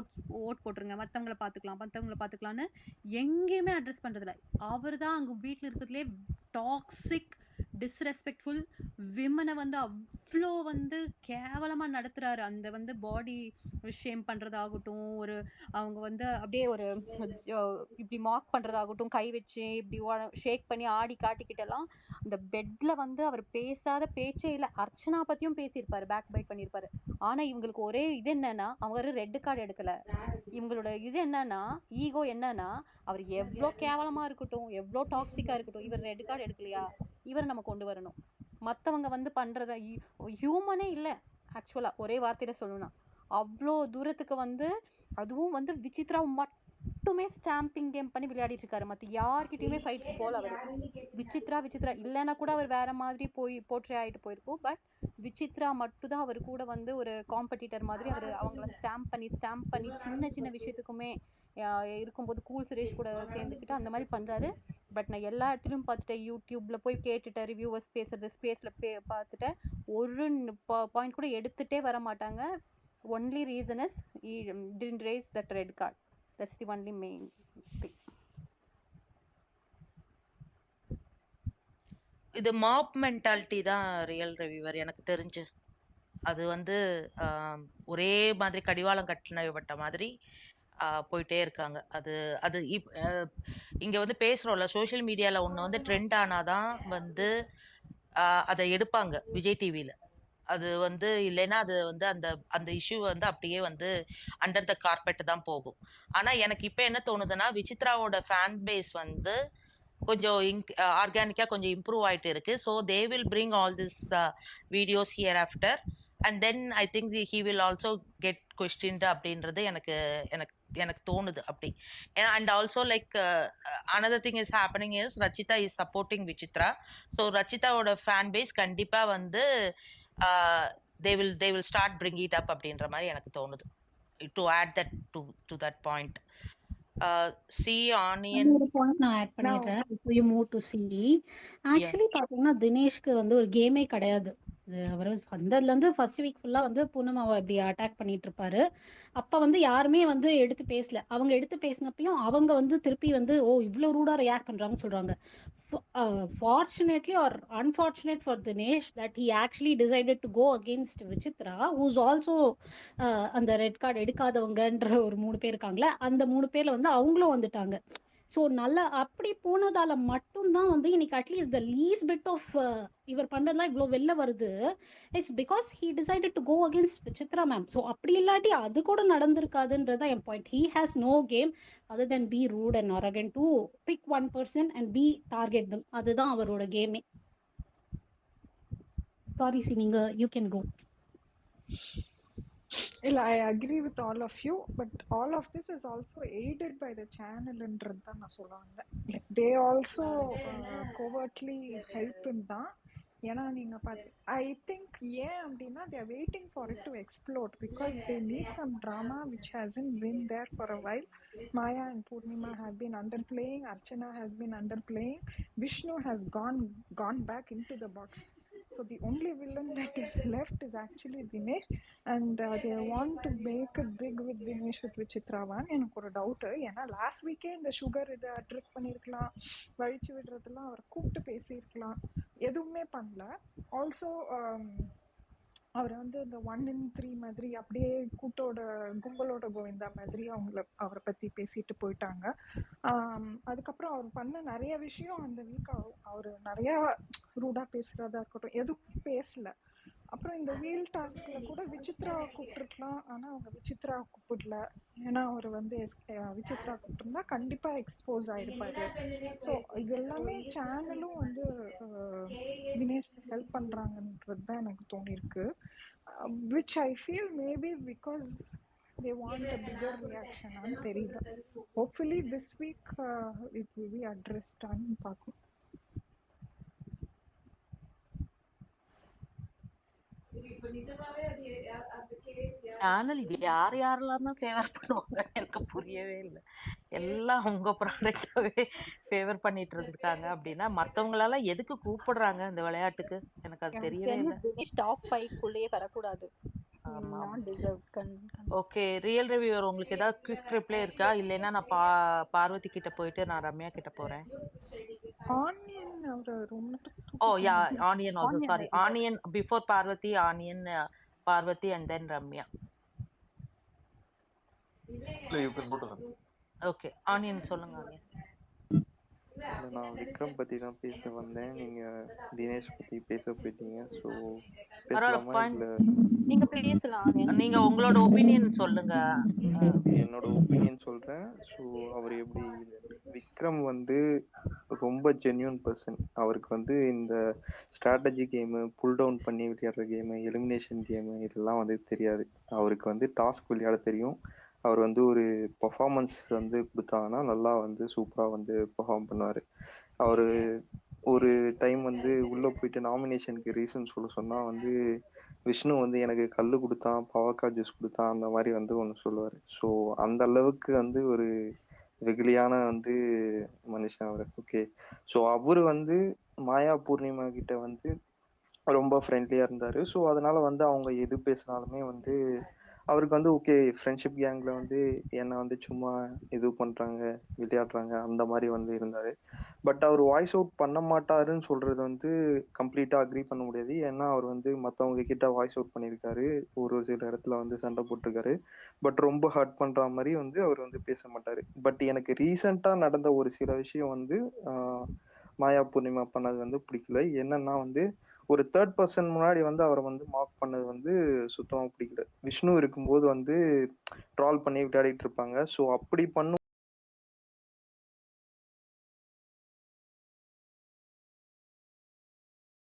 ஓட் போட்டுருங்க, மற்றவங்கள பார்த்துக்கலான்னு எங்கேயுமே அட்ரஸ் பண்றதில்ல. அவர் தான் அங்கே வீட்டில் இருக்கிறதுலே டாக்ஸிக் டிஸ்ரெஸ்பெக்ட்ஃபுல் விமனை வந்து அவ்வளோ வந்து கேவலமாக நடத்துகிறாரு. அந்த வந்து பாடி ஷேம் பண்ணுறதாகட்டும், ஒரு அவங்க வந்து அப்படியே ஒரு இப்படி மாக் பண்ணுறதாகட்டும், கை வச்சு இப்படி ஷேக் பண்ணி ஆடி காட்டிக்கிட்டெல்லாம் அந்த பெட்டில் வந்து அவர் பேசாத பேச்சே இல்லை. அர்ச்சனா பற்றியும் பேசியிருப்பாரு, பேக் பைட் பண்ணியிருப்பாரு. ஆனால் இவங்களுக்கு ஒரே இது என்னன்னா, அவர் ரெட் கார்டு எடுக்கலை. இவங்களோட இது என்னன்னா, ஈகோ என்னன்னா, அவர் எவ்வளோ கேவலமாக இருக்கட்டும், எவ்வளோ டாக்ஸிக்காக இருக்கட்டும், இவர் ரெட் கார்டு எடுக்கலையா, இவரை நம்ம கொண்டு வரணும். மற்றவங்க வந்து பண்ணுறத ஹியூமனே இல்லை ஆக்சுவலாக, ஒரே வார்த்தையில் சொல்லணும்னா. அவ்வளோ தூரத்துக்கு வந்து அதுவும் வந்து விசித்ரா மட்டுமே ஸ்டாம்பிங் கேம் பண்ணி விளையாடிட்டு இருக்காரு. மற்ற யார்கிட்டயுமே ஃபைட் போல் அவர் விசித்ரா இல்லைன்னா கூட அவர் வேற மாதிரி போர்ட்ரே ஆகிட்டு போயிருக்கும். பட் விசித்ரா மட்டும் தான் அவர் கூட வந்து ஒரு காம்படிட்டர் மாதிரி அவர் அவங்கள ஸ்டாம்ப் பண்ணி சின்ன சின்ன விஷயத்துக்குமே இருக்கும்போது கூல் சுரேஷ் கூட சேர்ந்துக்கிட்டு அந்த மாதிரி பண்ணுறாரு. பட் நான் எல்லா இடத்துலையும் பார்த்துட்டேன், யூடியூப்பில் போய் கேட்டுட்டேன், ரிவ்யூவர்ஸ் பேசுறது ஸ்பேஸில் பார்த்துட்டேன். ஒரு பாயிண்ட் கூட எடுத்துகிட்டே வர மாட்டாங்க. Only reason is he didn't raise that red card. That's the only main thing. இது மாப் மென்டாலிட்டி தான் ரியல் ரிவ்யூவர் எனக்கு தெரிஞ்சு. அது வந்து ஒரே மாதிரி கடிவாளம் கட்டினப்பட்ட மாதிரி போயிட்டே இருக்காங்க. அது அது இங்க வந்து பேசுறோம்ல, சோஷியல் மீடியால ஒண்ணு வந்து ட்ரெண்ட் ஆனாதான் வந்து அதை எடுப்பாங்க விஜய் டிவில. அது வந்து இல்லைன்னா அது வந்து அந்த அந்த இஷ்யூ வந்து அப்படியே வந்து அண்டர் த கார்பெட் தான் போகும். ஆனா எனக்கு இப்ப என்ன தோணுதுன்னா, விசித்ராவோட ஃபேன் பேஸ் வந்து கொஞ்சம் ஆர்கானிக்கா கொஞ்சம் இம்ப்ரூவ் ஆயிட்டு இருக்கு. So they will bring all this videos here after and then I think he will also get questioned அப்படின்றது எனக்கு எனக்கு எனக்கு தோணுது அப்படி. And also like another thing is happening is Rachitha is supporting Vichitra. So ரச்சிதாவோட ஃபேன் பேஸ் கண்டிப்பா வந்து they will start bring it up அப்படின்ற மாதிரி எனக்கு தோணுது. to add that to that point. See onion ஒரு பாயிண்ட் நான் ஆட் பண்ணிடுறேன். இப்போ you move to see. Actually பாத்தீங்கன்னா தினேஷ்க்கு வந்து ஒரு கேமே கிடையாது. அவர் வந்ததுலேருந்து ஃபர்ஸ்ட் வீக் ஃபுல்லாக வந்து பூனமாவை இப்படி அட்டாக் பண்ணிட்டு இருப்பாரு. அப்போ வந்து யாருமே வந்து எடுத்து பேசல. அவங்க எடுத்து பேசினப்பையும் அவங்க வந்து திருப்பி வந்து ஓ இவ்வளோ ரூடாக ரியாக்ட் பண்ணுறாங்கன்னு சொல்கிறாங்க. Fortunately or unfortunate for Dinesh that he actually decided to go against Vichitra, who's also அந்த ரெட் கார்டு எடுக்காதவங்கன்ற ஒரு 3 பேர் இருக்காங்களே, அந்த 3 பேர்ல வந்து அவங்களும் வந்துட்டாங்க. ஸோ நல்லா அப்படி போனதால மட்டும்தான் வந்து இன்னைக்கு at least the least bit of இவர் பண்ணதெல்லாம் இவ்வளோ வெளில வருது. It's because he decided to go against Vichitra ma'am. So அப்படி இல்லாட்டி அது கூட நடந்திருக்காதுன்றதான் என் point. He has no game other than be rude and arrogant to pick one person and be target them. அதுதான் அவரோட கேமே. சாரி சி, நீங்க யூ கேன் கோ. இல்ல, I agree with all of you, but all of this is also aided by the channel ன்றது தான் நான் சொல்ல வந்தேன். Like they also covertly help in தான். ஏன்னா நீங்க I think ஏன் அப்படின்னா they are waiting for it to explode because they need some drama which hasn't been there for a while. Maya and Purnima have been underplaying, Archana has been underplaying, Vishnu has gone back into the box. So the only villain that is left is actually Dinesh, and they want to make it big with Dinesh with Vichitra one. எனக்கு ஒரு doubt, ஏன்னா last வீக்கே இந்த sugar இதை address பண்ணியிருக்கலாம், வழிச்சு விடுறதுலாம் அவர் கூப்பிட்டு பேசியிருக்கலாம், எதுவுமே பண்ணல. ஆல்சோ அவர் வந்து இந்த 1 in 3 மாதிரி அப்படியே கும்பலோட கோவிந்தா மாதிரி அவரை பத்தி பேசிட்டு போயிட்டாங்க. அதுக்கப்புறம் அவர் பண்ண நிறைய விஷயம் அந்த வீக் அவர் நிறைய ரூடா பேசுறதா இருக்கட்டும் எதுவும் பேசல. அப்புறம் இந்த வீல் டாஸ்க்ல கூட விசித்ராவை கூப்பிட்டுருக்கலாம், ஆனா அவங்க விசித்ரா கூப்பிடல. ஏன்னா அவர் வந்து விசித்ரா கூப்பிட்டுருந்தா கண்டிப்பா எக்ஸ்போஸ் ஆயிருப்பாரு. ஸோ இது எல்லாமே சேனலும் வந்து தினேஷ்க்கு ஹெல்ப் பண்றாங்கன்றது தான் எனக்கு தோணிருக்கு. Which I feel maybe because they want a bigger reaction ஆன்னு தெரியல. hopefully this week it will be addressed ஆன்னு பார்க்கும். சேனல் யார் யாரெல்லாம் தான் ஃபேவர் பண்ணுவாங்க எனக்கு புரியவே இல்லை. எல்லாம் உங்க ப்ராடக்டாவே ஃபேவர் பண்ணிட்டு இருக்காங்க அப்படின்னா மற்றவங்களெல்லாம் எதுக்கு கூப்பிடுறாங்க இந்த விளையாட்டுக்கு? எனக்கு அது தெரியவே இல்லை. தினேஷ் டாப் 5 வரக்கூடாது. ஓகே, ரியல் ரிவ்யூவர் உங்களுக்கு ஏதாவது குவிக் ரிப்ளை இருக்கா? இல்லைன்னா நான் பார்வதி கிட்ட போயிட்டு நான் ரம்யா கிட்ட போறேன். ஆனியன் அவர் ரொம்ப oh yeah, onion also, sorry, onion before Parvathi, onion Parvathi and then Ramya. Okay, onion சொல்லுங்க. ஆனியன் நான் விக்ரம் பத்தி தான் பேச வந்தேன், நீங்க தினேஷ் பத்தி பேச போயிட்டீங்க. ஸோ நீங்க பேசலாம். நீங்க உங்களோட ஒபினியன் சொல்லுங்க. என்னோட ஒபினியன் சொல்றேன். ஸோ அவர் எப்படி, விக்ரம் வந்து ரொம்ப ஜென்யூன் பர்சன். அவருக்கு வந்து இந்த ஸ்ட்ராட்டஜி கேமு, புல் டவுன் பண்ணி விளையாடுற கேமு, எலிமினேஷன் கேமு இதெல்லாம் வந்து தெரியாது. அவருக்கு வந்து டாஸ்க் விளையாட தெரியும். அவர் வந்து ஒரு பர்ஃபார்மன்ஸ் வந்து கொடுத்தாங்கன்னா நல்லா வந்து சூப்பராக வந்து பர்ஃபார்ம் பண்ணுவார். அவர் ஒரு டைம் வந்து உள்ளே போயிட்டு நாமினேஷனுக்கு ரீசன் சொன்னால் வந்து விஷ்ணு வந்து எனக்கு கல் கொடுத்தான், பாவக்காய் ஜூஸ் கொடுத்தான், அந்த மாதிரி வந்து ஒன்று சொல்லுவார். ஸோ அந்த அளவுக்கு வந்து ஒரு வெகுலியான வந்து மனுஷன் அவர். ஓகே, ஸோ அவர் வந்து மாயா பூர்ணிமா கிட்ட வந்து ரொம்ப ஃப்ரெண்ட்லியாக இருந்தார். ஸோ அதனால வந்து அவங்க எது பேசினாலுமே வந்து அவருக்கு வந்து ஓகே, ஃப்ரெண்ட்ஷிப் கேங்கில் வந்து என்னை வந்து சும்மா இது பண்ணுறாங்க, விளையாடுறாங்க, அந்த மாதிரி வந்து இருந்தார். பட் அவர் வாய்ஸ் அவுட் பண்ண மாட்டாருன்னு சொல்கிறது வந்து கம்ப்ளீட்டாக அக்ரி பண்ண முடியாது. ஏன்னா அவர் வந்து மற்றவங்க கிட்ட வாய்ஸ் அவுட் பண்ணியிருக்காரு, ஒரு சில இடத்துல வந்து சண்டை போட்டிருக்காரு. பட் ரொம்ப ஹர்ட் பண்ணுற மாதிரி வந்து அவர் வந்து பேச மாட்டார். பட் எனக்கு ரீசெண்டாக நடந்த ஒரு சில விஷயம் வந்து மாயா பூர்ணிமா பண்ணது வந்து பிடிக்கல. என்னன்னா வந்து ஒரு தேர்ட் பர்சன் முன்னாடி வந்து அவரை வந்து மார்க் பண்ணது வந்து சுத்தமாக பிடிக்கல. விஷ்ணு இருக்கும்போது வந்து ட்ரால் பண்ணி விளையாடிட்டு இருப்பாங்க. ஸோ அப்படி பண்ணும்